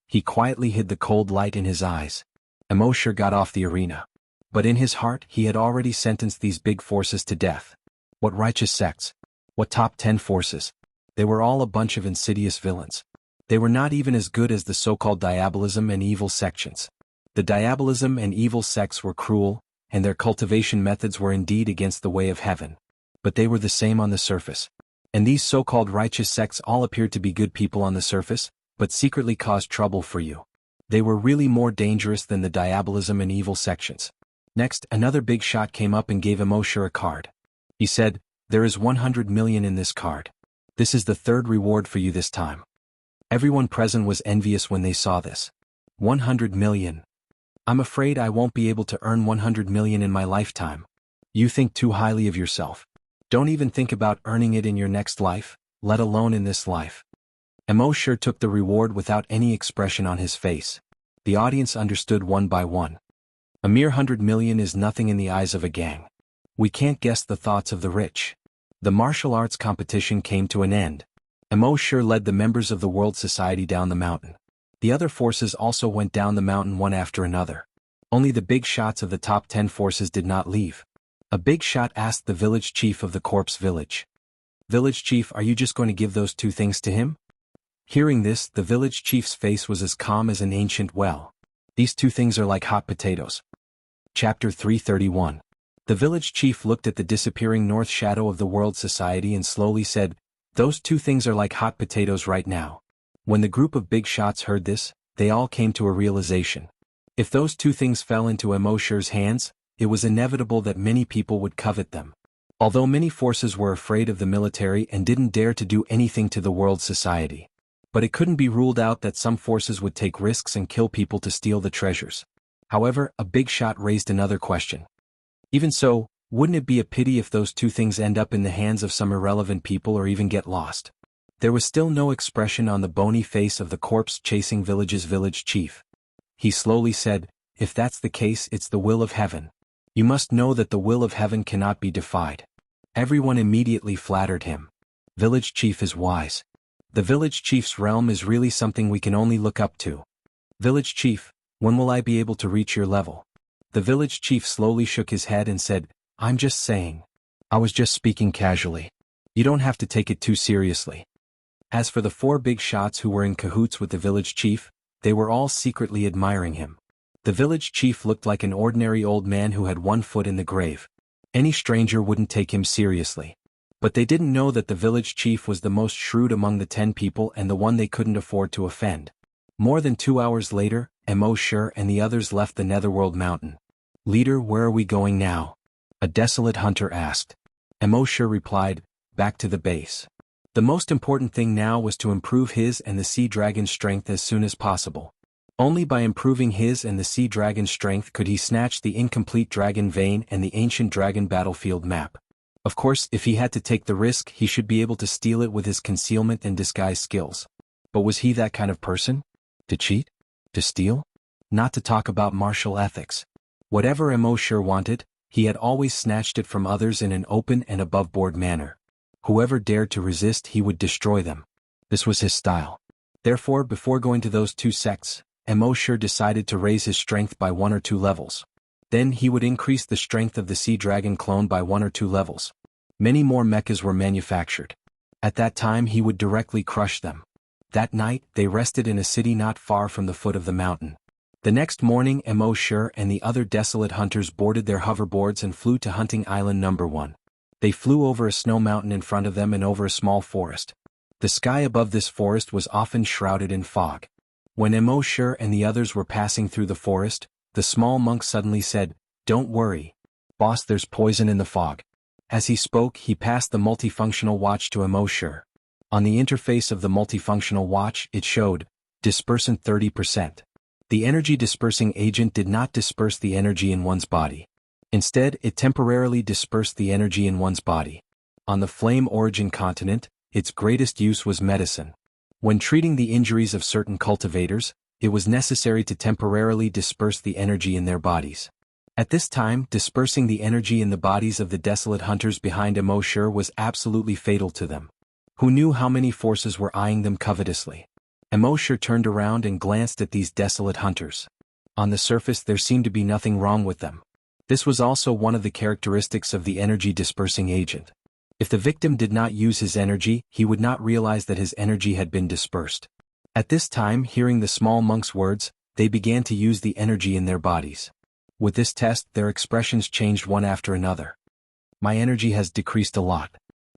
Speaker 1: He quietly hid the cold light in his eyes. Immortal got off the arena. But in his heart he had already sentenced these big forces to death. What righteous sects? What top 10 forces? They were all a bunch of insidious villains. They were not even as good as the so-called diabolism and evil sections. The diabolism and evil sects were cruel, and their cultivation methods were indeed against the way of heaven. But they were the same on the surface. And these so-called righteous sects all appeared to be good people on the surface, but secretly caused trouble for you. They were really more dangerous than the diabolism and evil sections. Next, another big shot came up and gave Immortal a card. He said, "There is 100 million in this card. This is the third reward for you this time." Everyone present was envious when they saw this. 100 million. I'm afraid I won't be able to earn 100 million in my lifetime. You think too highly of yourself. Don't even think about earning it in your next life, let alone in this life. Immortal took the reward without any expression on his face. The audience understood one by one. A mere 100 million is nothing in the eyes of a gang. We can't guess the thoughts of the rich. The martial arts competition came to an end. Immortal led the members of the World Society down the mountain. The other forces also went down the mountain one after another. Only the big shots of the top 10 forces did not leave. A big shot asked the village chief of the corpse village. "Village chief, are you just going to give those two things to him?" Hearing this, the village chief's face was as calm as an ancient well. "These two things are like hot potatoes." Chapter 331. The village chief looked at the disappearing north shadow of the World Society and slowly said, "Those two things are like hot potatoes right now." When the group of big shots heard this, they all came to a realization. If those two things fell into Immortal's hands, it was inevitable that many people would covet them. Although many forces were afraid of the military and didn't dare to do anything to the World Society. But it couldn't be ruled out that some forces would take risks and kill people to steal the treasures. However, a big shot raised another question. Even so, wouldn't it be a pity if those two things end up in the hands of some irrelevant people or even get lost? There was still no expression on the bony face of the corpse-chasing village's village chief. He slowly said, "If that's the case, it's the will of heaven. You must know that the will of heaven cannot be defied." Everyone immediately flattered him. "Village chief is wise. The village chief's realm is really something we can only look up to. Village chief, when will I be able to reach your level?" The village chief slowly shook his head and said, "I'm just saying. I was just speaking casually. You don't have to take it too seriously." As for the four big shots who were in cahoots with the village chief, they were all secretly admiring him. The village chief looked like an ordinary old man who had one foot in the grave. Any stranger wouldn't take him seriously. But they didn't know that the village chief was the most shrewd among the 10 people and the one they couldn't afford to offend. More than 2 hours later, Immortal and the others left the Netherworld mountain. "Leader, where are we going now?" a desolate hunter asked. Immortal replied, "Back to the base." The most important thing now was to improve his and the sea dragon's strength as soon as possible. Only by improving his and the sea dragon's strength could he snatch the incomplete dragon vein and the ancient dragon battlefield map. Of course, if he had to take the risk, he should be able to steal it with his concealment and disguise skills. But was he that kind of person? To cheat? To steal? Not to talk about martial ethics. Whatever Immortal wanted, he had always snatched it from others in an open and above-board manner. Whoever dared to resist, he would destroy them. This was his style. Therefore, before going to those two sects, Immortal decided to raise his strength by 1 or 2 levels. Then he would increase the strength of the sea dragon clone by 1 or 2 levels. Many more mechas were manufactured. At that time he would directly crush them. That night, they rested in a city not far from the foot of the mountain. The next morning, Immortal and the other desolate hunters boarded their hoverboards and flew to hunting island number 1. They flew over a snow mountain in front of them and over a small forest. The sky above this forest was often shrouded in fog. When Immortal and the others were passing through the forest, the small monk suddenly said, "Don't worry. Boss, there's poison in the fog." As he spoke, he passed the multifunctional watch to Immortal. On the interface of the multifunctional watch, it showed, dispersant 30%. The energy dispersing agent did not disperse the energy in one's body. Instead, it temporarily dispersed the energy in one's body. On the Flame Origin continent, its greatest use was medicine. When treating the injuries of certain cultivators, it was necessary to temporarily disperse the energy in their bodies. At this time, dispersing the energy in the bodies of the desolate hunters behind Immortal was absolutely fatal to them. Who knew how many forces were eyeing them covetously? Immortal turned around and glanced at these desolate hunters. On the surface, there seemed to be nothing wrong with them. This was also one of the characteristics of the energy dispersing agent. If the victim did not use his energy, he would not realize that his energy had been dispersed. At this time, hearing the small monk's words, they began to use the energy in their bodies. With this test, their expressions changed one after another. "My energy has decreased a lot.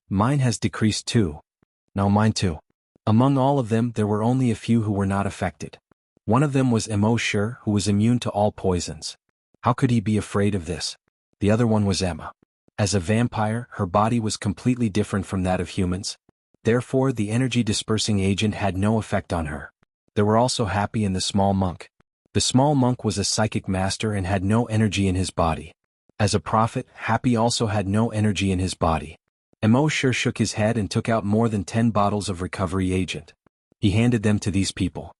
Speaker 1: Mine has decreased too. Now mine too." Among all of them, there were only a few who were not affected. One of them was Immortal, who was immune to all poisons. How could he be afraid of this? The other one was Emma. As a vampire, her body was completely different from that of humans. Therefore the energy-dispersing agent had no effect on her. There were also Happy and the small monk. The small monk was a psychic master and had no energy in his body. As a prophet, Happy also had no energy in his body. Immortal shook his head and took out more than 10 bottles of recovery agent. He handed them to these people.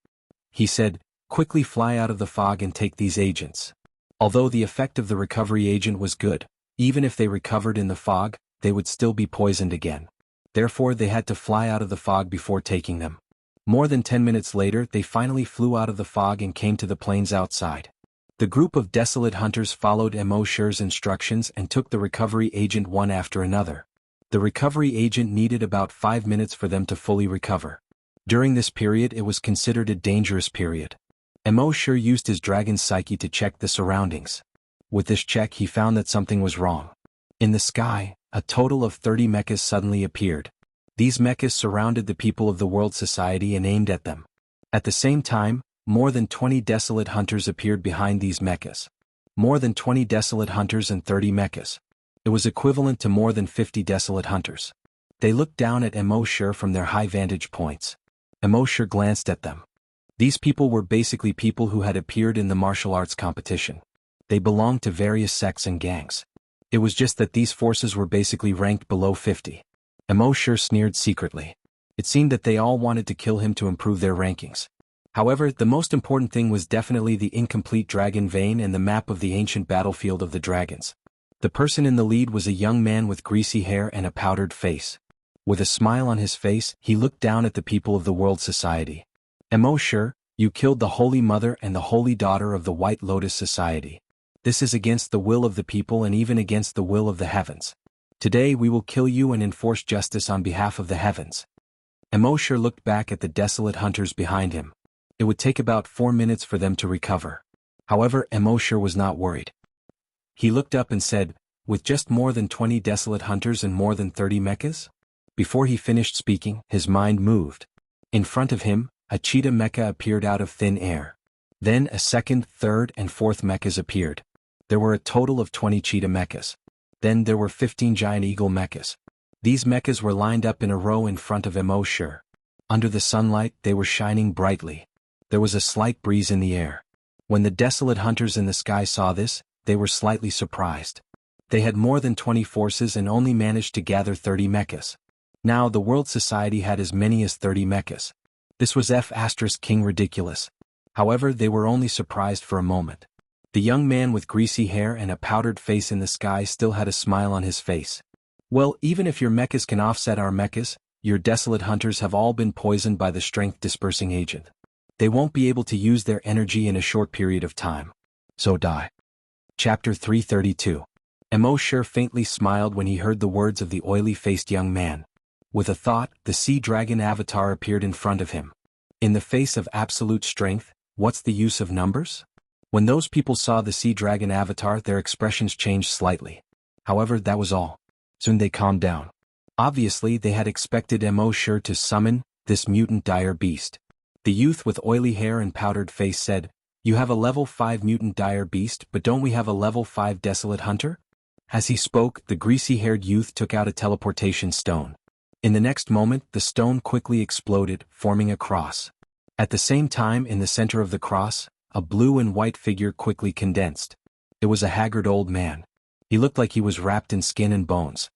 Speaker 1: He said, "Quickly fly out of the fog and take these agents." Although the effect of the recovery agent was good, even if they recovered in the fog, they would still be poisoned again. Therefore they had to fly out of the fog before taking them. More than 10 minutes later they finally flew out of the fog and came to the plains outside. The group of desolate hunters followed Immortal's instructions and took the recovery agent one after another. The recovery agent needed about 5 minutes for them to fully recover. During this period it was considered a dangerous period. Immortal used his dragon's psyche to check the surroundings. With this check he found that something was wrong. In the sky, a total of 30 mechas suddenly appeared. These mechas surrounded the people of the World Society and aimed at them. At the same time, more than 20 desolate hunters appeared behind these mechas. More than 20 desolate hunters and 30 mechas. It was equivalent to more than 50 desolate hunters. They looked down at Immortal from their high vantage points. Immortal glanced at them. These people were basically people who had appeared in the martial arts competition. They belonged to various sects and gangs. It was just that these forces were basically ranked below 50. Immortal sneered secretly. It seemed that they all wanted to kill him to improve their rankings. However, the most important thing was definitely the incomplete dragon vein and the map of the ancient battlefield of the dragons. The person in the lead was a young man with greasy hair and a powdered face. With a smile on his face, he looked down at the people of the World Society. Immortal, you killed the Holy Mother and the Holy Daughter of the White Lotus Society. This is against the will of the people and even against the will of the heavens. Today we will kill you and enforce justice on behalf of the heavens. Immortal looked back at the desolate hunters behind him. It would take about 4 minutes for them to recover. However, Immortal was not worried. He looked up and said, "With just more than 20 desolate hunters and more than 30 mechas?" Before he finished speaking, his mind moved. In front of him, a cheetah mecha appeared out of thin air. Then a second, third, and fourth mechas appeared. There were a total of 20 cheetah mechas. Then there were 15 giant eagle mechas. These mechas were lined up in a row in front of Immortal. Under the sunlight, they were shining brightly. There was a slight breeze in the air. When the desolate hunters in the sky saw this, they were slightly surprised. They had more than 20 forces and only managed to gather 30 mechas. Now the World Society had as many as 30 mechas. This was King ridiculous. However, they were only surprised for a moment. The young man with greasy hair and a powdered face in the sky still had a smile on his face. "Well, even if your mechas can offset our mechas, your desolate hunters have all been poisoned by the strength-dispersing agent. They won't be able to use their energy in a short period of time. So die." Chapter 332. Immortal faintly smiled when he heard the words of the oily-faced young man. With a thought, the sea dragon avatar appeared in front of him. In the face of absolute strength, what's the use of numbers? When those people saw the sea dragon avatar, their expressions changed slightly. However, that was all. Soon they calmed down. Obviously, they had expected Immortal to summon this mutant dire beast. The youth with oily hair and powdered face said, "You have a level 5 mutant dire beast, but don't we have a level 5 desolate hunter?" As he spoke, the greasy-haired youth took out a teleportation stone. In the next moment, the stone quickly exploded, forming a cross. At the same time, in the center of the cross, a blue and white figure quickly condensed. It was a haggard old man. He looked like he was wrapped in skin and bones.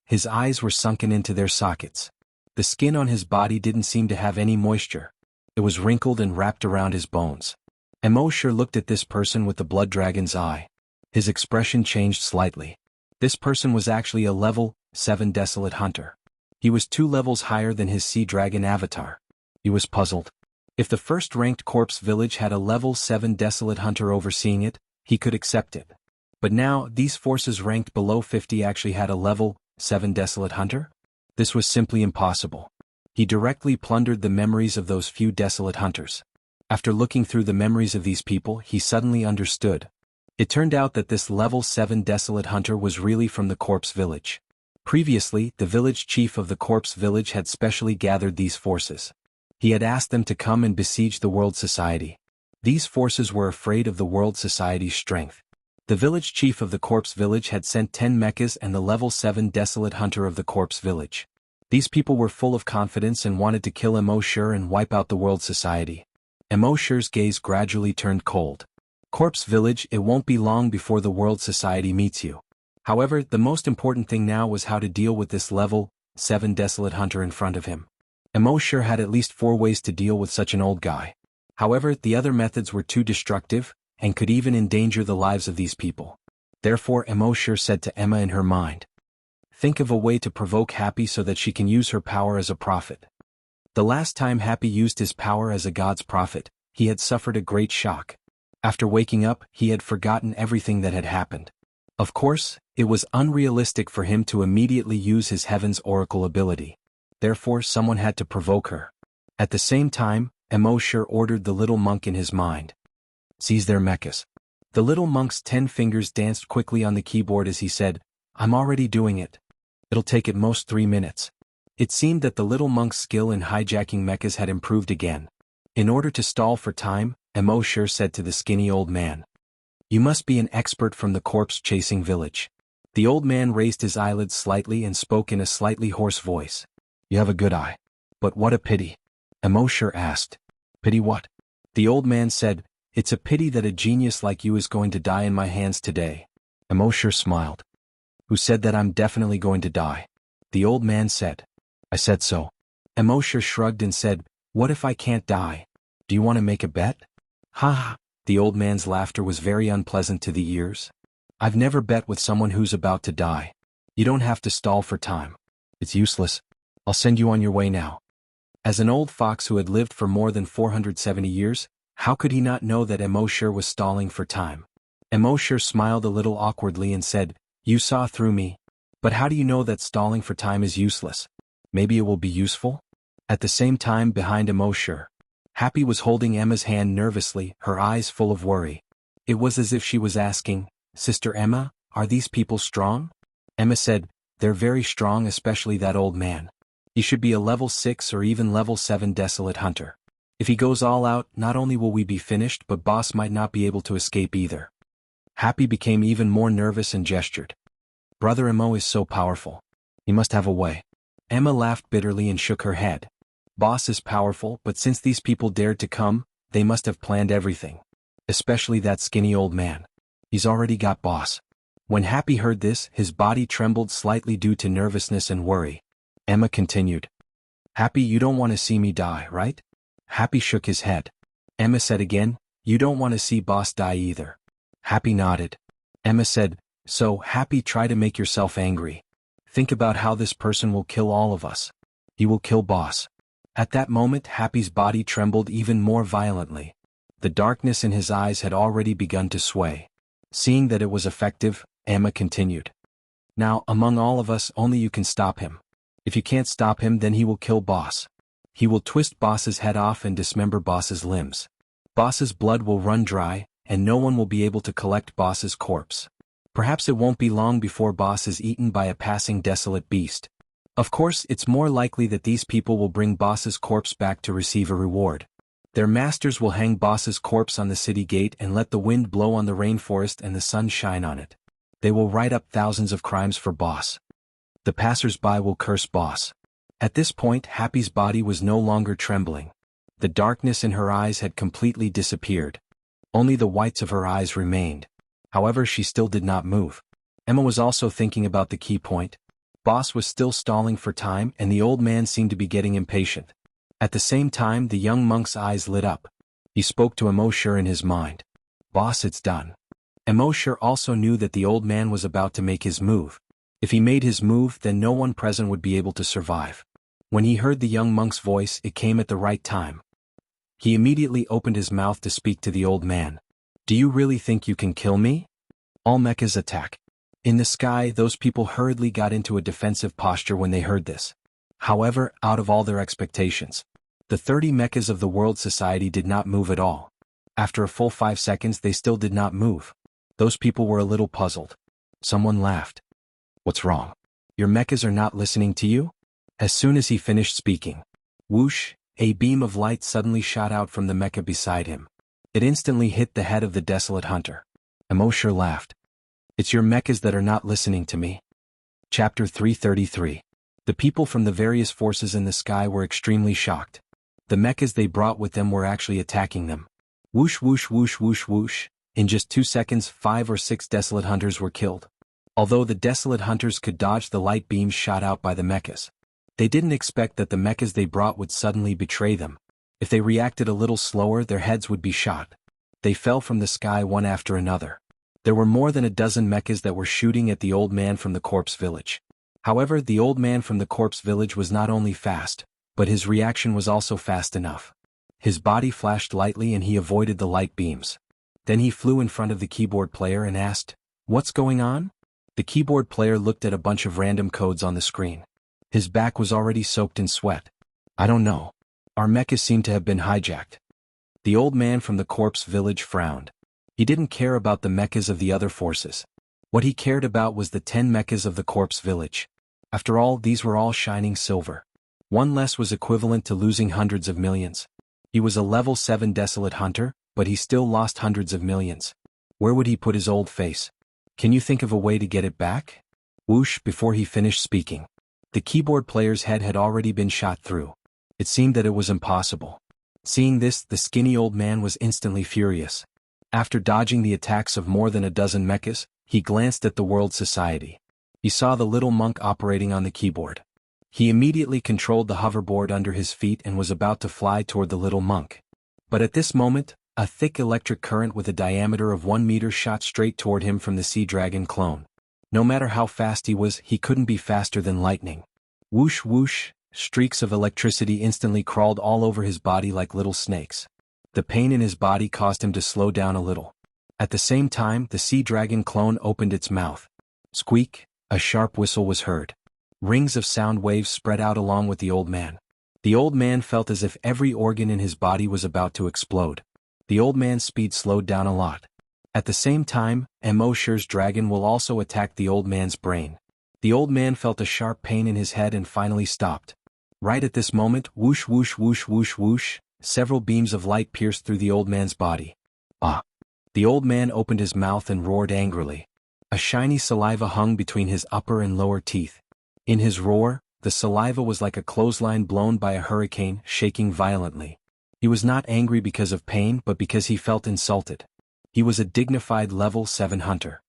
Speaker 1: His eyes were sunken into their sockets. The skin on his body didn't seem to have any moisture. It was wrinkled and wrapped around his bones. Immortal looked at this person with the blood dragon's eye. His expression changed slightly. This person was actually a level 7 desolate hunter. He was 2 levels higher than his sea dragon avatar. He was puzzled. If the first-ranked corpse village had a level 7 desolate hunter overseeing it, he could accept it. But now, these forces ranked below 50 actually had a level 7 desolate hunter? This was simply impossible. He directly plundered the memories of those few desolate hunters. After looking through the memories of these people, he suddenly understood. It turned out that this level 7 desolate hunter was really from the corpse village. Previously, the village chief of the corpse village had specially gathered these forces. He had asked them to come and besiege the World Society. These forces were afraid of the World Society's strength. The village chief of the corpse village had sent 10 mechas and the level 7 desolate hunter of the corpse village. These people were full of confidence and wanted to kill Immortal and wipe out the world society. Immortal's gaze gradually turned cold. Corpse Village, it won't be long before the world society meets you. However, the most important thing now was how to deal with this level 7 desolate hunter in front of him. Immortal had at least 4 ways to deal with such an old guy. However, the other methods were too destructive, and could even endanger the lives of these people. Therefore Immortal said to Emma in her mind, "Think of a way to provoke Happy so that she can use her power as a prophet." The last time Happy used his power as a god's prophet, he had suffered a great shock. After waking up, he had forgotten everything that had happened. Of course, it was unrealistic for him to immediately use his Heaven's Oracle ability. Therefore someone had to provoke her. At the same time, Immortal ordered the little monk in his mind. "Seize their mechas." The little monk's 10 fingers danced quickly on the keyboard as he said, "I'm already doing it. It'll take at most 3 minutes. It seemed that the little monk's skill in hijacking mechas had improved again. In order to stall for time, Immortal said to the skinny old man, "You must be an expert from the corpse-chasing village." The old man raised his eyelids slightly and spoke in a slightly hoarse voice. "You have a good eye. But what a pity." Immortal asked, "Pity what?" The old man said, "It's a pity that a genius like you is going to die in my hands today." Immortal smiled. "Who said that I'm definitely going to die?" The old man said. "I said so." Immortal shrugged and said, "What if I can't die? Do you want to make a bet?" "Ha ha." The old man's laughter was very unpleasant to the ears. "I've never bet with someone who's about to die. You don't have to stall for time. It's useless. I'll send you on your way now." As an old fox who had lived for more than 470 years, how could he not know that Immortal was stalling for time? Immortal smiled a little awkwardly and said, "You saw through me. But how do you know that stalling for time is useless? Maybe it will be useful?" At the same time behind Immortal, Happy was holding Emma's hand nervously, her eyes full of worry. It was as if she was asking, "Sister Emma, are these people strong?" Emma said, "They're very strong, especially that old man. He should be a level 6 or even level 7 desolate hunter. If he goes all out, not only will we be finished but boss might not be able to escape either." Happy became even more nervous and gestured. "Brother Immo is so powerful. He must have a way." Emma laughed bitterly and shook her head. "Boss is powerful, but since these people dared to come, they must have planned everything. Especially that skinny old man. He's already got boss." When Happy heard this, his body trembled slightly due to nervousness and worry. Emma continued, "Happy, you don't want to see me die, right?" Happy shook his head. Emma said again, "You don't want to see boss die either." Happy nodded. Emma said, "So, Happy, try to make yourself angry. Think about how this person will kill all of us. He will kill boss." At that moment Happy's body trembled even more violently. The darkness in his eyes had already begun to sway. Seeing that it was effective, Emma continued, "Now, among all of us, only you can stop him. If you can't stop him, then he will kill boss. He will twist boss's head off and dismember boss's limbs. Boss's blood will run dry, and no one will be able to collect boss's corpse. Perhaps it won't be long before boss is eaten by a passing desolate beast. Of course, it's more likely that these people will bring boss's corpse back to receive a reward. Their masters will hang boss's corpse on the city gate and let the wind blow on the rainforest and the sun shine on it. They will write up thousands of crimes for boss. The passers-by will curse boss." At this point Happy's body was no longer trembling. The darkness in her eyes had completely disappeared. Only the whites of her eyes remained. However, she still did not move. Emma was also thinking about the key point. Boss was still stalling for time and the old man seemed to be getting impatient. At the same time the young monk's eyes lit up. He spoke to Immortal in his mind. "Boss, it's done." Immortal also knew that the old man was about to make his move. If he made his move, then no one present would be able to survive. When he heard the young monk's voice, it came at the right time. He immediately opened his mouth to speak to the old man. "Do you really think you can kill me?" All mechas attack. In the sky, those people hurriedly got into a defensive posture when they heard this. However, out of all their expectations, the 30 mechas of the world society did not move at all. After a full 5 seconds they still did not move. Those people were a little puzzled. Someone laughed. "What's wrong? Your mechas are not listening to you?" As soon as he finished speaking, whoosh, a beam of light suddenly shot out from the mecha beside him. It instantly hit the head of the desolate hunter. Immortal laughed. "It's your mechas that are not listening to me." Chapter 333. The people from the various forces in the sky were extremely shocked. The mechas they brought with them were actually attacking them. Whoosh whoosh whoosh whoosh whoosh. In just 2 seconds 5 or 6 desolate hunters were killed. Although the desolate hunters could dodge the light beams shot out by the mechas, they didn't expect that the mechas they brought would suddenly betray them. If they reacted a little slower, their heads would be shot. They fell from the sky one after another. There were more than a dozen mechas that were shooting at the old man from the corpse village. However, the old man from the corpse village was not only fast, but his reaction was also fast enough. His body flashed lightly and he avoided the light beams. Then he flew in front of the keyboard player and asked, "What's going on?" The keyboard player looked at a bunch of random codes on the screen. His back was already soaked in sweat. "I don't know. Our mechas seem to have been hijacked." The old man from the corpse village frowned. He didn't care about the mechas of the other forces. What he cared about was the 10 mechas of the corpse village. After all, these were all shining silver. One less was equivalent to losing hundreds of millions. He was a level 7 desolate hunter, but he still lost hundreds of millions. Where would he put his old face? Can you think of a way to get it back? Whoosh! Before he finished speaking, the keyboard player's head had already been shot through. It seemed that it was impossible. Seeing this, the skinny old man was instantly furious. After dodging the attacks of more than a dozen mechas, he glanced at the world society. He saw the little monk operating on the keyboard. He immediately controlled the hoverboard under his feet and was about to fly toward the little monk. But at this moment, a thick electric current with a diameter of 1 meter shot straight toward him from the sea dragon clone. No matter how fast he was, he couldn't be faster than lightning. Whoosh whoosh, streaks of electricity instantly crawled all over his body like little snakes. The pain in his body caused him to slow down a little. At the same time, the sea dragon clone opened its mouth. Squeak, a sharp whistle was heard. Rings of sound waves spread out along with the old man. The old man felt as if every organ in his body was about to explode. The old man's speed slowed down a lot. At the same time, Immortal's dragon will also attack the old man's brain. The old man felt a sharp pain in his head and finally stopped. Right at this moment, whoosh whoosh whoosh whoosh whoosh, several beams of light pierced through the old man's body. Ah! The old man opened his mouth and roared angrily. A shiny saliva hung between his upper and lower teeth. In his roar, the saliva was like a clothesline blown by a hurricane, shaking violently. He was not angry because of pain but because he felt insulted. He was a dignified level 7 hunter.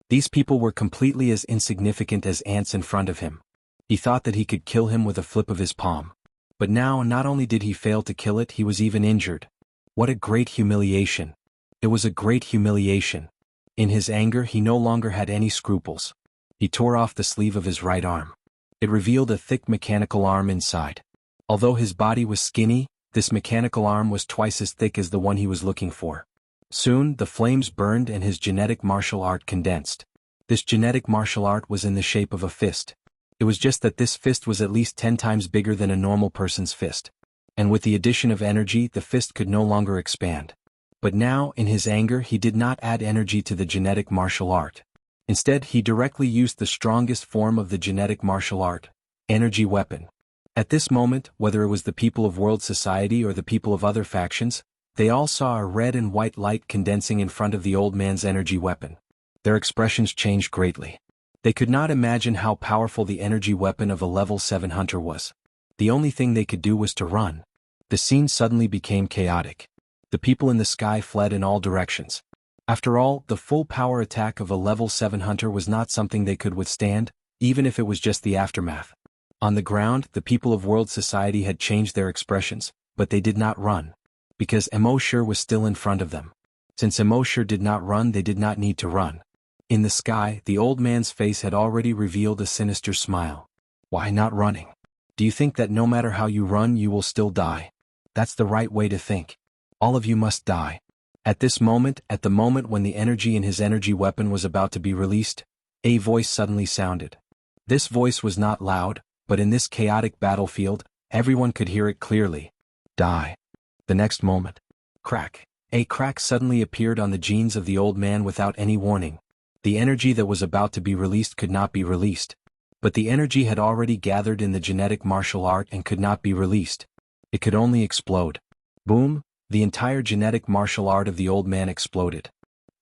Speaker 1: These people were completely as insignificant as ants in front of him. He thought that he could kill him with a flip of his palm. But now not only did he fail to kill it, he was even injured. What a great humiliation. It was a great humiliation. In his anger he no longer had any scruples. He tore off the sleeve of his right arm. It revealed a thick mechanical arm inside. Although his body was skinny, this mechanical arm was twice as thick as the one he was looking for. Soon, the flames burned and his genetic martial art condensed. This genetic martial art was in the shape of a fist. It was just that this fist was at least 10 times bigger than a normal person's fist. And with the addition of energy, the fist could no longer expand. But now, in his anger, he did not add energy to the genetic martial art. Instead, he directly used the strongest form of the genetic martial art, energy weapon. At this moment, whether it was the people of world society or the people of other factions, they all saw a red and white light condensing in front of the old man's energy weapon. Their expressions changed greatly. They could not imagine how powerful the energy weapon of a level 7 hunter was. The only thing they could do was to run. The scene suddenly became chaotic. The people in the sky fled in all directions. After all, the full power attack of a level 7 hunter was not something they could withstand, even if it was just the aftermath. On the ground, the people of world society had changed their expressions, but they did not run. Because Immortal was still in front of them. Since Immortal did not run, they did not need to run. In the sky, the old man's face had already revealed a sinister smile. Why not running? Do you think that no matter how you run you will still die? That's the right way to think. All of you must die. At this moment, at the moment when the energy in his energy weapon was about to be released, a voice suddenly sounded. This voice was not loud, but in this chaotic battlefield, everyone could hear it clearly. Die. The next moment, crack. A crack suddenly appeared on the jeans of the old man without any warning. The energy that was about to be released could not be released. But the energy had already gathered in the genetic martial art and could not be released. It could only explode. Boom, the entire genetic martial art of the old man exploded.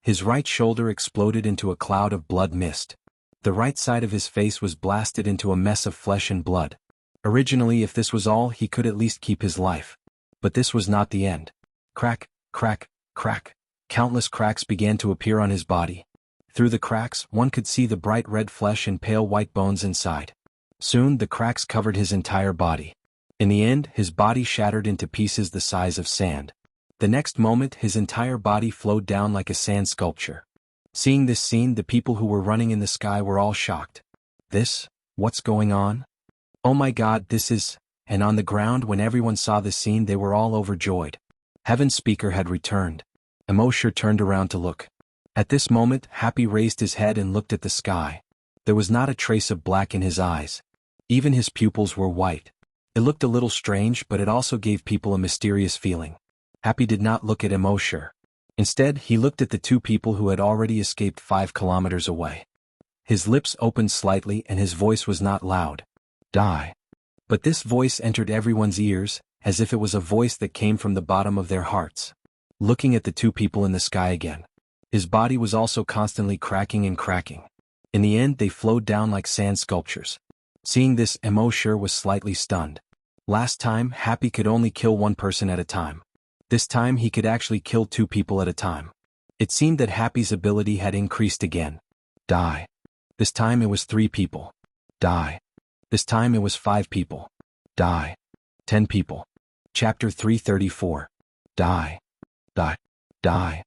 Speaker 1: His right shoulder exploded into a cloud of blood mist. The right side of his face was blasted into a mess of flesh and blood. Originally, if this was all, he could at least keep his life. But this was not the end. Crack, crack, crack. Countless cracks began to appear on his body. Through the cracks, one could see the bright red flesh and pale white bones inside. Soon, the cracks covered his entire body. In the end, his body shattered into pieces the size of sand. The next moment, his entire body flowed down like a sand sculpture. Seeing this scene, the people who were running in the sky were all shocked. What's going on? Oh my God, this is... And on the ground, when everyone saw the scene, they were all overjoyed. Heaven's speaker had returned. Immortal turned around to look. At this moment, Happy raised his head and looked at the sky. There was not a trace of black in his eyes. Even his pupils were white. It looked a little strange, but it also gave people a mysterious feeling. Happy did not look at Immortal. Instead, he looked at the two people who had already escaped 5 kilometers away. His lips opened slightly and his voice was not loud. Die. But this voice entered everyone's ears, as if it was a voice that came from the bottom of their hearts. Looking at the two people in the sky again. His body was also constantly cracking and cracking. In the end, they flowed down like sand sculptures. Seeing this, Immortal was slightly stunned. Last time, Happy could only kill one person at a time. This time he could actually kill 2 people at a time. It seemed that Happy's ability had increased again. Die. This time it was 3 people. Die. This time it was 5 people. Die. 10 people. Chapter 334. Die. Die. Die.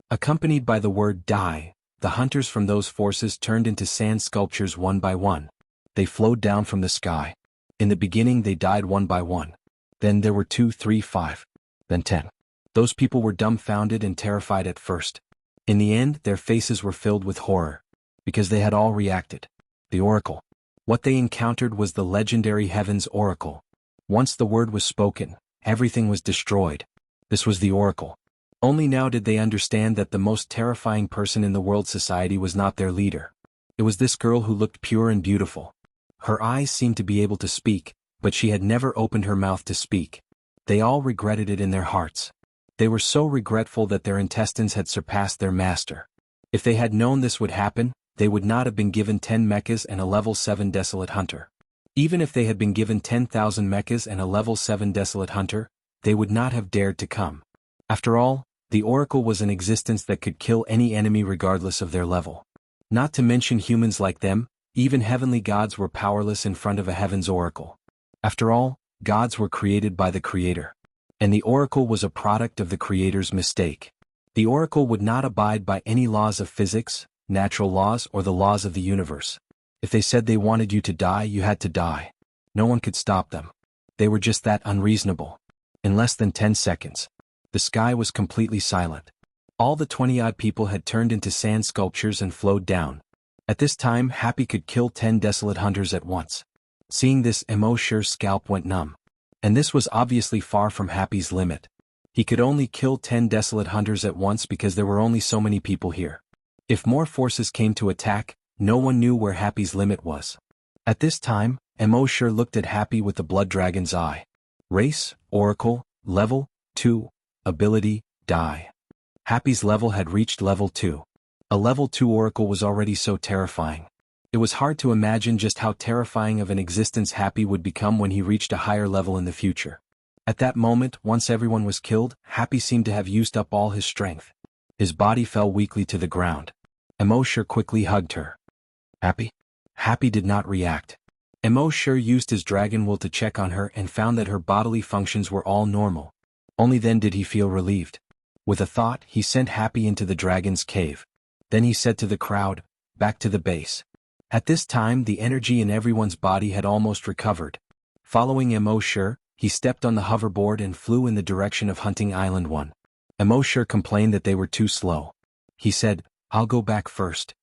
Speaker 1: Accompanied by the word die, the hunters from those forces turned into sand sculptures one by one. They flowed down from the sky. In the beginning they died one by one. Then there were 2, 3, 5. Then 10. Those people were dumbfounded and terrified at first. In the end, their faces were filled with horror. Because they had all reacted. The oracle. What they encountered was the legendary heaven's oracle. Once the word was spoken, everything was destroyed. This was the oracle. Only now did they understand that the most terrifying person in the world society was not their leader. It was this girl who looked pure and beautiful. Her eyes seemed to be able to speak, but she had never opened her mouth to speak. They all regretted it in their hearts. They were so regretful that their intestines had surpassed their master. If they had known this would happen, they would not have been given 10 mechas and a level 7 desolate hunter. Even if they had been given 10,000 mechas and a level 7 desolate hunter, they would not have dared to come. After all, the oracle was an existence that could kill any enemy regardless of their level. Not to mention humans like them, even heavenly gods were powerless in front of a heaven's oracle. After all, gods were created by the Creator. And the oracle was a product of the Creator's mistake. The oracle would not abide by any laws of physics, natural laws, or the laws of the universe. If they said they wanted you to die, you had to die. No one could stop them. They were just that unreasonable. In less than 10 seconds, the sky was completely silent. All the 20-odd people had turned into sand sculptures and flowed down. At this time, Happy could kill 10 desolate hunters at once. Seeing this, Immortal's scalp went numb. And this was obviously far from Happy's limit. He could only kill 10 desolate hunters at once because there were only so many people here. If more forces came to attack, no one knew where Happy's limit was. At this time, Immortal looked at Happy with the blood dragon's eye. Race, Oracle, Level 2, Ability, Die. Happy's level had reached level 2. A level 2 Oracle was already so terrifying. It was hard to imagine just how terrifying of an existence Happy would become when he reached a higher level in the future. At that moment, once everyone was killed, Happy seemed to have used up all his strength. His body fell weakly to the ground. Immortal quickly hugged her. Happy? Happy did not react. Immortal used his dragon will to check on her and found that her bodily functions were all normal. Only then did he feel relieved. With a thought, he sent Happy into the dragon's cave. Then he said to the crowd, "Back to the base." At this time, the energy in everyone's body had almost recovered. Following Immortal, he stepped on the hoverboard and flew in the direction of Hunting Island 1. Immortal complained that they were too slow. He said, "I'll go back first.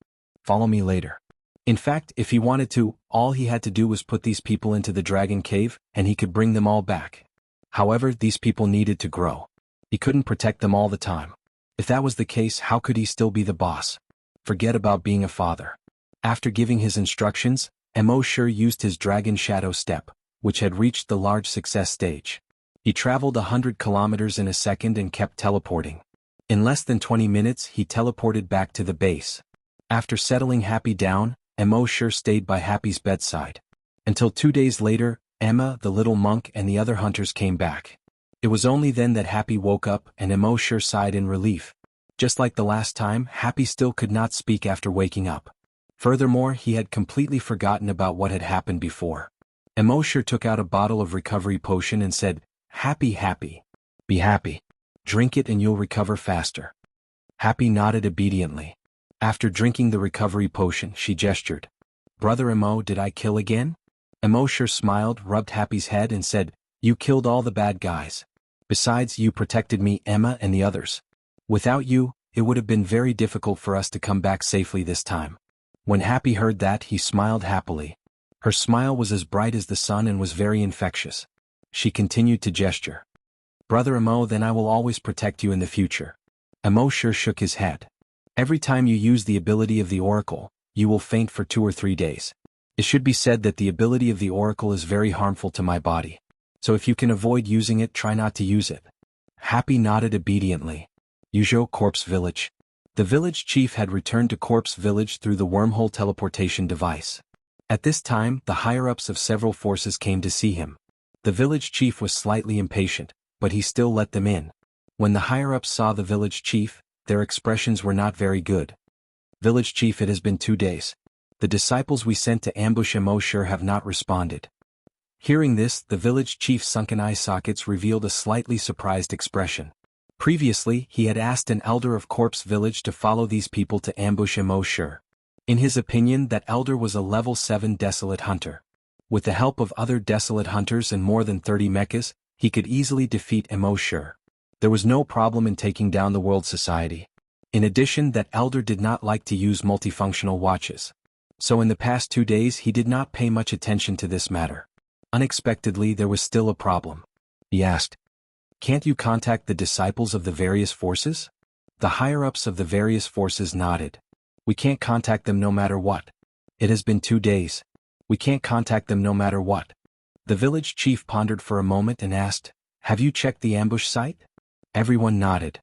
Speaker 1: Follow me later." In fact, if he wanted to, all he had to do was put these people into the dragon cave, and he could bring them all back. However, these people needed to grow. He couldn't protect them all the time. If that was the case, how could he still be the boss? Forget about being a father. After giving his instructions, Immortal used his dragon shadow step, which had reached the large success stage. He traveled 100 kilometers in a second and kept teleporting. In less than 20 minutes, he teleported back to the base. After settling Happy down, Emo stayed by Happy's bedside. Until 2 days later, Emma, the little monk and the other hunters came back. It was only then that Happy woke up and Emo sighed in relief. Just like the last time, Happy still could not speak after waking up. Furthermore, he had completely forgotten about what had happened before. Emo took out a bottle of recovery potion and said, Happy, be happy. Drink it and you'll recover faster. Happy nodded obediently. After drinking the recovery potion, she gestured. Brother Emo, did I kill again? Emo smiled, rubbed Happy's head and said, You killed all the bad guys. Besides, you protected me, Emma and the others. Without you, it would have been very difficult for us to come back safely this time. When Happy heard that, he smiled happily. Her smile was as bright as the sun and was very infectious. She continued to gesture. Brother Emo, then I will always protect you in the future. Emo shook his head. Every time you use the ability of the oracle, you will faint for 2 or 3 days. It should be said that the ability of the oracle is very harmful to my body. So if you can avoid using it, try not to use it. Happy nodded obediently. Yuzhou Corpse Village. The village chief had returned to Corpse Village through the wormhole teleportation device. At this time, the higher-ups of several forces came to see him. The village chief was slightly impatient, but he still let them in. When the higher-ups saw the village chief, their expressions were not very good. Village chief, it has been 2 days. The disciples we sent to ambush Emo have not responded. Hearing this, the village chief's sunken eye sockets revealed a slightly surprised expression. Previously, he had asked an elder of Corpse Village to follow these people to ambush Emo. In his opinion, that elder was a level 7 desolate hunter. With the help of other desolate hunters and more than 30 mechas, he could easily defeat Emo. There was no problem in taking down the world society. In addition, that elder did not like to use multifunctional watches. So in the past 2 days he did not pay much attention to this matter. Unexpectedly, there was still a problem. He asked, Can't you contact the disciples of the various forces? The higher-ups of the various forces nodded. We can't contact them no matter what. It has been 2 days. We can't contact them no matter what. The village chief pondered for a moment and asked, Have you checked the ambush site? Everyone nodded.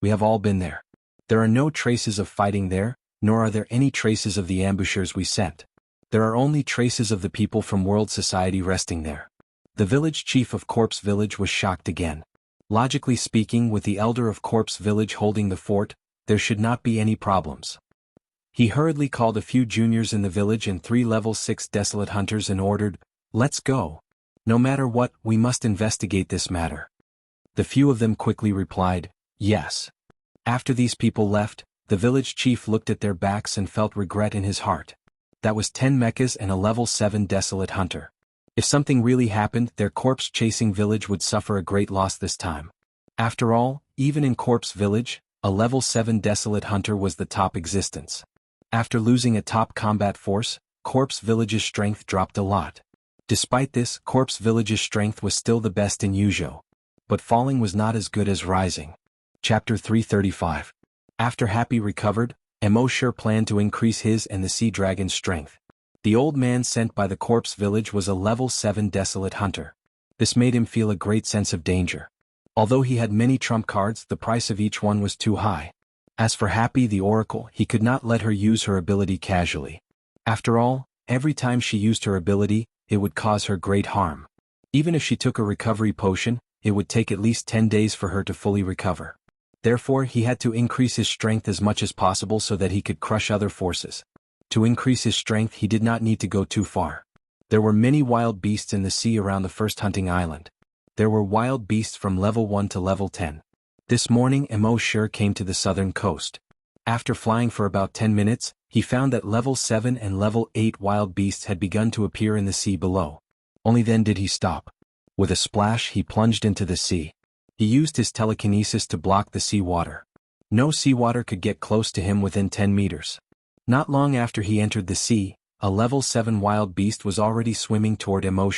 Speaker 1: We have all been there. There are no traces of fighting there, nor are there any traces of the ambushers we sent. There are only traces of the people from world society resting there. The village chief of Corpse Village was shocked again. Logically speaking, with the elder of Corpse Village holding the fort, there should not be any problems. He hurriedly called a few juniors in the village and 3 level 6 desolate hunters and ordered, Let's go. No matter what, we must investigate this matter. The few of them quickly replied, Yes. After these people left, the village chief looked at their backs and felt regret in his heart. That was 10 mechas and a level 7 desolate hunter. If something really happened, their corpse-chasing village would suffer a great loss this time. After all, even in Corpse Village, a level 7 desolate hunter was the top existence. After losing a top combat force, Corpse Village's strength dropped a lot. Despite this, Corpse Village's strength was still the best in Yuzhou. But falling was not as good as rising. Chapter 335. After Happy recovered, Emo planned to increase his and the sea dragon's strength. The old man sent by the Corpse Village was a level 7 desolate hunter. This made him feel a great sense of danger. Although he had many trump cards, the price of each one was too high. As for Happy the Oracle, he could not let her use her ability casually. After all, every time she used her ability, it would cause her great harm. Even if she took a recovery potion, it would take at least 10 days for her to fully recover. Therefore, he had to increase his strength as much as possible so that he could crush other forces. To increase his strength, he did not need to go too far. There were many wild beasts in the sea around the first hunting island. There were wild beasts from level 1 to level 10. This morning, Emo came to the southern coast. After flying for about 10 minutes, he found that level 7 and level 8 wild beasts had begun to appear in the sea below. Only then did he stop. With a splash, he plunged into the sea. He used his telekinesis to block the seawater. No seawater could get close to him within 10 meters. Not long after he entered the sea, a level 7 wild beast was already swimming toward Emo.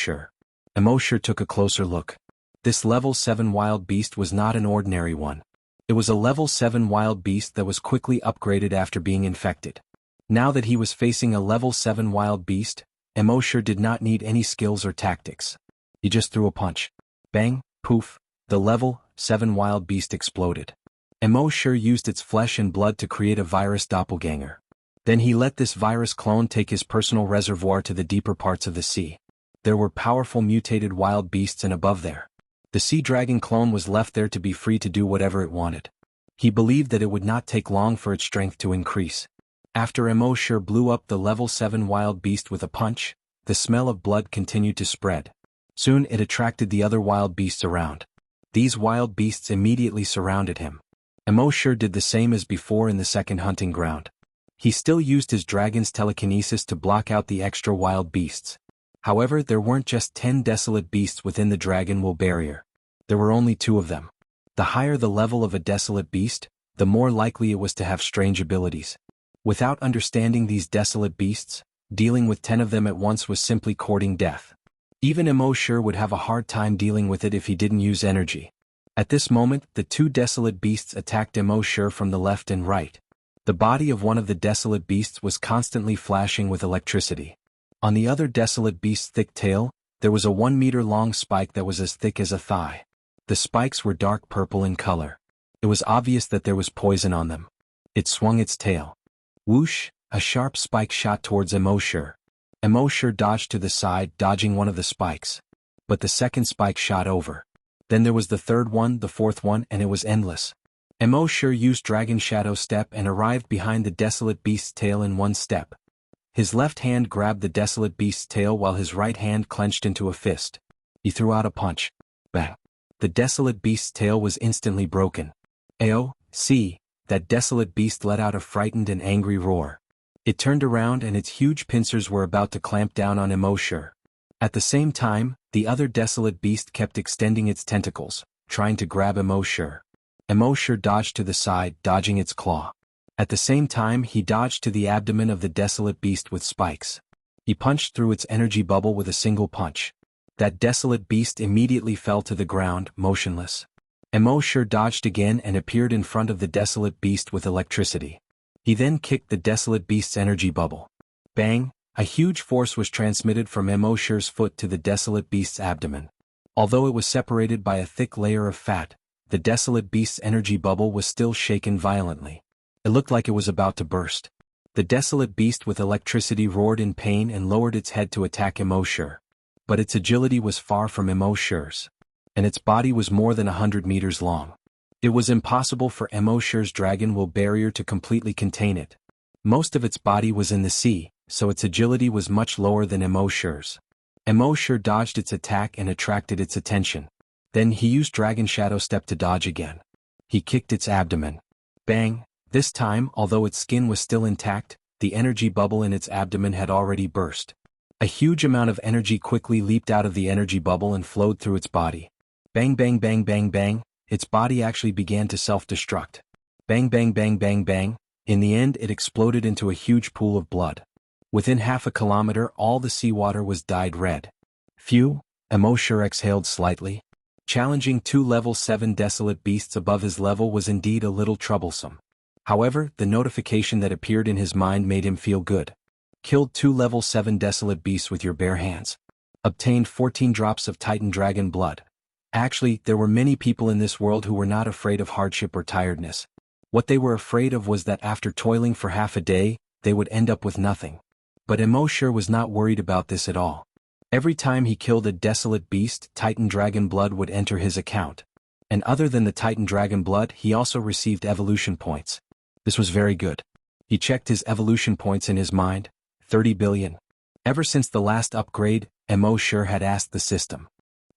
Speaker 1: Emo took a closer look. This level 7 wild beast was not an ordinary one. It was a level 7 wild beast that was quickly upgraded after being infected. Now that he was facing a level 7 wild beast, Emo did not need any skills or tactics. He just threw a punch. Bang, poof, the level 7 wild beast exploded. Emo used its flesh and blood to create a virus doppelganger. Then he let this virus clone take his personal reservoir to the deeper parts of the sea. There were powerful mutated wild beasts and above there. The sea dragon clone was left there to be free to do whatever it wanted. He believed that it would not take long for its strength to increase. After Immortal blew up the level 7 wild beast with a punch, the smell of blood continued to spread. Soon it attracted the other wild beasts around. These wild beasts immediately surrounded him. Immortal did the same as before in the second hunting ground. He still used his dragon's telekinesis to block out the extra wild beasts. However, there weren't just 10 desolate beasts within the dragon wool barrier. There were only 2 of them. The higher the level of a desolate beast, the more likely it was to have strange abilities. Without understanding these desolate beasts, dealing with 10 of them at once was simply courting death. Even Immortal would have a hard time dealing with it if he didn't use energy. At this moment, the 2 desolate beasts attacked Immortal from the left and right. The body of one of the desolate beasts was constantly flashing with electricity. On the other desolate beast's thick tail, there was a 1-meter-long spike that was as thick as a thigh. The spikes were dark purple in color. It was obvious that there was poison on them. It swung its tail. Whoosh, a sharp spike shot towards Immortal. Immortal dodged to the side, dodging one of the spikes. But the second spike shot over. Then there was the third one, the fourth one, and it was endless. Immortal used Dragon Shadow Step and arrived behind the desolate beast's tail in 1 step. His left hand grabbed the desolate beast's tail while his right hand clenched into a fist. He threw out a punch. Bang! The desolate beast's tail was instantly broken. Ayo, see, that desolate beast let out a frightened and angry roar. It turned around and its huge pincers were about to clamp down on Immortal. At the same time, the other desolate beast kept extending its tentacles, trying to grab Immortal. Immortal dodged to the side, dodging its claw. At the same time, he dodged to the abdomen of the desolate beast with spikes. He punched through its energy bubble with a single punch. That desolate beast immediately fell to the ground, motionless. Immortal dodged again and appeared in front of the desolate beast with electricity. He then kicked the desolate beast's energy bubble. Bang! A huge force was transmitted from Immortal's foot to the desolate beast's abdomen. Although it was separated by a thick layer of fat, the desolate beast's energy bubble was still shaken violently. It looked like it was about to burst. The desolate beast with electricity roared in pain and lowered its head to attack Immortal. But its agility was far from Immortal's. And its body was more than 100 meters long. It was impossible for Immortal's dragon wool barrier to completely contain it. Most of its body was in the sea, so its agility was much lower than Immortal's. Immortal dodged its attack and attracted its attention. Then he used Dragon Shadow Step to dodge again. He kicked its abdomen. Bang! This time, although its skin was still intact, the energy bubble in its abdomen had already burst. A huge amount of energy quickly leaped out of the energy bubble and flowed through its body. Bang bang bang bang bang, its body actually began to self-destruct. Bang bang bang bang bang, in the end it exploded into a huge pool of blood. Within half a kilometer all the seawater was dyed red. Phew, Immortal exhaled slightly. Challenging 2 level 7 desolate beasts above his level was indeed a little troublesome. However, the notification that appeared in his mind made him feel good. Killed 2 level 7 desolate beasts with your bare hands. Obtained 14 drops of Titan dragon blood. Actually, there were many people in this world who were not afraid of hardship or tiredness. What they were afraid of was that after toiling for half a day, they would end up with nothing. But Immortal was not worried about this at all. Every time he killed a desolate beast, Titan dragon blood would enter his account. And other than the Titan dragon blood, he also received evolution points. This was very good. He checked his evolution points in his mind. 30 billion. Ever since the last upgrade, Immortal had asked the system.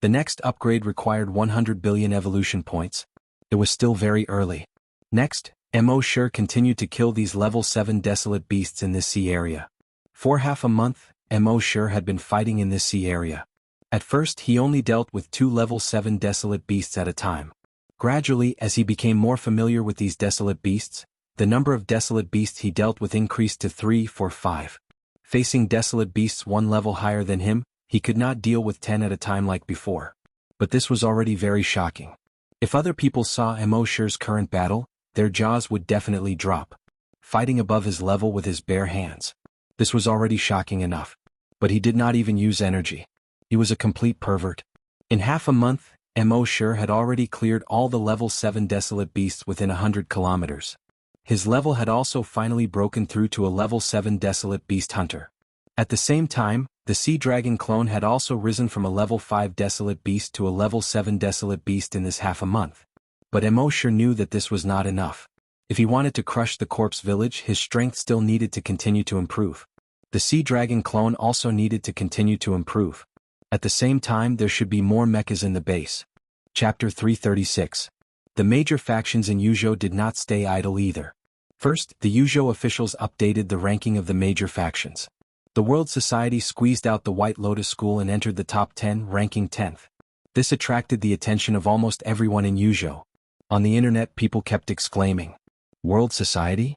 Speaker 1: The next upgrade required 100 billion evolution points. It was still very early. Next, Immortal continued to kill these level 7 desolate beasts in this sea area. For half a month, Immortal had been fighting in this sea area. At first he only dealt with 2 level 7 desolate beasts at a time. Gradually, as he became more familiar with these desolate beasts, the number of desolate beasts he dealt with increased to 3, 4, 5. Facing desolate beasts 1 level higher than him, he could not deal with 10 at a time like before. But this was already very shocking. If other people saw Immortal's current battle, their jaws would definitely drop. Fighting above his level with his bare hands. This was already shocking enough. But he did not even use energy. He was a complete pervert. In half a month, Immortal had already cleared all the level 7 desolate beasts within 100 kilometers. his level had also finally broken through to a level 7 desolate beast hunter. At the same time, the sea dragon clone had also risen from a level 5 desolate beast to a level 7 desolate beast in this half a month. But Emo knew that this was not enough. If he wanted to crush the corpse village, his strength still needed to continue to improve. The sea dragon clone also needed to continue to improve. At the same time, there should be more mechas in the base. Chapter 336. The major factions in Yuzhou did not stay idle either. First, the Yuzhou officials updated the ranking of the major factions. The World Society squeezed out the White Lotus School and entered the top 10, ranking 10th. This attracted the attention of almost everyone in Yuzhou. On the internet, people kept exclaiming, "World Society?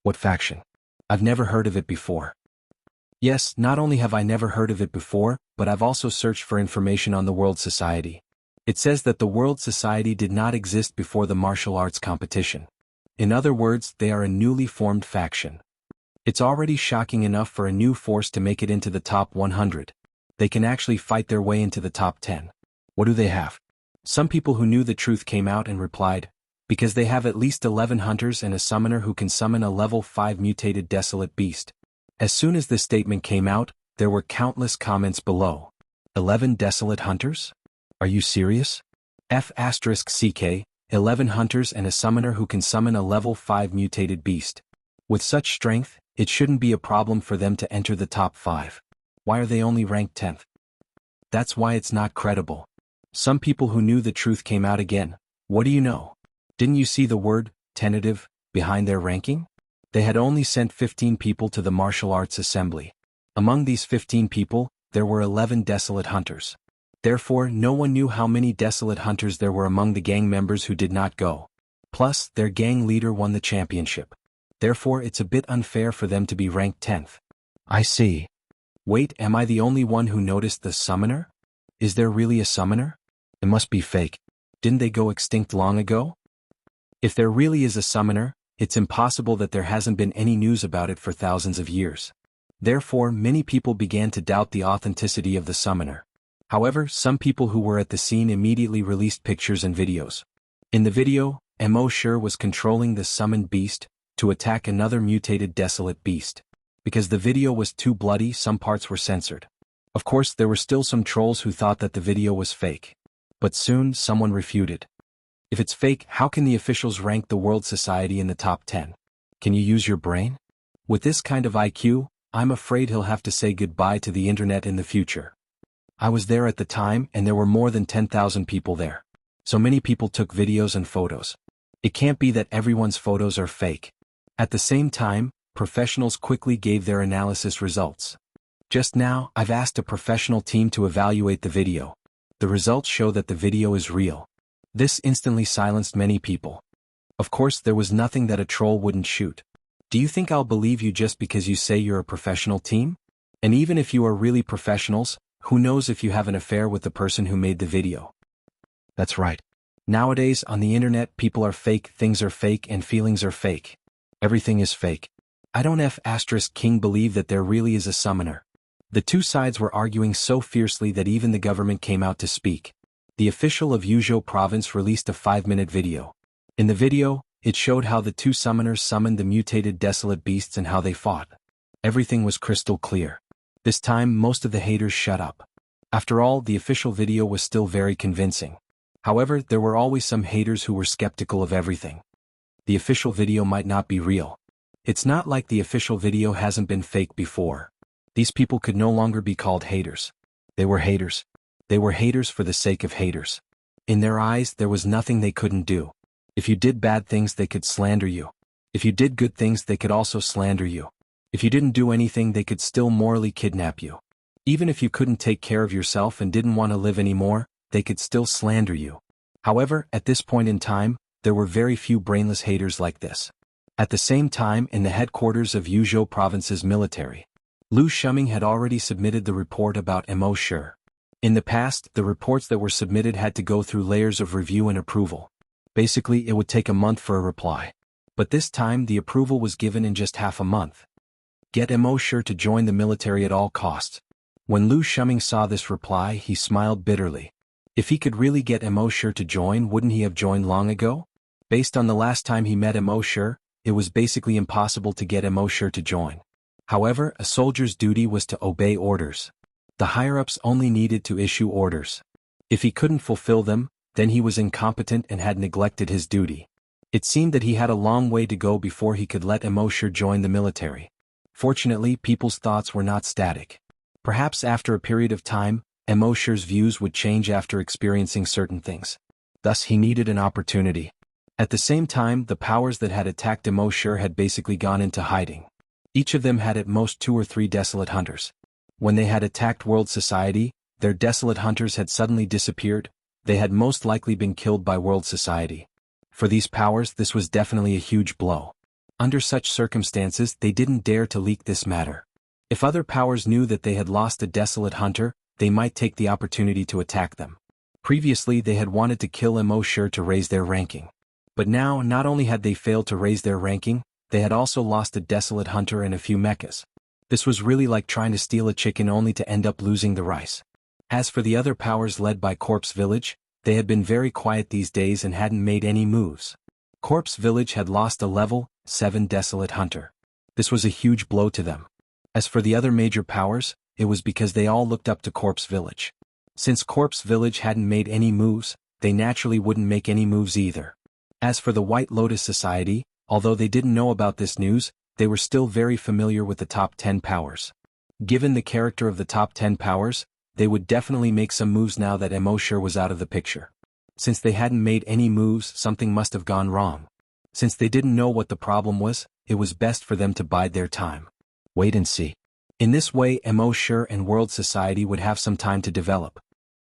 Speaker 1: What faction? I've never heard of it before." Yes, not only have I never heard of it before, but I've also searched for information on the World Society. It says that the World Society did not exist before the martial arts competition. In other words, they are a newly formed faction. It's already shocking enough for a new force to make it into the top 100. They can actually fight their way into the top 10. What do they have? Some people who knew the truth came out and replied, because they have at least 11 hunters and a summoner who can summon a level 5 mutated desolate beast. As soon as this statement came out, there were countless comments below. 11 desolate hunters? Are you serious? F***CK, 11 hunters and a summoner who can summon a level 5 mutated beast. With such strength, it shouldn't be a problem for them to enter the top 5. Why are they only ranked 10th? That's why it's not credible. Some people who knew the truth came out again. What do you know? Didn't you see the word, tentative, behind their ranking? They had only sent 15 people to the martial arts assembly. Among these 15 people, there were 11 desolate hunters. Therefore, no one knew how many desolate hunters there were among the gang members who did not go. Plus, their gang leader won the championship. Therefore, it's a bit unfair for them to be ranked 10th. I see. Wait, am I the only one who noticed the summoner? Is there really a summoner? It must be fake. Didn't they go extinct long ago? If there really is a summoner, it's impossible that there hasn't been any news about it for thousands of years. Therefore, many people began to doubt the authenticity of the summoner. However, some people who were at the scene immediately released pictures and videos. In the video, Emo was controlling the summoned beast to attack another mutated desolate beast. Because the video was too bloody, some parts were censored. Of course, there were still some trolls who thought that the video was fake. But soon, someone refuted. If it's fake, how can the officials rank the World Society in the top 10? Can you use your brain? With this kind of IQ, I'm afraid he'll have to say goodbye to the internet in the future. I was there at the time and there were more than 10,000 people there. So many people took videos and photos. It can't be that everyone's photos are fake. At the same time, professionals quickly gave their analysis results. Just now, I've asked a professional team to evaluate the video. The results show that the video is real. This instantly silenced many people. Of course, there was nothing that a troll wouldn't shoot. Do you think I'll believe you just because you say you're a professional team? And even if you are really professionals, who knows if you have an affair with the person who made the video? That's right. Nowadays, on the internet, people are fake, things are fake, and feelings are fake. Everything is fake. I don't F***king believe that there really is a summoner. The two sides were arguing so fiercely that even the government came out to speak. The official of Yuzhou province released a 5-minute video. In the video, it showed how the two summoners summoned the mutated desolate beasts and how they fought. Everything was crystal clear. This time, most of the haters shut up. After all, the official video was still very convincing. However, there were always some haters who were skeptical of everything. The official video might not be real. It's not like the official video hasn't been fake before. These people could no longer be called haters. They were haters. They were haters for the sake of haters. In their eyes, there was nothing they couldn't do. If you did bad things, they could slander you. If you did good things, they could also slander you. If you didn't do anything, they could still morally kidnap you. Even if you couldn't take care of yourself and didn't want to live anymore, they could still slander you. However, at this point in time, there were very few brainless haters like this. At the same time, in the headquarters of Yuzhou province's military, Lu Shuming had already submitted the report about Emo. In the past, the reports that were submitted had to go through layers of review and approval. Basically, it would take a month for a reply. But this time, the approval was given in just half a month. Get Emo to join the military at all costs. When Lu Shuming saw this reply, he smiled bitterly. If he could really get Emo to join, wouldn't he have joined long ago? Based on the last time he met Emo, it was basically impossible to get Immortal to join. However, a soldier's duty was to obey orders. The higher-ups only needed to issue orders. If he couldn't fulfill them, then he was incompetent and had neglected his duty. It seemed that he had a long way to go before he could let Immortal join the military. Fortunately, people's thoughts were not static. Perhaps after a period of time, Immortal's views would change after experiencing certain things. Thus he needed an opportunity. At the same time, the powers that had attacked Immortal had basically gone into hiding. Each of them had at most 2 or 3 desolate hunters. When they had attacked world society, their desolate hunters had suddenly disappeared. They had most likely been killed by world society. For these powers, this was definitely a huge blow. Under such circumstances, they didn't dare to leak this matter. If other powers knew that they had lost a desolate hunter, they might take the opportunity to attack them. Previously, they had wanted to kill Immortal to raise their ranking. But now, not only had they failed to raise their ranking, they had also lost a desolate hunter and a few mechas. This was really like trying to steal a chicken only to end up losing the rice. As for the other powers led by Corpse Village, they had been very quiet these days and hadn't made any moves. Corpse Village had lost a level 7 desolate hunter. This was a huge blow to them. As for the other major powers, it was because they all looked up to Corpse Village. Since Corpse Village hadn't made any moves, they naturally wouldn't make any moves either. As for the White Lotus Society, although they didn't know about this news, they were still very familiar with the top 10 powers. Given the character of the top 10 powers, they would definitely make some moves now that Immortal was out of the picture. Since they hadn't made any moves, something must have gone wrong. Since they didn't know what the problem was, it was best for them to bide their time. Wait and see. In this way, Immortal and World Society would have some time to develop.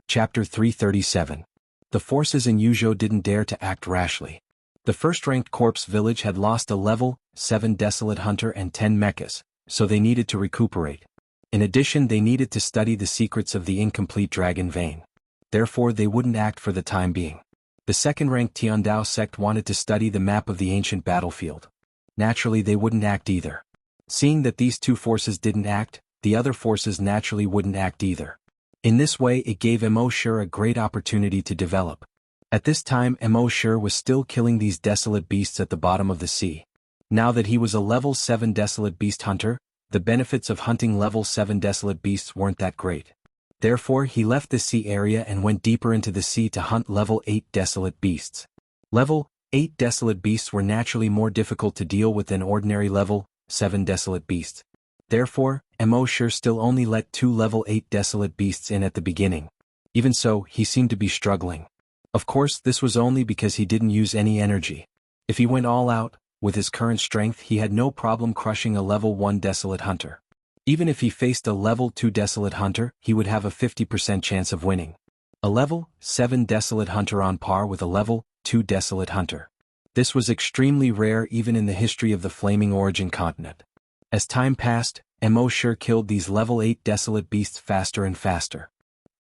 Speaker 1: Chapter 337. The forces in Yuzhou didn't dare to act rashly. The first-ranked Corpse Village had lost a level 7 desolate hunter and 10 mechas, so they needed to recuperate. In addition, they needed to study the secrets of the incomplete dragon vein. Therefore, they wouldn't act for the time being. The second-ranked Tiandao sect wanted to study the map of the ancient battlefield. Naturally, they wouldn't act either. Seeing that these two forces didn't act, the other forces naturally wouldn't act either. In this way, it gave Immortal a great opportunity to develop. At this time, Immortal was still killing these desolate beasts at the bottom of the sea. Now that he was a level 7 desolate beast hunter, the benefits of hunting level 7 desolate beasts weren't that great. Therefore, he left the sea area and went deeper into the sea to hunt level 8 desolate beasts. Level 8 desolate beasts were naturally more difficult to deal with than ordinary level 7 desolate beasts. Therefore, Immortal still only let 2 level 8 desolate beasts in at the beginning. Even so, he seemed to be struggling. Of course, this was only because he didn't use any energy. If he went all out, with his current strength, he had no problem crushing a level 1 desolate hunter. Even if he faced a level 2 desolate hunter, he would have a 50% chance of winning. A level 7 desolate hunter on par with a level 2 desolate hunter. This was extremely rare even in the history of the Flaming Origin continent. As time passed, Immortal killed these level 8 desolate beasts faster and faster.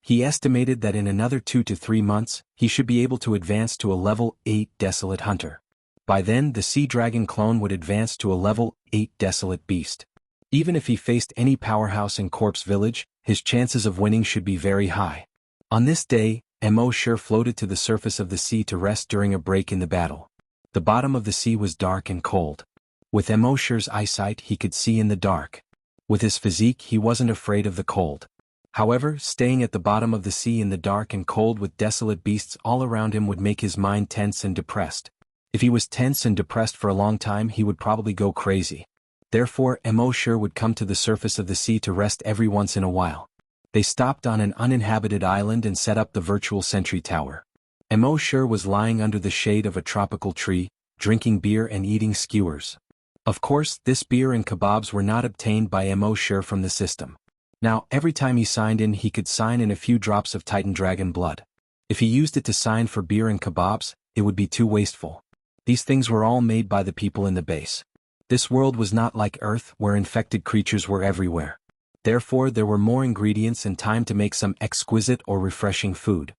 Speaker 1: He estimated that in another 2 to 3 months, he should be able to advance to a level 8 desolate hunter. By then, the Sea Dragon clone would advance to a level 8 desolate beast. Even if he faced any powerhouse in Corpse Village, his chances of winning should be very high. On this day, Immortal floated to the surface of the sea to rest during a break in the battle. The bottom of the sea was dark and cold. With Immortal's eyesight, he could see in the dark. With his physique, he wasn't afraid of the cold. However, staying at the bottom of the sea in the dark and cold with desolate beasts all around him would make his mind tense and depressed. If he was tense and depressed for a long time, he would probably go crazy. Therefore, Immortal would come to the surface of the sea to rest every once in a while. They stopped on an uninhabited island and set up the virtual sentry tower. Immortal was lying under the shade of a tropical tree, drinking beer and eating skewers. Of course, this beer and kebabs were not obtained by Immortal from the system. Now, every time he signed in, he could sign in a few drops of Titan Dragon blood. If he used it to sign for beer and kebabs, it would be too wasteful. These things were all made by the people in the base. This world was not like Earth, where infected creatures were everywhere. Therefore, there were more ingredients and time to make some exquisite or refreshing food.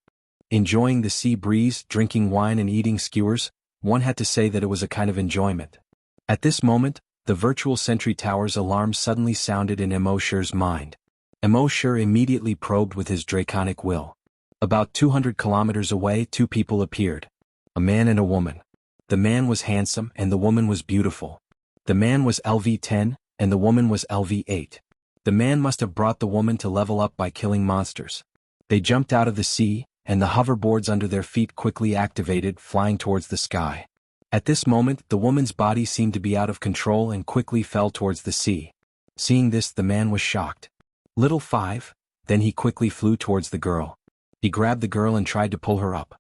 Speaker 1: Enjoying the sea breeze, drinking wine and eating skewers, one had to say that it was a kind of enjoyment. At this moment, the virtual sentry tower's alarm suddenly sounded in Immortal's mind. Immortal immediately probed with his draconic will. About 200 kilometers away, 2 people appeared. A man and a woman. The man was handsome and the woman was beautiful. The man was LV10, and the woman was LV8. The man must have brought the woman to level up by killing monsters. They jumped out of the sea, and the hoverboards under their feet quickly activated, flying towards the sky. At this moment, the woman's body seemed to be out of control and quickly fell towards the sea. Seeing this, the man was shocked. Little 5, then he quickly flew towards the girl. He grabbed the girl and tried to pull her up.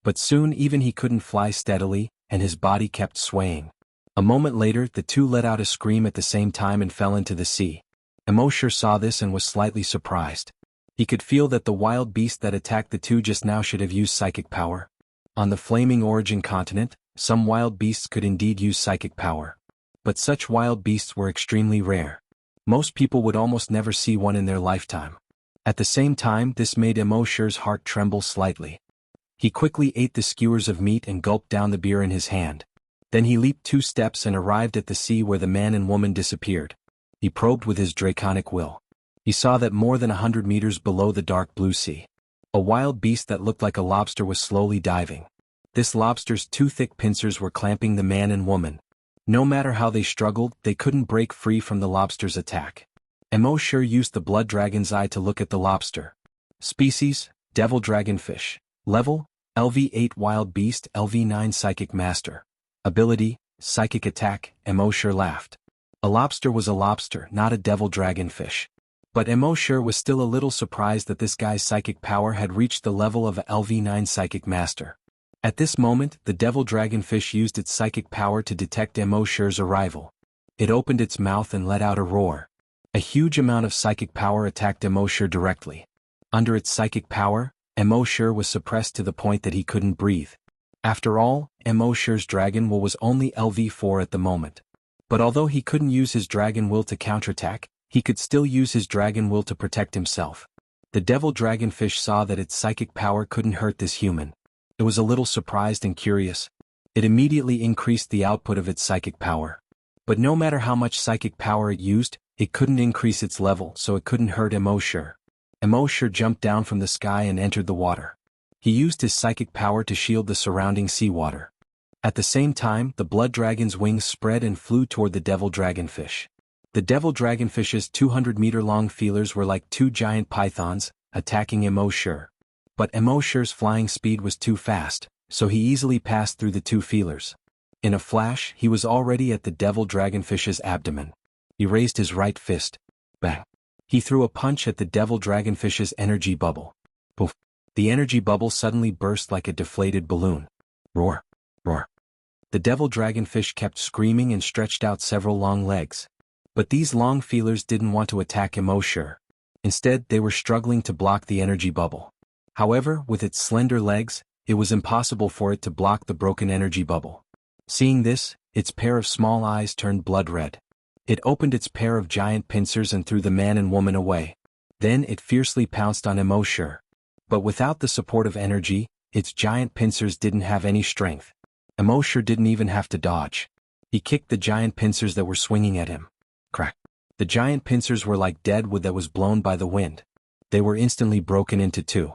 Speaker 1: But soon even he couldn't fly steadily, and his body kept swaying. A moment later, the two let out a scream at the same time and fell into the sea. Immortal saw this and was slightly surprised. He could feel that the wild beast that attacked the two just now should have used psychic power. On the flaming origin continent, some wild beasts could indeed use psychic power. But such wild beasts were extremely rare. Most people would almost never see one in their lifetime. At the same time, this made Immortal's heart tremble slightly. He quickly ate the skewers of meat and gulped down the beer in his hand. Then he leaped 2 steps and arrived at the sea where the man and woman disappeared. He probed with his draconic will. He saw that more than 100 meters below the dark blue sea, a wild beast that looked like a lobster was slowly diving. This lobster's 2 thick pincers were clamping the man and woman. No matter how they struggled, they couldn't break free from the lobster's attack. Immortal used the blood dragon's eye to look at the lobster. Species, devil dragonfish. Level, LV8 wild beast, LV9 psychic master. Ability, psychic attack. Immortal laughed. A lobster was a lobster, not a devil dragonfish. But Immortal was still a little surprised that this guy's psychic power had reached the level of a LV9 psychic master. At this moment, the devil dragonfish used its psychic power to detect Immortal's arrival. It opened its mouth and let out a roar. A huge amount of psychic power attacked Immortal directly. Under its psychic power, Immortal was suppressed to the point that he couldn't breathe. After all, Immortal's dragon will was only LV4 at the moment. But although he couldn't use his dragon will to counterattack, he could still use his dragon will to protect himself. The devil dragonfish saw that its psychic power couldn't hurt this human. It was a little surprised and curious. It immediately increased the output of its psychic power. But no matter how much psychic power it used, it couldn't increase its level, so it couldn't hurt Immortal. Immortal jumped down from the sky and entered the water. He used his psychic power to shield the surrounding seawater. At the same time, the blood dragon's wings spread and flew toward the devil dragonfish. The devil dragonfish's 200-meter-long feelers were like 2 giant pythons, attacking Immortal. But Immortal's flying speed was too fast, so he easily passed through the 2 feelers. In a flash, he was already at the devil dragonfish's abdomen. He raised his right fist. Bang! He threw a punch at the devil dragonfish's energy bubble. Poof! The energy bubble suddenly burst like a deflated balloon. Roar! Roar! The devil dragonfish kept screaming and stretched out several long legs. But these long feelers didn't want to attack Immortal. Instead, they were struggling to block the energy bubble. However, with its slender legs, it was impossible for it to block the broken energy bubble. Seeing this, its pair of small eyes turned blood red. It opened its pair of giant pincers and threw the man and woman away. Then it fiercely pounced on Immortal. But without the support of energy, its giant pincers didn't have any strength. Immortal didn't even have to dodge. He kicked the giant pincers that were swinging at him. Crack! The giant pincers were like dead wood that was blown by the wind. They were instantly broken into 2.